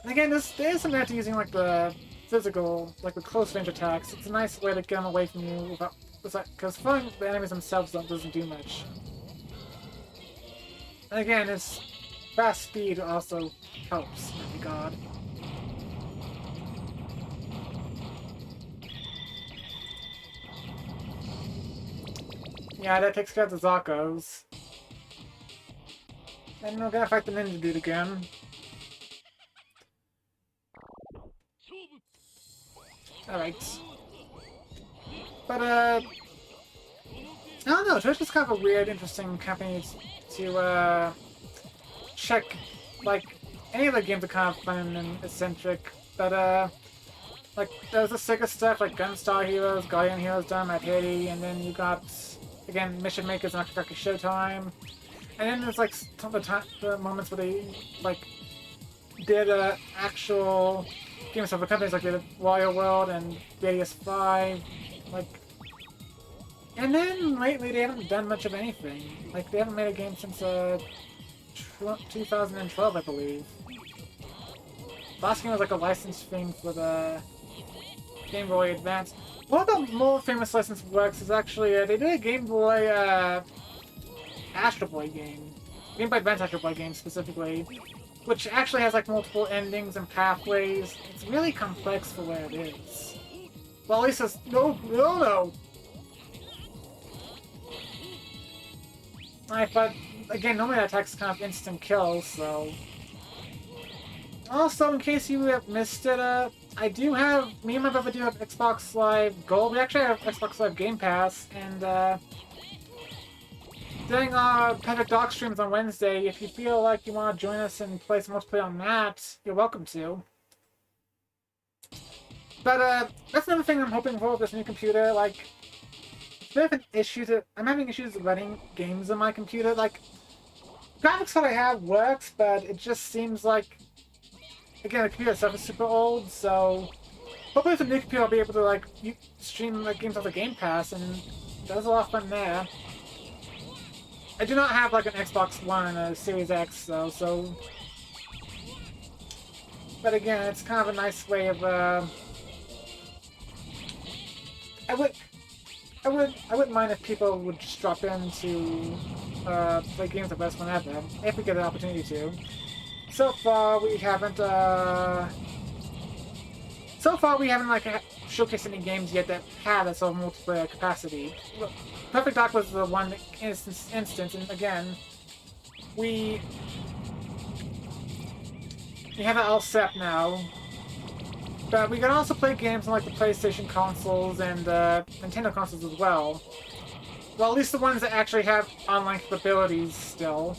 And again, there's some merit to using like the physical, like the close range attacks. It's a nice way to get them away from you without, because throwing the enemies themselves doesn't do much. And again, its fast speed also helps in that regard. Yeah, that takes care of the Zakos. And we're gonna fight the ninja dude again. Alright. But, I don't know, Twitch is kind of a weird, interesting company to, check, like, any of the games are kind of fun and eccentric, but, like, there's the sicker stuff, like Gunstar Heroes, Guardian Heroes done by Haiti, and then you got, again, Mission Makers and Rakugaki Showtime, and then there's, like, some of the moments where they, like, did, actual games of the companies, like they did Royal World and Radius 5, like, and then lately they haven't done much of anything. Like, they haven't made a game since, 2012, I believe. Last game was like a licensed thing for the Game Boy Advance. One of the more famous licensed works is actually, they did a Game Boy, Astro Boy game. Game Boy Advance Astro Boy game, specifically. Which actually has, like, multiple endings and pathways. It's really complex for where it is. Well, at least it's... No! Alright, but, again, normally that attack's kind of instant kills, so... Also, in case you have missed it, I do have... Me and my brother do have Xbox Live Gold. We actually have Xbox Live Game Pass, and, during our Perfect Dark streams on Wednesday, if you feel like you want to join us and play some multiplayer on that, you're welcome to. But, that's another thing I'm hoping for with this new computer, like... There's an issue I'm having issues running games on my computer, like... Graphics that I have works, but it just seems like... Again, the computer itself is super old, so... Hopefully with a new computer I'll be able to, like, stream like, games off the Game Pass, and there's a lot of fun there. I do not have, like, an Xbox One or a Series X, though, so... But again, it's kind of a nice way of, I wouldn't mind if people would just drop in to, play games with us whenever, if we get the opportunity to. So far, we haven't, like, showcased any games yet that had that sort of multiplayer capacity. Perfect Dark was the one instance, and again, we have it all set now. But we can also play games on like the PlayStation consoles and Nintendo consoles as well. Well, at least the ones that actually have online capabilities still.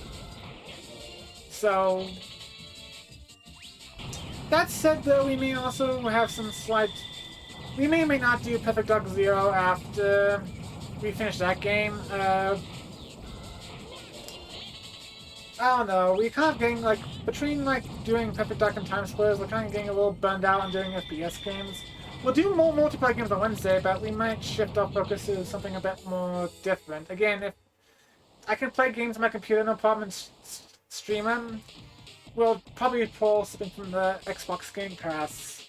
So that said, though, we may also have some slight. We may or may not do Perfect Dark Zero after we finish that game. I don't know, we kind of getting, like, between, like, doing Perfect Dark and Time Splitters, we're kind of getting a little burned out on doing FPS games. We'll do more multiplayer games on Wednesday, but we might shift our focus to something a bit more different. Again, if I can play games on my computer, no problem, and stream them, we'll probably pull something from the Xbox Game Pass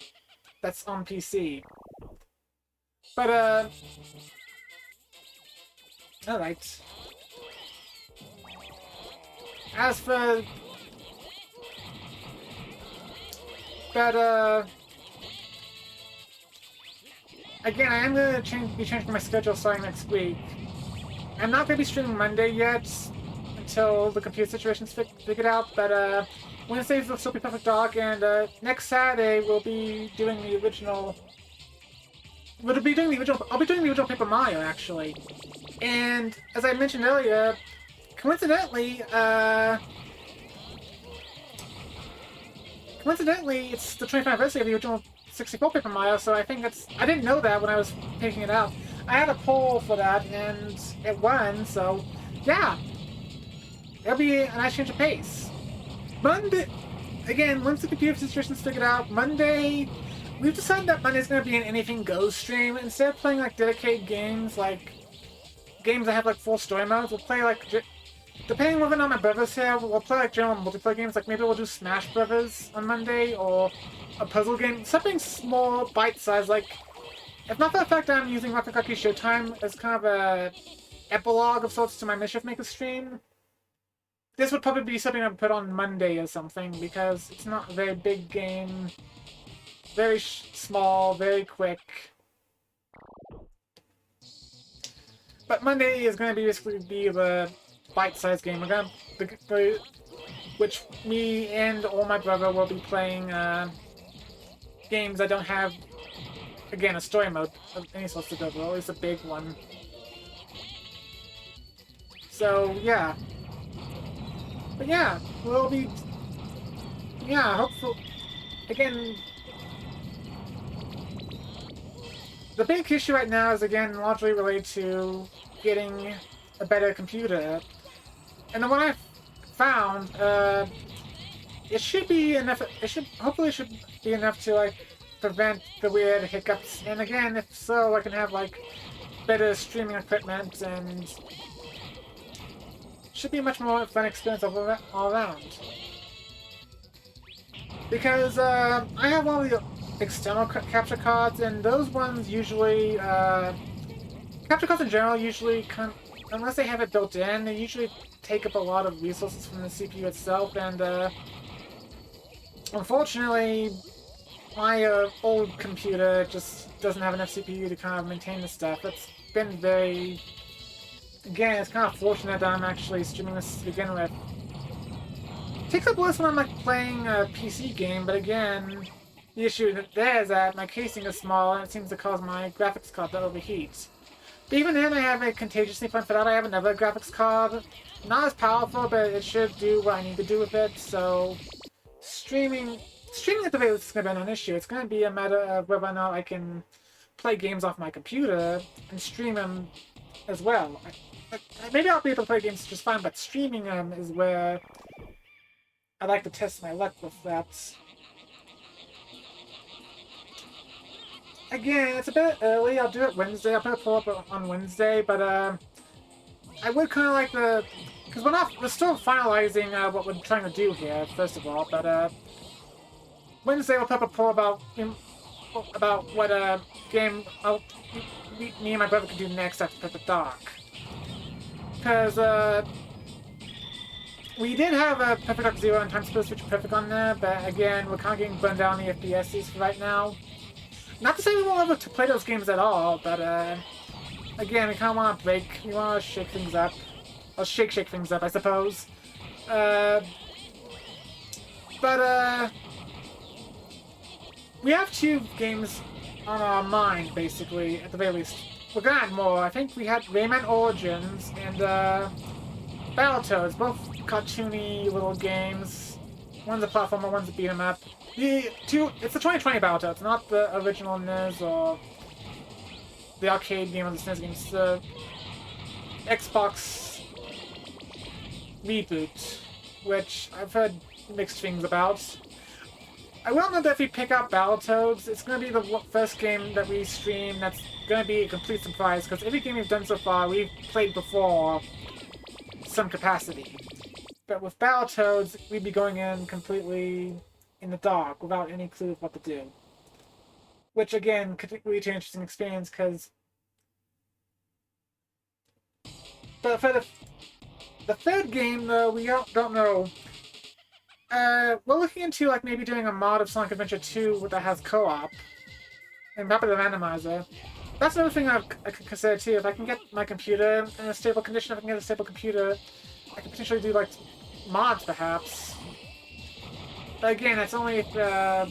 that's on PC. But, alright. As for... But, again, I am going to be changing my schedule starting next week. I'm not going to be streaming Monday yet, until the computer situation's figured out, but, Wednesdays will still be Perfect Dark, and, next Saturday we'll be doing the original... I'll be doing the original Paper Mario, actually. And, as I mentioned earlier, coincidentally, it's the 25th anniversary of the original 64 Paper Mario, so I think that's... I didn't know that when I was picking it out. I had a poll for that, and it won, so, yeah. It'll be a nice change of pace. Monday... Again, once the computer situation's figured out, Monday... We've decided that Monday's going to be an Anything Goes stream. Instead of playing, like, dedicated games, like... games that have like full story modes. We'll play like, depending whether or not my brother's here, we'll play like general multiplayer games. Like maybe we'll do Smash Brothers on Monday, or a puzzle game, something small, bite-sized. Like, if not for the fact that I'm using Rakugaki Showtime as kind of a epilogue of sorts to my Mischief Maker stream, this would probably be something I'd put on Monday or something, because it's not a very big game, very small, very quick. But Monday is going to basically be the bite-sized game. We're gonna, which me and or my brother will be playing games that don't have, again, a story mode of any sort to go through, or at least a big one. So yeah. But yeah, we'll be... Yeah, hopefully... Again... The big issue right now is, again, largely related to getting a better computer. And the one I found, it should be enough... Hopefully it should be enough to, like, prevent the weird hiccups. And again, if so, I can have, like, better streaming equipment and... should be a much more fun experience all around. Because I have all the external capture cards, and those ones usually, capture cards in general usually, unless they have it built in, they usually take up a lot of resources from the CPU itself, and unfortunately, my old computer just doesn't have enough CPU to kind of maintain this stuff. It's been very... Again, it's kind of fortunate that I'm actually streaming this to begin with. It takes up less when I'm like playing a PC game, but again, the issue there is that my casing is small and it seems to cause my graphics card to overheat. But even then, I have a contingency plan for that. I have another graphics card. Not as powerful, but it should do what I need to do with it, so... Streaming at the very least is going to be an issue. It's going to be a matter of whether or not I can play games off my computer and stream them as well. Maybe I'll be able to play games just fine, but streaming them is where I'd like to test my luck with that. Again, it's a bit early. I'll do it Wednesday. I'll put a pull up on Wednesday, but I would kind of like the... Because we're still finalizing what we're trying to do here, first of all, but Wednesday we'll put up a poll about what game me and my brother can do next after Perfect Dark. Because we did have a Perfect Dark Zero and Time Split Switch Perfect on there, but again, we're kind of getting burned down the FPSs for right now. Not to say we won't ever play those games at all, but again, we kind of want to break, we want to shake things up. Or shake things up, I suppose. We have 2 games on our mind, basically, at the very least. We're gonna add more. I think we had Rayman Origins and Battletoads, both cartoony little games. One's a platformer, one's a beat 'em up. It's the 2020 Battletoads, not the original NES or the arcade game or the SNES game. It's the Xbox reboot, which I've heard mixed things about. I will know that if we pick out Battletoads, it's going to be the first game that we stream that's going to be a complete surprise, because every game we've done so far, we've played before some capacity. But with Battletoads, we'd be going in completely in the dark, without any clue of what to do. Which, again, could lead to an interesting experience, because... But for the third game, though, we don't know. We're looking into like maybe doing a mod of Sonic Adventure 2 that has co-op and Rapid Randomizer. That's another thing I could consider too. If I can get my computer in a stable condition, if I can get a stable computer, I could potentially do like mods perhaps. But again, that's only if the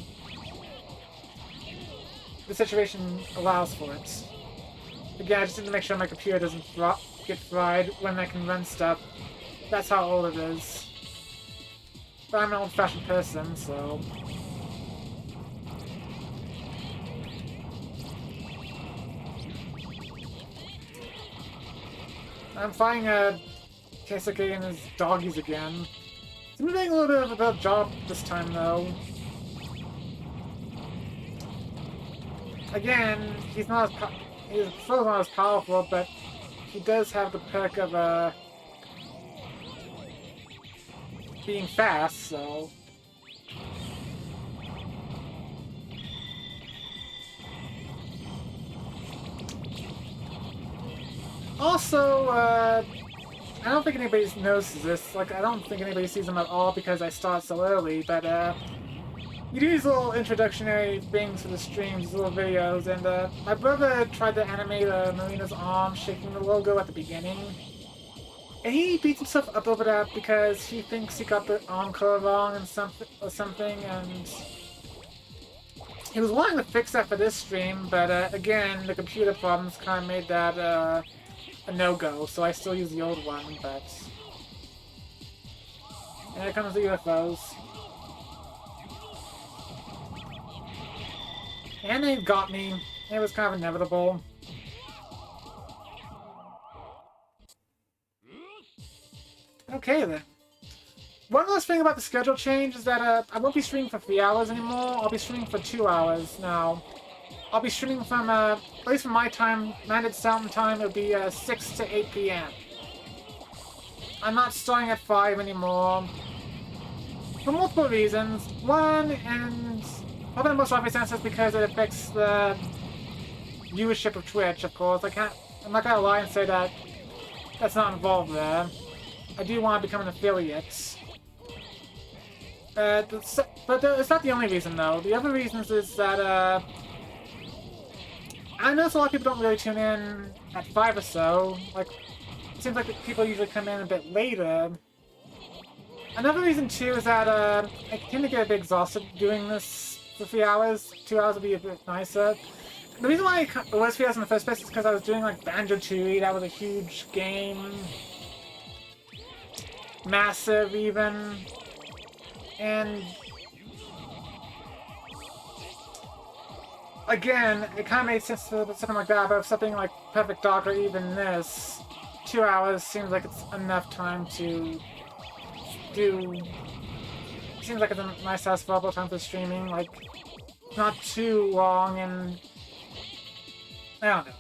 situation allows for it. Again, I just need to make sure my computer doesn't get fried when I can run stuff. That's how old it is. But I'm an old-fashioned person, so... I'm fighting Keisuke and his doggies again. He's been doing a little bit of a better job this time, though. Again, he's still not as powerful, but he does have the perk of being fast, so. Also, I don't think anybody notices this. Like, I don't think anybody sees them at all because I start so early, but, you do these little introductionary things for the streams, these little videos, and, my brother tried to animate, Marina's arm shaking the logo at the beginning. And he beats himself up over that because he thinks he got the arm color wrong and something, and he was wanting to fix that for this stream, but, again, the computer problems kind of made that, a no-go, so I still use the old one, but... And here comes the UFOs. And they got me. It was kind of inevitable. Okay then. One last thing about the schedule change is that I won't be streaming for 3 hours anymore. I'll be streaming for 2 hours now. I'll be streaming from, at least from my time, Mandated Mountain Time, it'll be 6 to 8 p.m. I'm not starting at 5 anymore. For multiple reasons. One, and probably the most obvious answer is because it affects the viewership of Twitch, of course. I'm not gonna lie and say that that's not involved there. I do want to become an affiliate. But it's not the only reason, though. The other reasons is that, I notice a lot of people don't really tune in at 5 or so. Like, it seems like people usually come in a bit later. Another reason, too, is that I tend to get a bit exhausted doing this for 3 hours. 2 hours would be a bit nicer. The reason why it was 3 hours in the first place is because I was doing, like, Banjo-Tooie. That was a huge game. Massive, even. And... again, it kind of made sense for something like that, but if something like Perfect Dark or even this, 2 hours seems like it's enough time to do... Seems like it's a nice, satisfiable time for streaming, like, not too long, and... I don't know.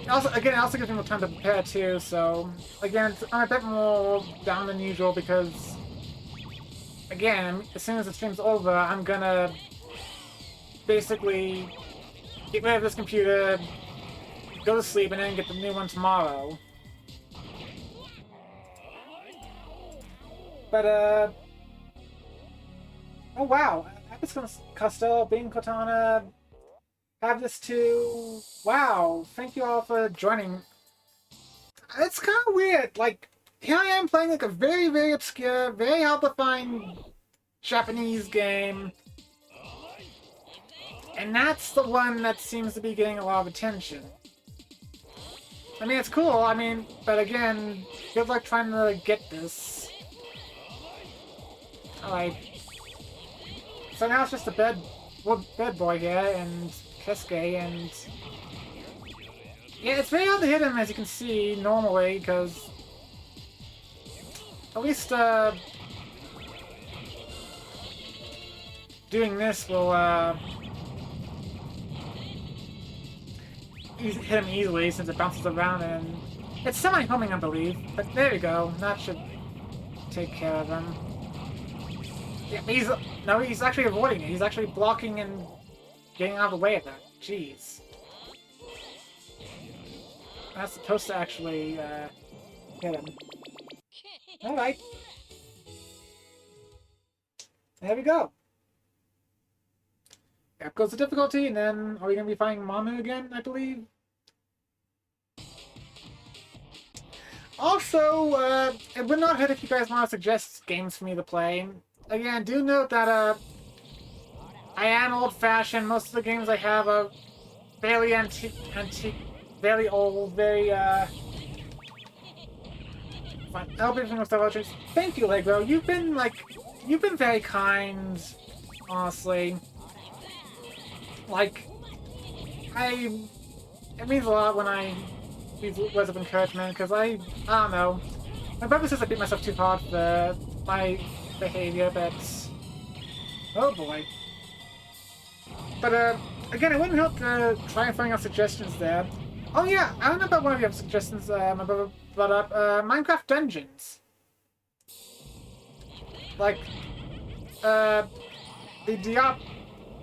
It also gives me more time to prepare too, so again, I'm a bit more down than usual because, again, as soon as the stream's over, I'm gonna basically get rid of this computer, go to sleep, and then get the new one tomorrow. But, oh wow, Apis Costello, Bean Cortana, have this too. Wow, thank you all for joining. It's kind of weird. Like, here I am playing like a very, very obscure, very hard to find Japanese game. And that's the one that seems to be getting a lot of attention. I mean, it's cool, but again, good luck trying to get this. Alright. So now it's just a bed boy here, and Kesuke, and yeah, it's very hard to hit him, as you can see, normally, because at least doing this will hit him easily since it bounces around, and it's semi-homing, I believe, but there we go, that should take care of him. Yeah, he's actually avoiding it, he's actually blocking and getting out of the way of that. Jeez. That's supposed to actually, hit him. Alright. There we go. Up goes the difficulty, and then are we going to be fighting Mamu again, I believe? Also, it would not hurt if you guys want to suggest games for me to play. Again, do note that, I am old-fashioned. Most of the games I have are fairly antique, very old, very, fun. Everything was Electric. Thank you, Legro. You've been very kind, honestly. Like, it means a lot when I use words of encouragement, because I don't know. My brother says I beat myself too hard for my behavior, but Oh boy. But again, it wouldn't hurt to try and find out suggestions there. Oh yeah, I don't know about one of your suggestions my brother brought up. Minecraft Dungeons. Like, the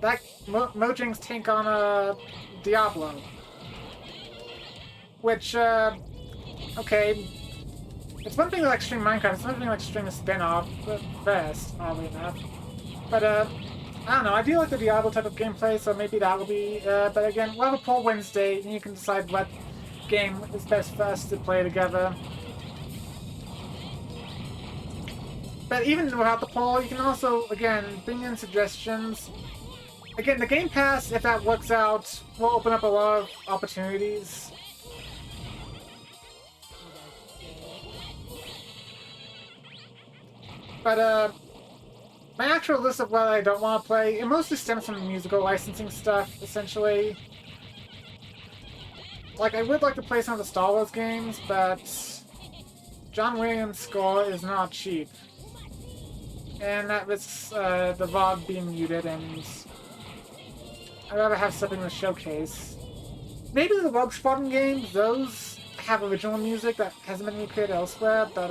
that Mojang's take on Diablo. Which, okay, it's one thing to like stream Minecraft, it's another thing to like stream a spin-off, first, oddly enough. But, I don't know, I do like the Diablo type of gameplay, so maybe that will be, but again, we'll have a poll Wednesday, and you can decide what game is best for us to play together. But even without the poll, you can also, again, bring in suggestions. Again, the Game Pass, if that works out, will open up a lot of opportunities. But, my actual list of what I don't want to play, it mostly stems from musical licensing stuff, essentially. Like, I would like to play some of the Star Wars games, but John Williams' score is not cheap. And that risks the VOD being muted, and I'd rather have something to showcase. Maybe the Rogue Squadron games, those have original music that hasn't been recreated elsewhere, but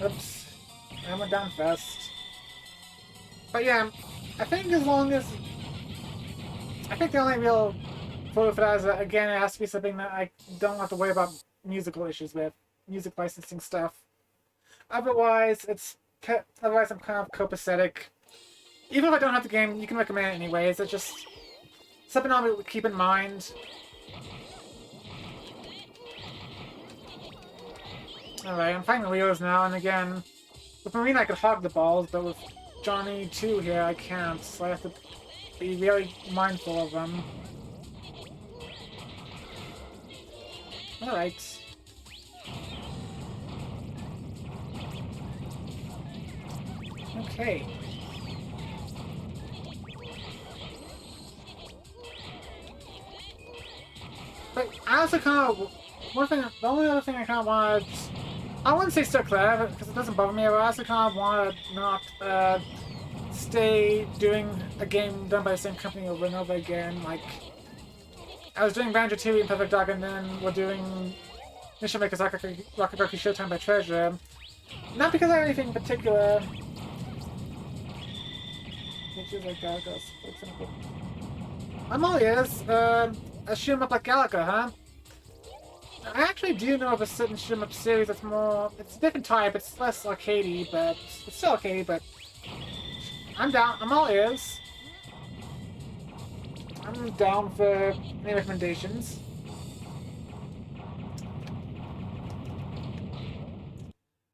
oops, I went down fast. But yeah, I think as long as... I think the only real photo for that is that, again, it has to be something that I don't have to worry about musical issues with. Music licensing stuff. Otherwise, otherwise I'm kind of copacetic. Even if I don't have the game, you can recommend it anyways. It's just something I'll keep in mind. Alright, I'm fighting the Leos now, and again, with Marina I could hog the balls, but with Johnny 2 here I can't, so I have to be very mindful of them. Alright. Okay. But I also kind of... the only other thing I kind of wanted... I wouldn't say still clever, because it doesn't bother me, but I also kind of want to not stay doing a game done by the same company over and over again. Like, I was doing Banjo-Tooie and Perfect Dark, and then we're doing Mission Maker's Rakugaki Showtime by Treasure. Not because I have anything in particular. Like that, for example. I'm all ears. A shoot-em-up like Galaga, huh? I actually do know of a certain shoot-em-up series that's more... It's a different type, it's less arcadey, but... It's still arcadey, but... I'm down, I'm all ears. I'm down for any recommendations.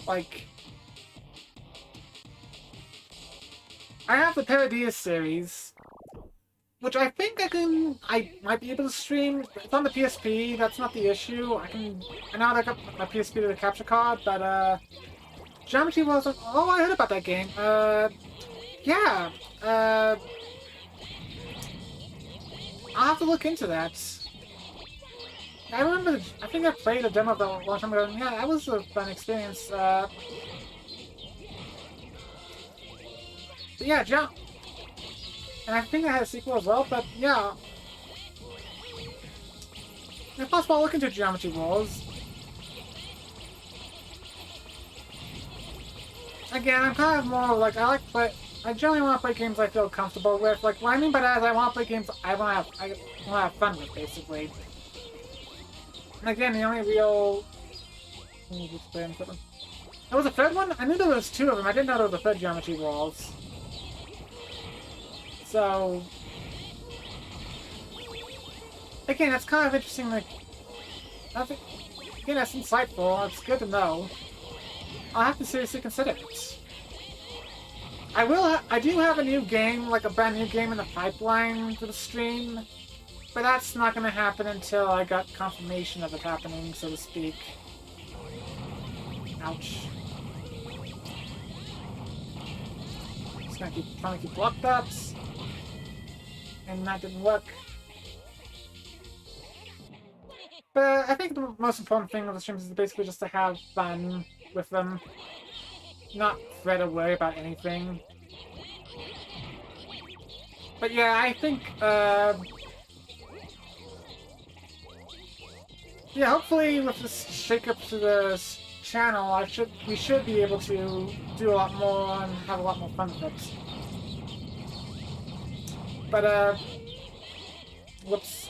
Like... I have the Paradies series, which I think I might be able to stream. It's on the PSP, that's not the issue. I now got my PSP to the capture card, but, Geometry wasn't... Oh, I heard about that game. Yeah, I'll have to look into that. I remember, I think I played a demo of that a long time ago, and yeah, that was a fun experience. But yeah, and I think I had a sequel as well, but yeah. If possible, I'll look into Geometry Wars. Again, I'm kind of more like, I generally want to play games I feel comfortable with. Like, what I mean by that is I want to play games I want to have fun with, basically. And again, the only real... There was a third one? I knew there was two of them. I didn't know there was a third Geometry Wars. So... Again, that's kind of interesting, like... Again, that's insightful. It's good to know. I'll have to seriously consider it. I do have a new game, like a brand new game in the pipeline for the stream, but that's not going to happen until I got confirmation of it happening, so to speak. Ouch. Just gonna keep trying to keep block that, and that didn't work. But I think the most important thing of the streams is basically just to have fun. with them. Not fret or worry about anything. But yeah, I think, yeah, hopefully with this shake-up to the channel, we should be able to do a lot more and have a lot more fun with it. But, whoops.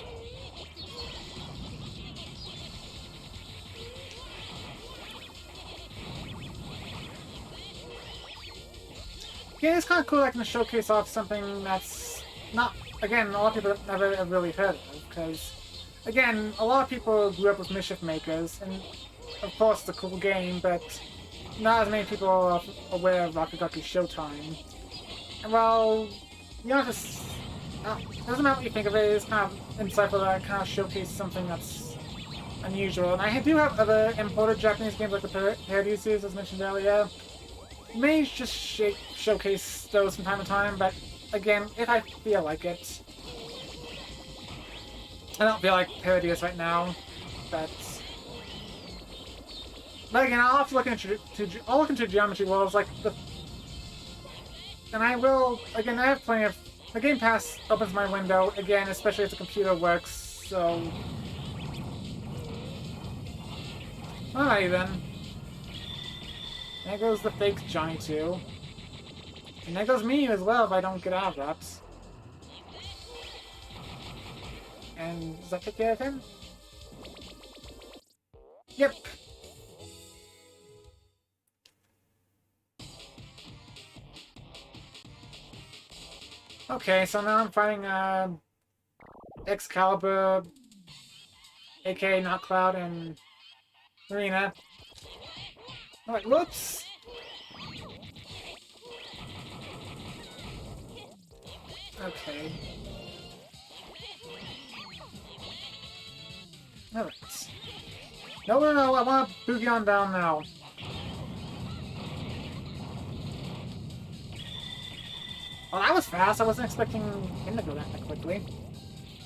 Yeah, it's kind of cool I can showcase off something that's not, again, a lot of people never have really heard of, because, again, a lot of people grew up with Mischief makers, and of course it's a cool game, but not as many people are aware of Rakugaki Showtime. And well, you know, just, it doesn't matter what you think of it, it's kind of insightful that I kind of showcase something that's unusual. And I do have other imported Japanese games like the Parody series, as mentioned earlier. May just showcase those from time to time, but again, if I feel like it. I don't feel like parodies right now, but again, I'll have to look into Geometry Worlds, like and I will, again, I have plenty of, the Game Pass opens my window, again, especially if the computer works, so. Alrighty then. There goes the fake Johnny too. And there goes me as well if I don't get out of that. And does that take care of him? Yep. Okay, so now I'm fighting Calibur, aka Not Cloud, and Marina. Alright, whoops! Okay. Alright. No, no, no, I want to boogie on down now. Well, that was fast. I wasn't expecting him to go that quickly.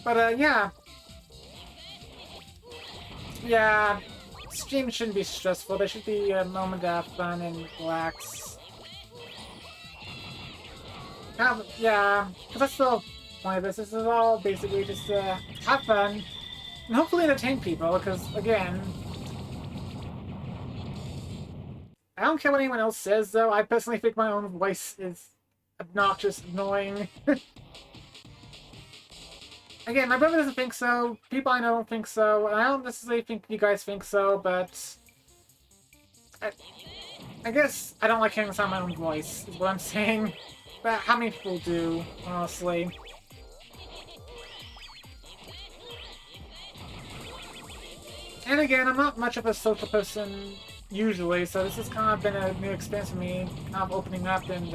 But, yeah. Yeah, streams shouldn't be stressful. They should be a moment to have fun and relax. Yeah, because that's the point of this. This is all basically just to have fun and hopefully entertain people, because, again, I don't care what anyone else says, though. I personally think my own voice is obnoxious, annoying. Again, my brother doesn't think so, people I know don't think so, and I don't necessarily think you guys think so, but I guess I don't like hearing the sound of my own voice, is what I'm saying. But how many people do, honestly? And again, I'm not much of a social person usually, so this has kind of been a new experience for me, kind of opening up and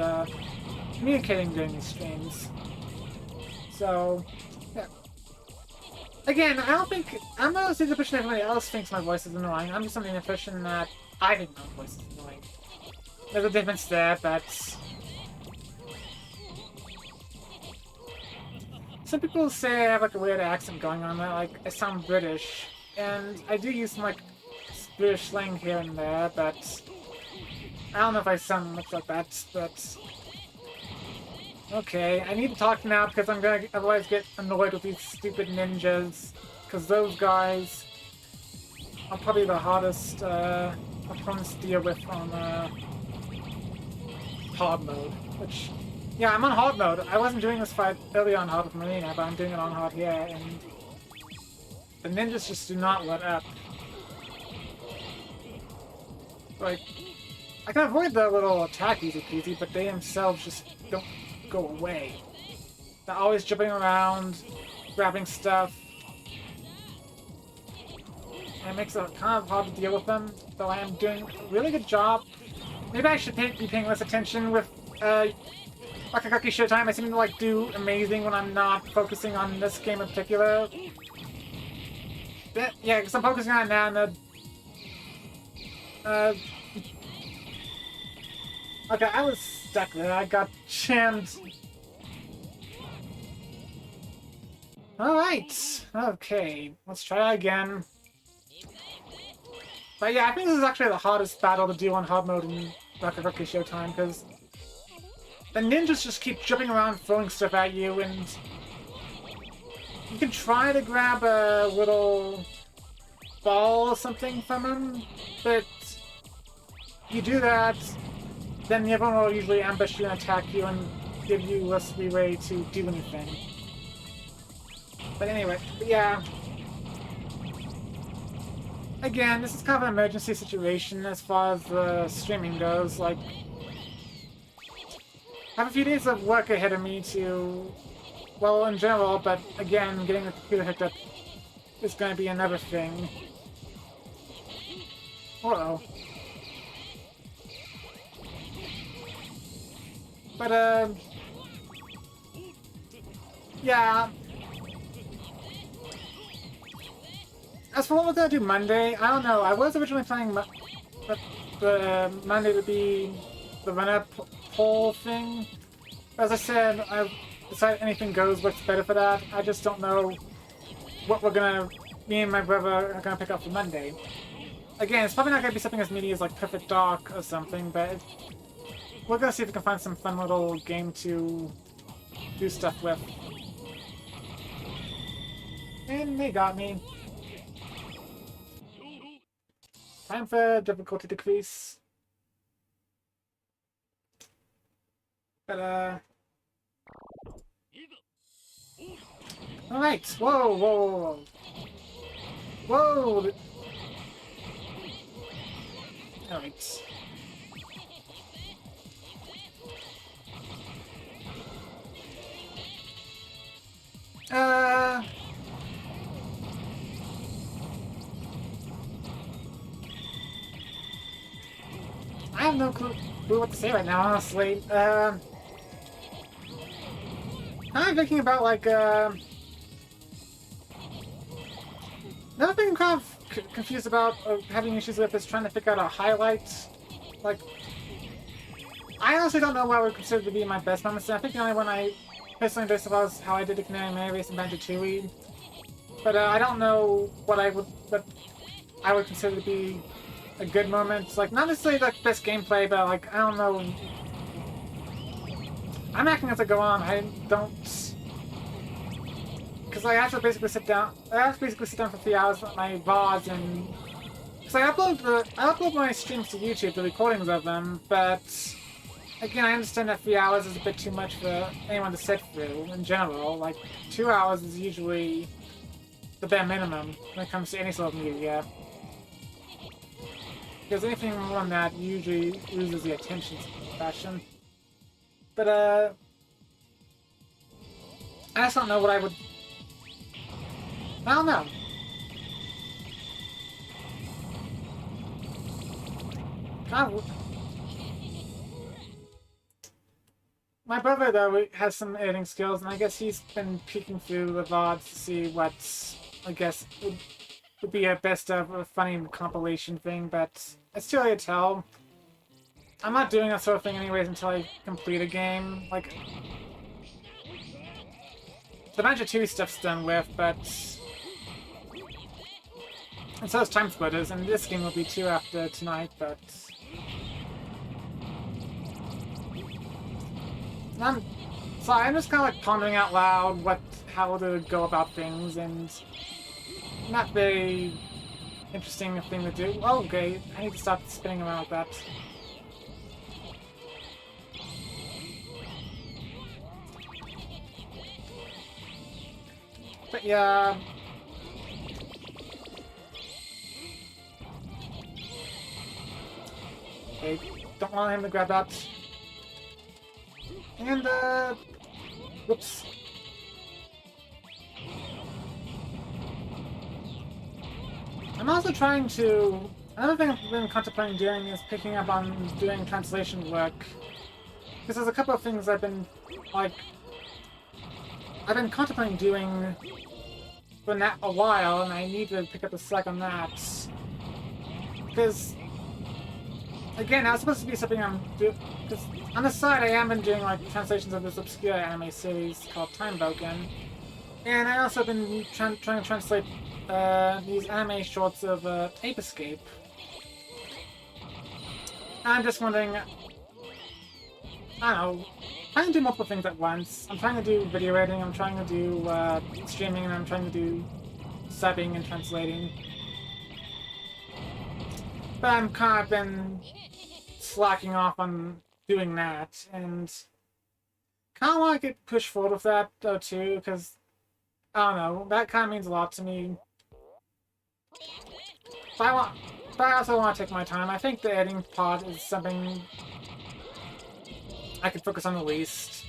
communicating during these streams. So, yeah. Again, I'm not the person everybody else thinks my voice is annoying. I'm just something efficient that I think my voice is annoying. There's a difference there, but some people say I have like a weird accent going on, that like I sound British, and I do use some like British slang here and there, but I don't know if I sound much like that, but okay, I need to talk now because I'm gonna otherwise get annoyed with these stupid ninjas, because those guys are probably the hardest opponents to deal with on hard mode, which, yeah, I'm on hard mode. I wasn't doing this fight early on hard with Marina, but I'm doing it on hard here, and the ninjas just do not let up. Like, I can avoid the little attack easy peasy, but they themselves just don't go away. They're always jumping around, grabbing stuff, and it makes it kind of hard to deal with them, though I am doing a really good job. Maybe I should be paying less attention with Rakugaki Showtime. I seem to like do amazing when I'm not focusing on this game in particular. Yeah, because I'm focusing on it now, and okay, I was stuck there. I got jammed. Alright. Okay. Let's try again. But yeah, I think this is actually the hardest battle to do on hard mode in Rakugaki Showtime, because the ninjas just keep jumping around throwing stuff at you, and you can try to grab a little ball or something from them, but you do that, then everyone will usually ambush you and attack you and give you less leeway to do anything. But anyway, yeah. Again, this is kind of an emergency situation as far as the streaming goes. Like, I have a few days of work ahead of me to, well, in general, but again, getting the computer hooked up is going to be another thing. Uh-oh. But, yeah. As for what we're gonna do Monday, I don't know. I was originally planning the Monday to be the run-up poll thing. As I said, I decided anything goes works better for that. I just don't know what me and my brother are gonna pick up for Monday. Again, it's probably not gonna be something as meaty as like Perfect Dark or something, but we're gonna see if we can find some fun little game to do stuff with. And they got me. Time for difficulty decrease. But, alright! Whoa, whoa, whoa! Whoa! Alright. I have no clue what to say right now, honestly. I'm thinking about, like, another thing I'm kind of confused about, having issues with, is trying to figure out a highlight. Like, I honestly don't know what I would consider to be my best moments. I think the only one I personally based was how I did the Canary Mary race in Banjo-Tooie. But I don't know what I would consider to be a good moment. Like, not necessarily like best gameplay, but like, I don't know. I'm acting as I go on. I don't, because I have to basically sit down. I have to basically sit down for 3 hours with my VODs, and because I upload my streams to YouTube, the recordings of them. But again, I understand that 3 hours is a bit too much for anyone to sit through in general. Like, 2 hours is usually the bare minimum when it comes to any sort of media. Because anything more than that usually loses the attention fashion. But, I just don't know what I would... I don't know. My brother, though, has some editing skills, and I guess he's been peeking through the VODs to see what, I guess, would be a best of a funny compilation thing, but it's too early to tell. I'm not doing that sort of thing anyways until I complete a game. Like, the Banjo-Tooie stuff's done with, but... And so is Time Splitters, and this game will be too after tonight, but... So I'm just kind of like pondering out loud how to go about things, and not very interesting thing to do. Oh, okay, I need to stop spinning around like that. But yeah. Okay, don't want him to grab that. And, whoops. I'm also trying to... Another thing I've been contemplating doing is picking up on doing translation work. Because there's a couple of things I've been, like... I've been contemplating doing for a while, and I need to pick up the slack on that. Because... Again, that was supposed to be something I'm doing... Because on the side, I am been doing, like, translations of this obscure anime series called Time Broken. And I also been trying to translate these anime shorts of Ape Escape. I'm just wondering, I don't know, I'm trying to do multiple things at once. I'm trying to do video editing, I'm trying to do streaming, and I'm trying to do subbing and translating. But I'm kind of been slacking off on doing that, and kind of want to get pushed forward with that though too, because I don't know, that kind of means a lot to me. But I also want to take my time. I think the editing part is something I could focus on the least.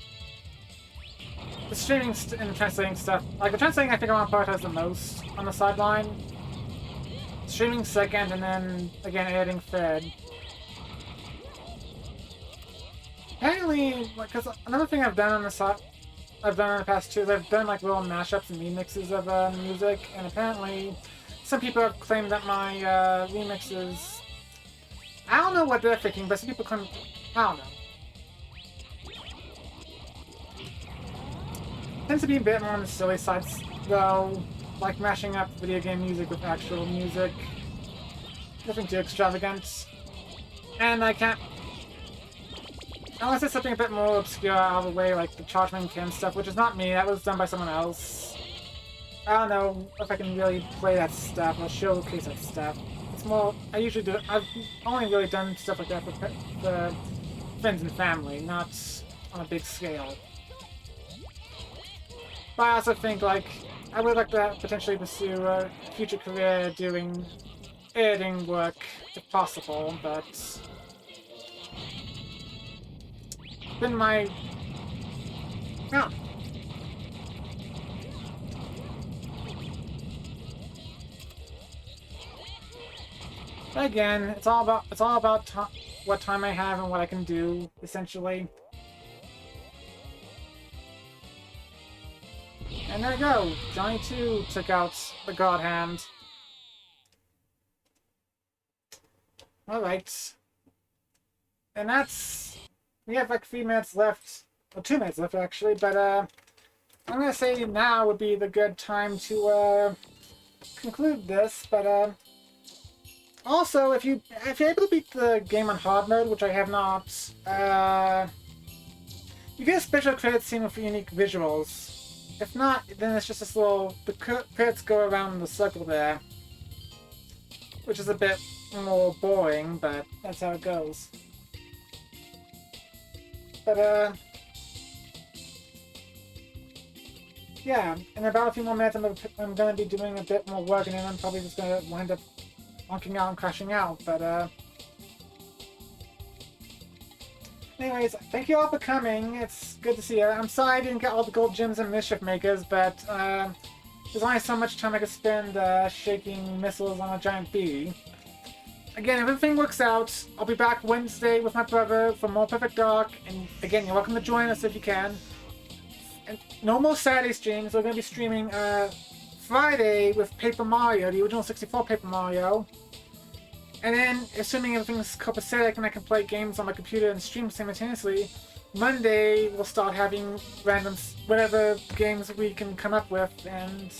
The streaming and the translating stuff, like the translating, I think I want to prioritize the most on the sideline. Streaming second, and then again editing third. Apparently, because another thing I've done on the side, I've done in the past too, is I've done like little mashups and remixes of music, and apparently some people have claimed that my remixes, I don't know what they're thinking, but some people claim, I don't know. Tends to be a bit more on the silly side, though, like mashing up video game music with actual music. Nothing too extravagant. And I can't, unless it's something a bit more obscure out of the way, like the Chargeman Kim stuff, which is not me, that was done by someone else. I don't know if I can really play that stuff or showcase that stuff. It's more, I usually do, I've only really done stuff like that for friends and family, not on a big scale. But I also think, like, I would like to potentially pursue a future career doing editing work, if possible, but it's been my... No. But again, it's all about what time I have and what I can do, essentially. And there you go, Johnny 2 took out the God Hand. Alright. And that's... we have like 3 minutes left, or 2 minutes left actually, but I'm gonna say now would be the good time to conclude this, but also, if you're able to beat the game on hard mode, which I have not, you get a special credit scene with unique visuals. If not, then it's just this little, the credits go around in the circle there, which is a bit more boring, but that's how it goes. But yeah, in about a few more minutes I'm gonna be doing a bit more work, and then I'm probably just gonna wind up wonking out and crashing out, but anyways, thank you all for coming. It's good to see you. I'm sorry I didn't get all the gold gems and Mischief makers, but there's only so much time I could spend shaking missiles on a giant bee. Again, if everything works out, I'll be back Wednesday with my brother for more Perfect Dark, and again, you're welcome to join us if you can. And no more Saturday streams. We're going to be streaming Friday with Paper Mario, the original 64 Paper Mario. And then, assuming everything's copacetic and I can play games on my computer and stream simultaneously, Monday we'll start having random, whatever games we can come up with, and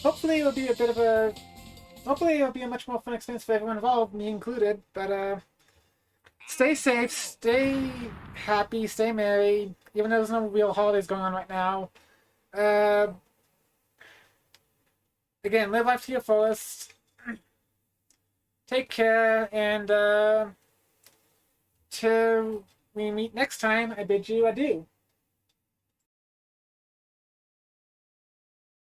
hopefully it'll be a bit of a, hopefully it'll be a much more fun experience for everyone involved, me included, but stay safe, stay happy, stay merry, even though there's no real holidays going on right now. Again, live life to your fullest. Take care, and till we meet next time, I bid you adieu.